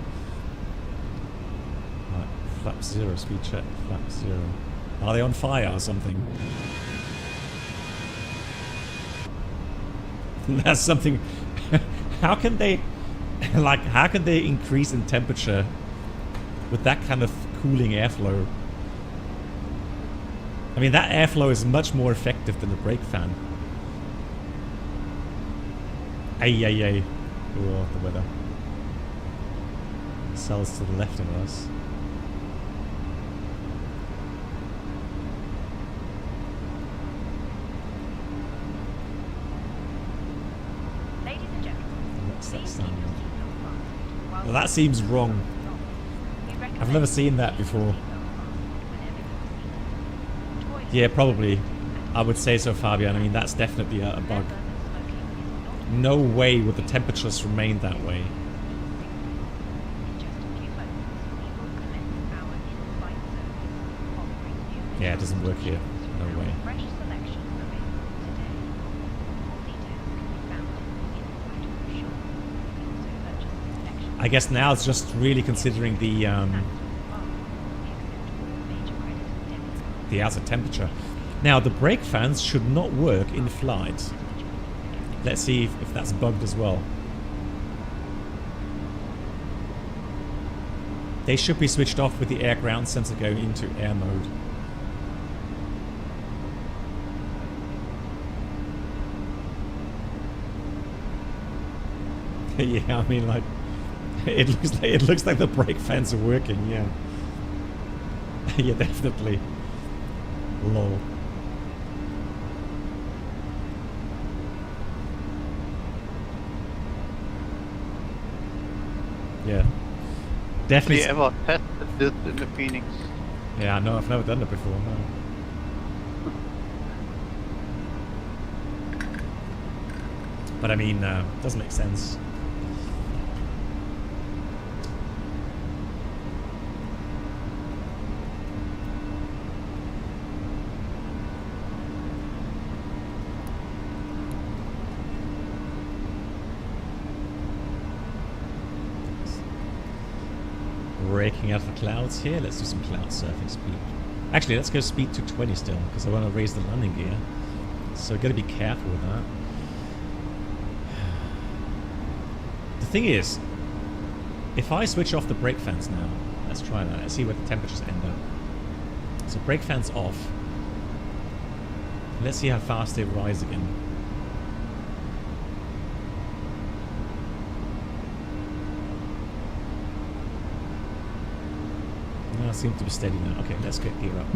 Right, flap 0, speed check, flap 0. Are they on fire or something? That's something. How can they, like, how can they increase in temperature with that kind of cooling airflow? I mean, that airflow is much more effective than the brake fan. Ay. Oh, the weather. Cells to the left of us. Ladies and gentlemen, What's that please sound? keep your seatbelt fastened while Well, that seems wrong. we recommend I've never seen that keeping before. your seatbelt fastened whenever you're seated. Toys Yeah, probably. I would say so, Fabian. I mean, that's definitely a bug. remember that smoking is not No way would the temperatures remain that way. In just a few moments, we will commence our in-flight service, offering new Yeah, it doesn't work here. No and way. fresh selection available today. More details can be found in the in-flight brochure. You can also purchase this section. I guess now it's just really considering the outer temperature. Now, the brake fans should not work in flight. Let's see if that's bugged as well. They should be switched off with the air ground sensor going into air mode. Yeah, I mean, like, it looks like the brake fans are working. Yeah, yeah, definitely. Lol. Yeah, definitely. Have you ever tested this in the FENIX? Yeah, no, I've never done it before. No. But I mean, it doesn't make sense. Breaking out of the clouds here. Let's do some cloud surfing speed. Actually, let's go speed to 20 still, because I want to raise the landing gear. So we've got to be careful with that. The thing is, if I switch off the brake fans now, let's try that. Let's see where the temperatures end up. So brake fans off. Let's see how fast they rise again. No, it seems to be steady now. Okay, let's get gear up.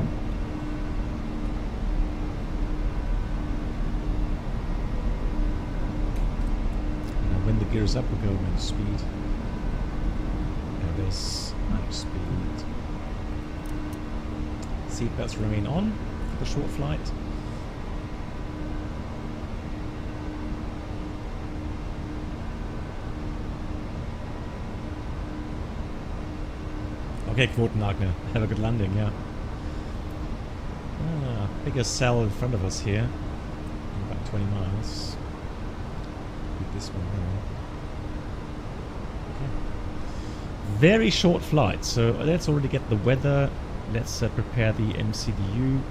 Now when the gear is up, we'll go manage speed. There it is, manage speed. Seatbelts remain on for the short flight. Okay, Quotenagner, have a good landing, yeah. Bigger cell in front of us here. About 20 miles. With this one here. Okay. Very short flight, so let's already get the weather. Let's prepare the MCDU.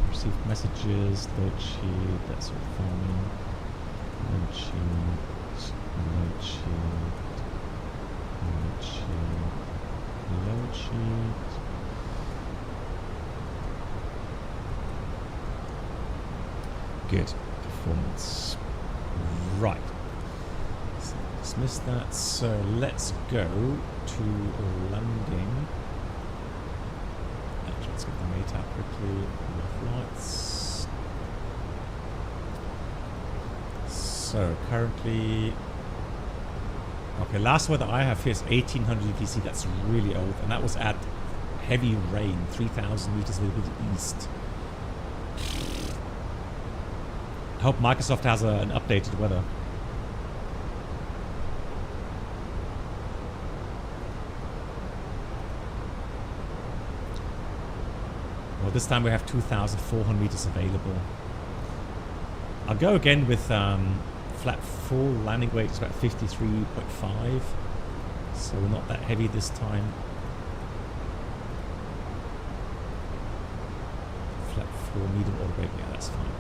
Received messages, load sheet, that's all fine. Load sheet, load sheet, load sheet, load sheet. Good performance. Right. So dismiss that. So let's go to landing. Actually, let's get the rate out quickly. Flights. So currently, okay, last weather I have here is 1800 UTC. That's really old, and that was at heavy rain, 3,000 meters a little bit east. I hope Microsoft has an updated weather. Well, this time we have 2,400 meters available. I'll go again with flat full landing weight is about 53.5, so we're not that heavy this time. Flat full medium order weight, yeah, that's fine.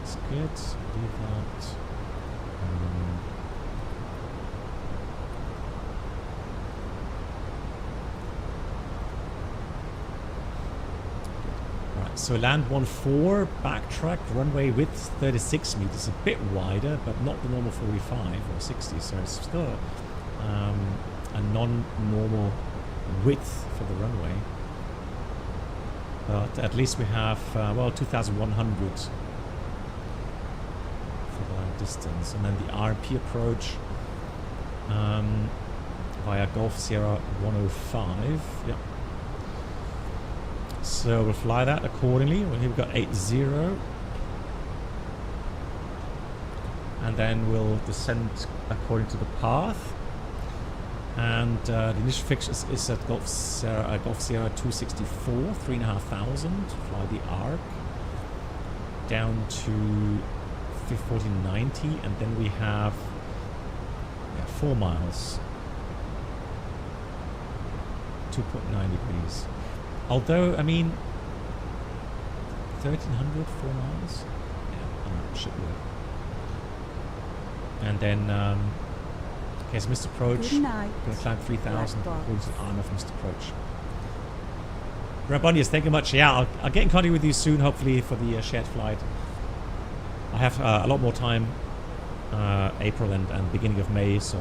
That's good. Leave that. Right, so land 14, backtrack, runway width 36 meters, a bit wider, but not the normal 45 or 60, so it's still a non-normal width for the runway. But at least we have, well, 2,100 distance, and then the RP approach via Gulf Sierra 105. Yep. So we'll fly that accordingly. Well, here we've got 80, and then we'll descend according to the path. And the initial fix is at Gulf Sierra 264, 3,500. Fly the arc down to 1490, and then we have 4 miles, 2.9 degrees. Although, I mean, 1,300, 4 miles? Yeah, should work. And then, okay, so Missed Approach. Good night. Going to climb 3,000 according to the arm of Missed Approach. Rabonius, thank you much. Yeah, I'll get in contact with you soon, hopefully, for the shared flight. I have a lot more time, April and beginning of May, so...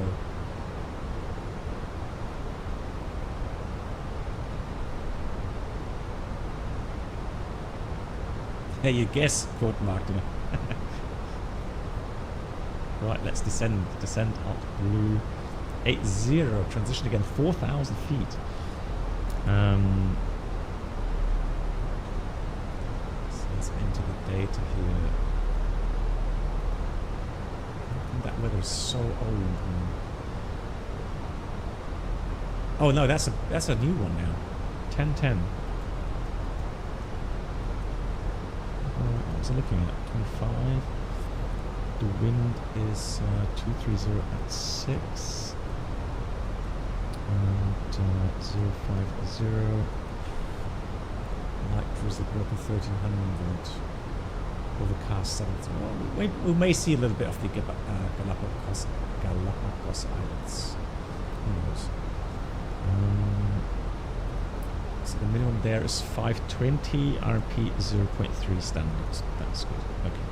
Yeah, you guess, quote marked. Right, let's descend. Descend out blue. 80, transition again, 4,000 feet. So let's enter the data here. That weather is so old. Oh no, that's a new one now. 1010. What was I looking at? 25. The wind is 230 at 6. And 050. Light drizzle broken 1300. Overcast 70. Well, we may see a little bit of the Galapagos Islands. Who knows? So the minimum there is 520, RP 0.3 standard. That's good. Okay.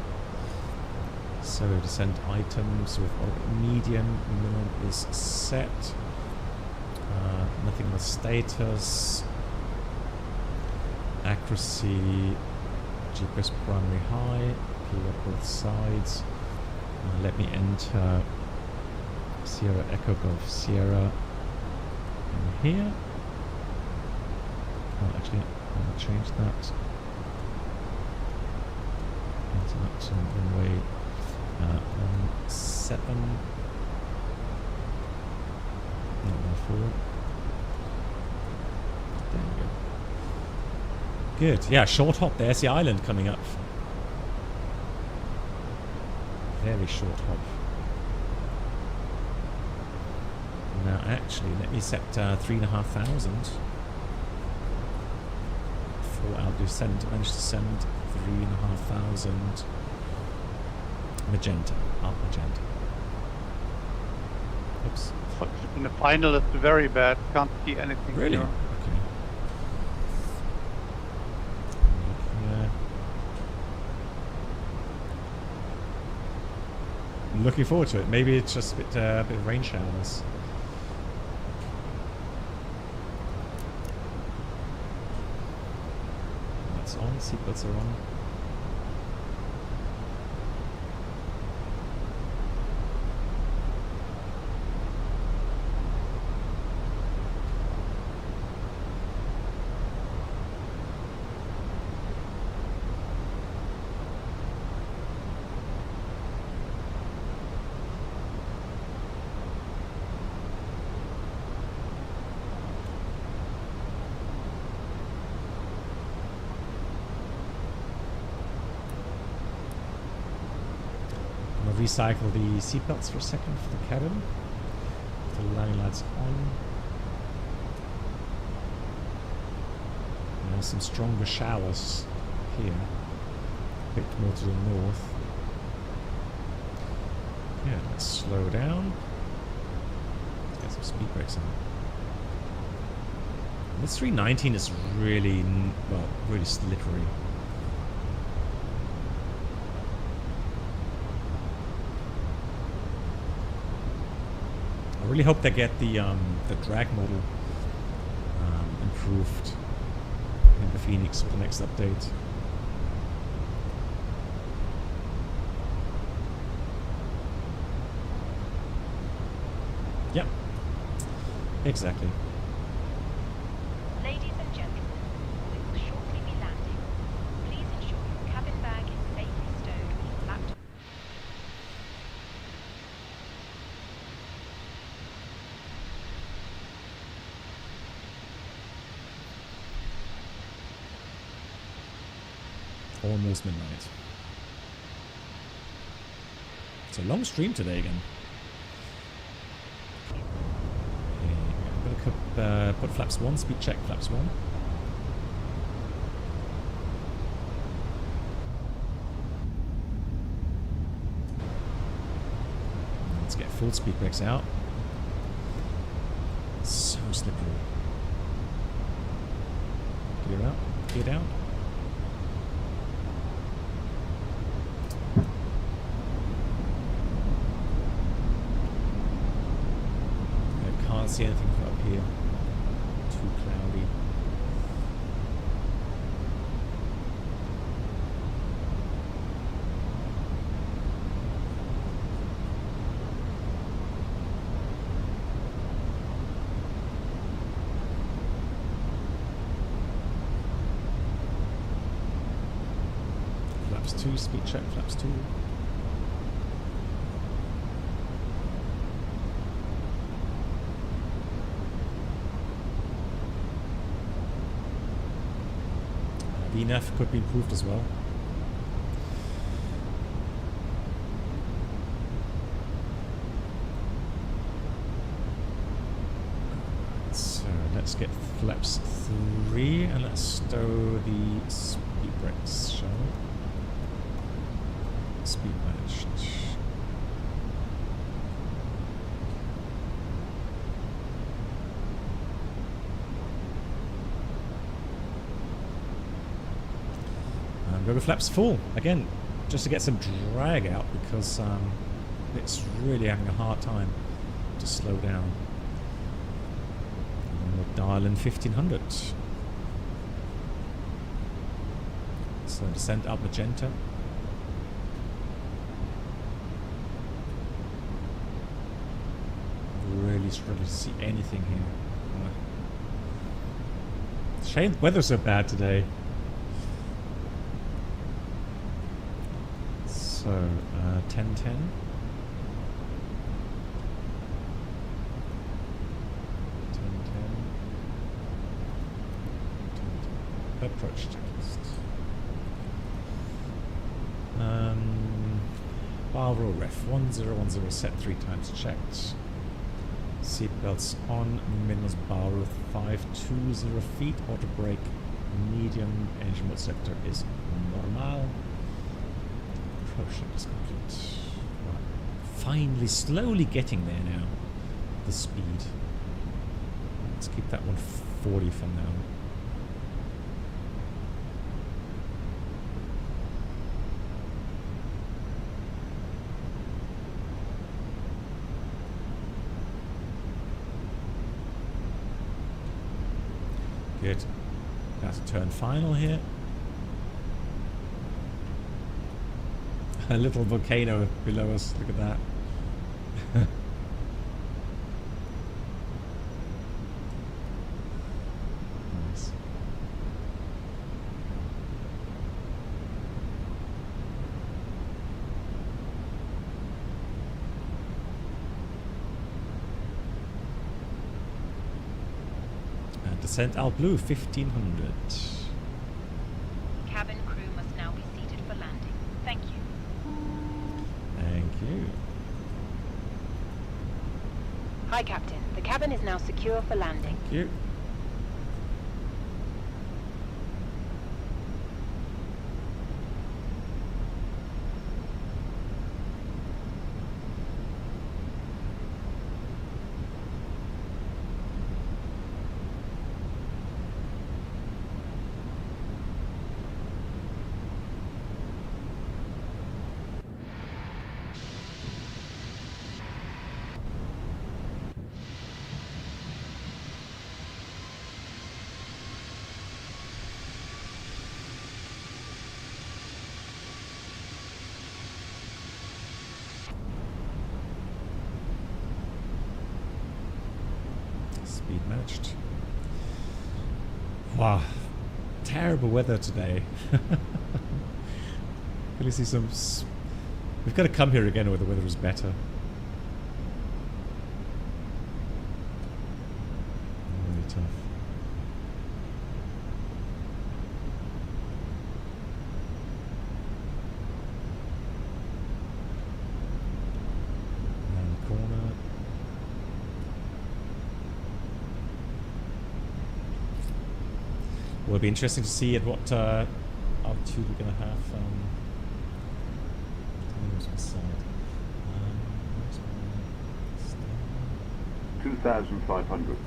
So descent items with orbit medium. Minimum is set. Nothing on the status. Accuracy. GPS primary high, clear both sides. Let me enter Sierra Echo Golf Sierra in here. Oh, actually, I'll change that. Enter that to runway 17. Not 14. There we go. Good. Yeah, short hop. There's the island coming up. Very short hop. Now, actually, let me set 3,500 for our descent. I managed to send 3,500 magenta. Up magenta. Oops. In the final, it's very bad. Can't see anything. Really? Here. Okay. Yeah. I'm looking forward to it. Maybe it's just a bit of rain showers. That's on. Seatbelts are on. Recycle the seatbelts for a second for the cabin. The landing lights on. There's some stronger showers here. A bit more to the north. Yeah, let's slow down. Let's get some speed brakes on. This 319 is really, well, really slippery. I really hope they get the drag model improved in the FENIX for the next update. Yep, exactly. Ladies and gentlemen, we will shortly be landing. Please ensure your cabin bag is safely stowed with your laptop. Almost midnight. It's a long stream today again. Okay, I'm gonna put flaps 1, speed check flaps 1. Let's get full speed brakes out. So slippery. Gear out, gear down. Can't see anything from up here. Too cloudy. Flaps 2, speed check, flaps 2. VNAV could be improved as well. So let's get flaps 3 and let's stow the speed brakes, shall we? Speed managed. Go with flaps full again, just to get some drag out because it's really having a hard time to slow down. And we'll dial in 1500. So descent up magenta. really struggle to see anything here. Shame the weather's so bad today. So, 10:10. Approach checklist. Bar row ref 1010 set 3 times checked. Seatbelts on, minus bar row 520 feet. Auto brake medium. Engine mode sector is normal. Approach check is complete. Right. Finally, slowly getting there now. The speed. Let's keep that 140 for now. Good. That's a turn final here. A little volcano below us. Look at that. Nice. Descent Al Blue 1500. Cabin crew must now be seated for landing. Thank you. Thank you. Hi, Captain. The cabin is now secure for landing. Thank you. Speed matched. Wow, terrible weather today. Can you see some? We've got to come here again where the weather is better. Really tough. Around the corner. Will be interesting to see at what altitude we're going to have. Where's my side? Where's my 2,500.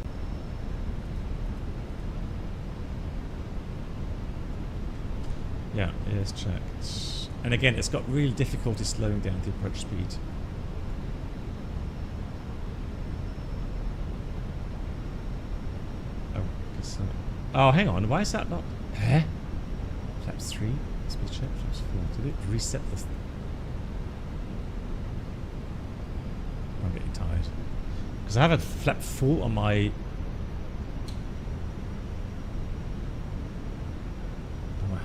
Yeah, it is checked. And again, it's got real difficulty slowing down the approach speed. Oh, guess so. Oh, hang on. Why is that not? Huh? Flaps 3. Speed check. Flaps 4. Did it reset the? I'm getting tired because I have a flap full on my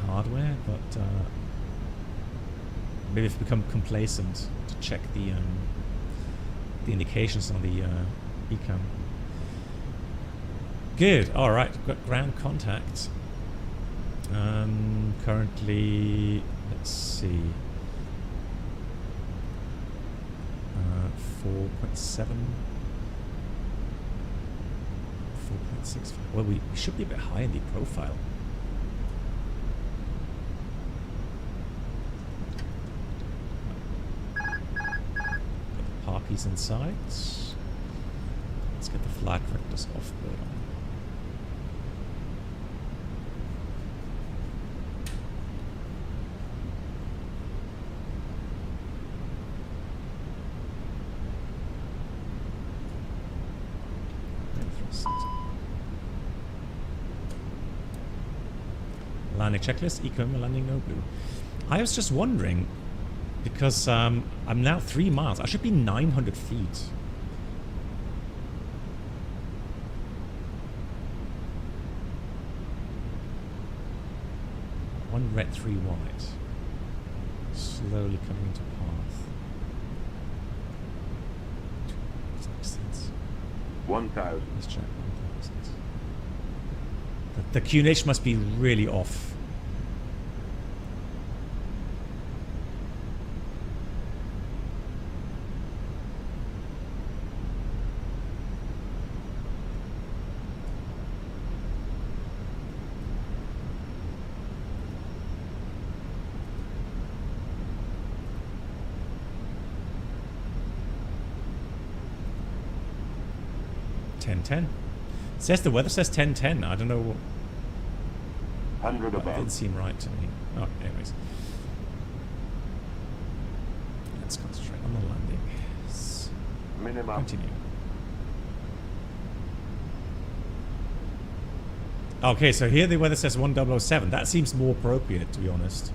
hardware, but maybe I've become complacent to check the indications on the ecam. Good. All right. Got ground contact. Currently, let's see. 4.7. 4.65. Well, we should be a bit high in the profile. Got the parkies inside. Let's get the flight correctors off board on. Landing checklist, eco landing no blue. I was just wondering, because I'm now 3 miles. I should be 900 feet. 1 red, 3 white. Slowly coming into path. Does that make sense? 1,000. Let's check 1,000. The QNH must be really off. .10. It says the weather says 10:10. I don't know. 100 That above. didn't seem right to me. Oh, anyways. Let's concentrate on the landing. Minimum. Continue. Okay, so here the weather says 1007. That seems more appropriate, to be honest.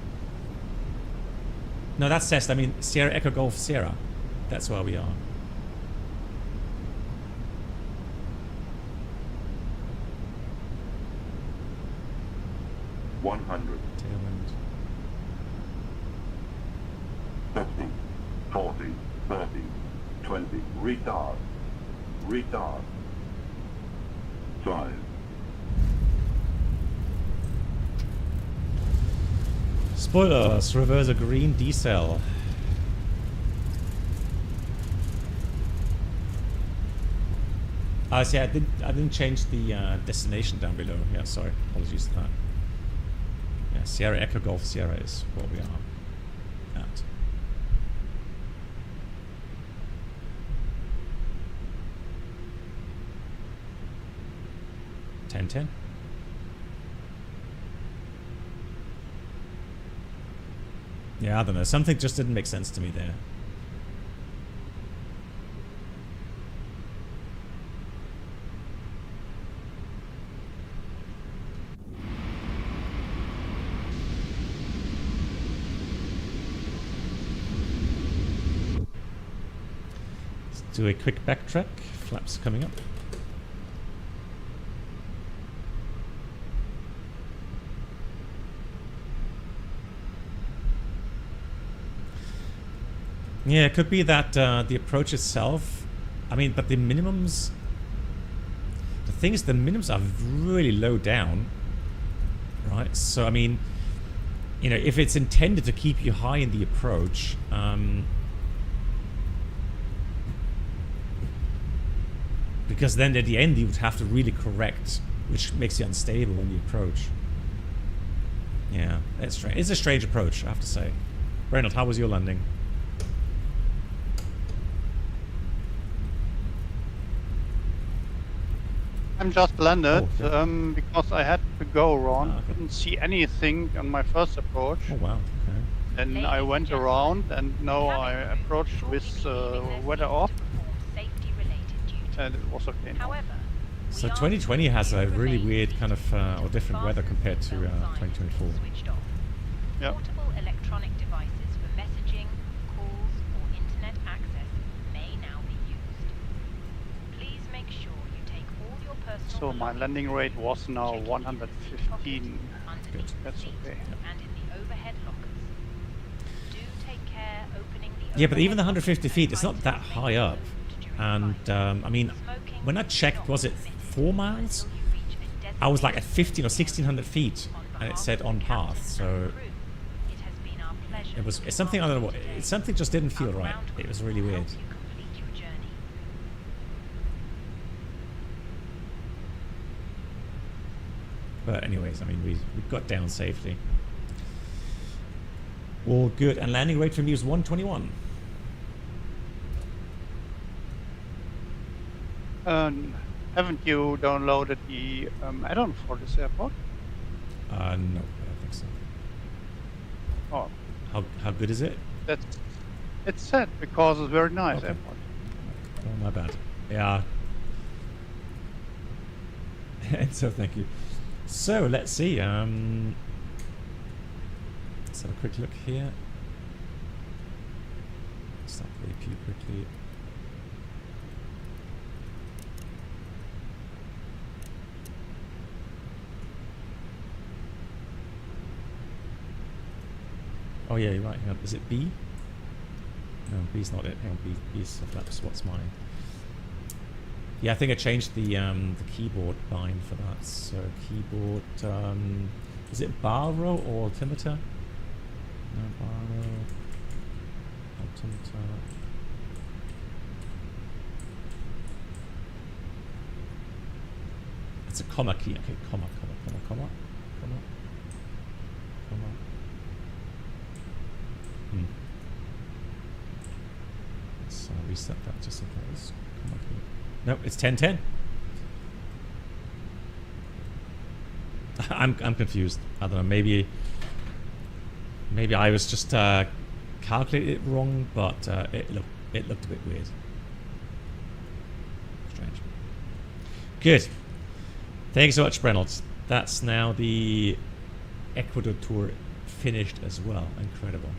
No, that's SEST. I mean, Sierra Echo Golf Sierra. That's where we are. $100. Tailwind. 50, 40, 30, 20. Retard. Retard. 5. Spoilers. Reverse a green decel. See, I didn't change the destination down below. Yeah, sorry. Apologies for that. Yeah, Sierra Echo Golf Sierra is where we are at. .10. Yeah, I don't know. Something just didn't make sense to me there. Let's do a quick backtrack. Flaps coming up. Yeah, it could be that the approach itself, I mean, but the minimums, the thing is the minimums are really low down, right? So, I mean, you know, if it's intended to keep you high in the approach, because then at the end you would have to really correct, which makes you unstable when you approach. Yeah, that's strange. It's a strange approach, I have to say. Reynolds, how was your landing? I'm just landed Oh, okay. because I had to go around. Ah, okay. Didn't see anything on my first approach. Oh, wow. Okay. Then I went around and now I approached with weather off, and it was okay. Now. However, So 2020 has a really weird kind of or different weather compared to 2024. Yep. Portable electronic devices for messaging, calls, or internet access may now be used. Please make sure you take all your personal So my belongings landing rate was now check in 115. underneath Good. the That's seat okay. and in the overhead lockers. Do take care opening the Yeah, but even the overhead 150 lockers feet, it's not as that items high may up. be moved And during flight. I mean, Smoking when I is checked, not was it permitted 4 miles? until you reach a I was like at designated 15 or 1600 feet, and it said on path. So It has been our pleasure it was. to It's something I don't know. What, today. it's something just didn't feel Our right. ground It was crew really will weird. help you complete your journey. But anyways, I mean, we got down safely. All good. And landing rate for me was 121. Haven't you downloaded the add-on for this airport? No, I don't think so. Oh, How good is it? it's sad because it's very nice Okay. airport. Oh, my bad. Yeah. And so thank you. So let's see. Let's have a quick look here. Start the AP quickly. yeah, you're right. Hang on. Is it B? No, B's not it. Hang on, B's FSLabs. What's mine? Yeah, I think I changed the keyboard bind for that. So keyboard, is it bar row or altimeter? No, bar row, altimeter. It's a comma key. Okay, comma. So I'll reset that just in case. Comma key. Nope, it's 1010. I'm confused. I don't know. Maybe I was just calculated it wrong, but it looked a bit weird. Strange. Good. Thank you so much, Reynolds. That's now the Ecuador tour finished as well. Incredible.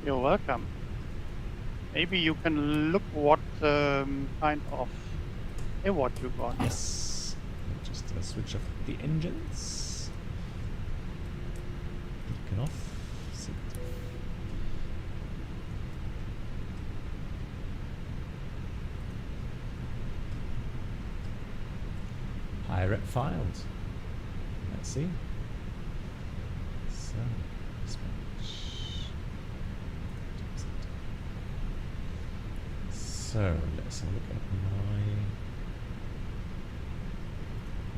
You're welcome. Maybe you can look what kind of award you got. Yes. Just switch off the engines. Beacon off. Sit. Pirate filed. Let's see. So, dispatch. So, let's have a look at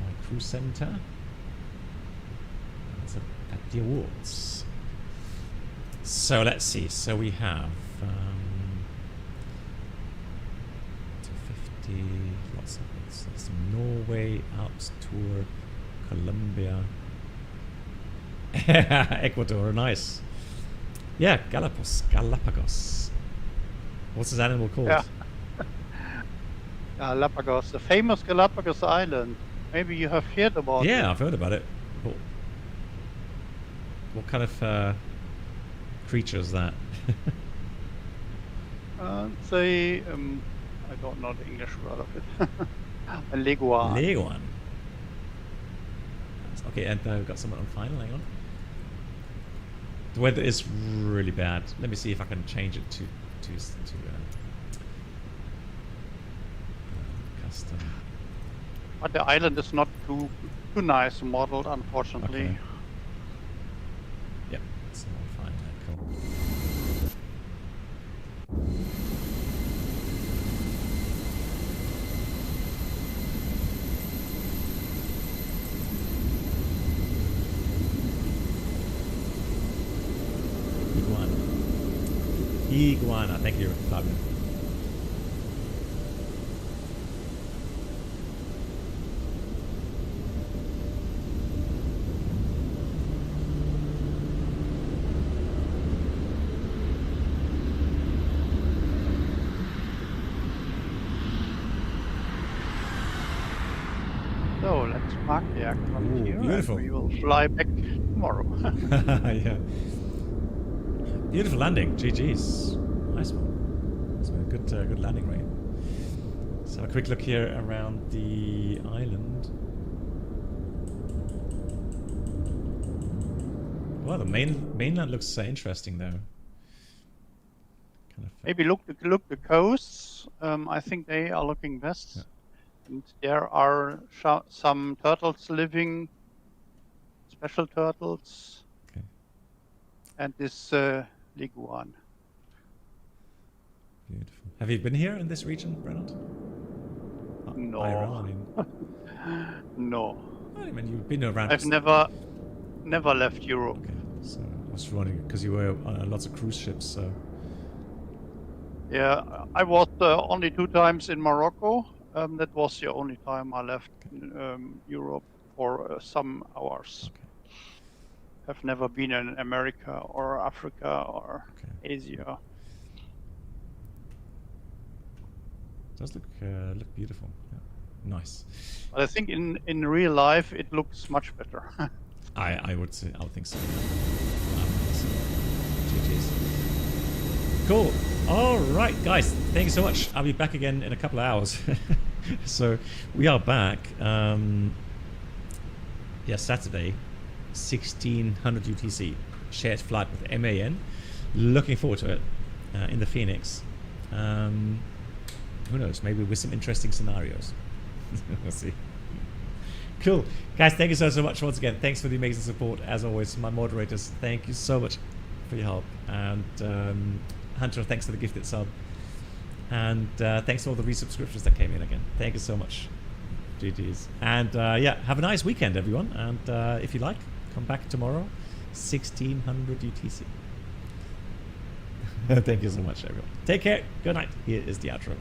my crew center. That's at the awards. So, let's see. So, we have 250, lots of it. So, that's Norway, Alps Tour, Colombia, Ecuador, nice. Yeah, Galapagos. What's this animal called? Yeah. Galapagos, the famous Galapagos Island. Maybe you have heard about it. Yeah, I've heard about it. Cool. What kind of creature is that? Say, I don't know the English word of it. A leguan. Leguan. Okay, and we've got someone on final. Hang on. The weather is really bad. Let me see if I can change it to custom. But the island is not too nice modeled, unfortunately. Okay. Yep, it's all fine. Cool. Iguana, thank you, Fabian. So let's park the aircraft here. Beautiful. And we will fly back tomorrow. Yeah. Beautiful landing. GG's. Nice one. It's been a good landing rate. Let's have a quick look here around the island. Well, the mainland looks interesting though. Kind of. Maybe look the coasts. I think they are looking best. Yeah. And there are some turtles living, special turtles. Okay. And this leguan. Beautiful. Have you been here in this region, Bernard? No. Iran. No. I mean, you've been around. I've never left Europe. Okay, so I was wondering because you were on lots of cruise ships. So Yeah, I was only 2 times in Morocco. That was the only time I left Europe for some hours. okay. I've never been in America or Africa or Asia. Does look beautiful. Yeah. Nice. But I think in real life it looks much better. I would think so. GG's. Cool. All right, guys. Thank you so much. I'll be back again in a couple of hours. So we are back. Yeah, Saturday, 1600 UTC. shared flight with MAN. Looking forward to it in the FENIX. Who knows? Maybe with some interesting scenarios. We'll see. Cool. Guys, thank you so much once again. Thanks for the amazing support. As always, my moderators, thank you so much for your help. And Hunter, thanks for the gifted sub. And thanks for all the resubscriptions that came in again. Thank you so much. GG's. And yeah, have a nice weekend, everyone. And if you like, come back tomorrow, 1600 UTC. Thank you so much, everyone. Take care. Good night. Here is the outro.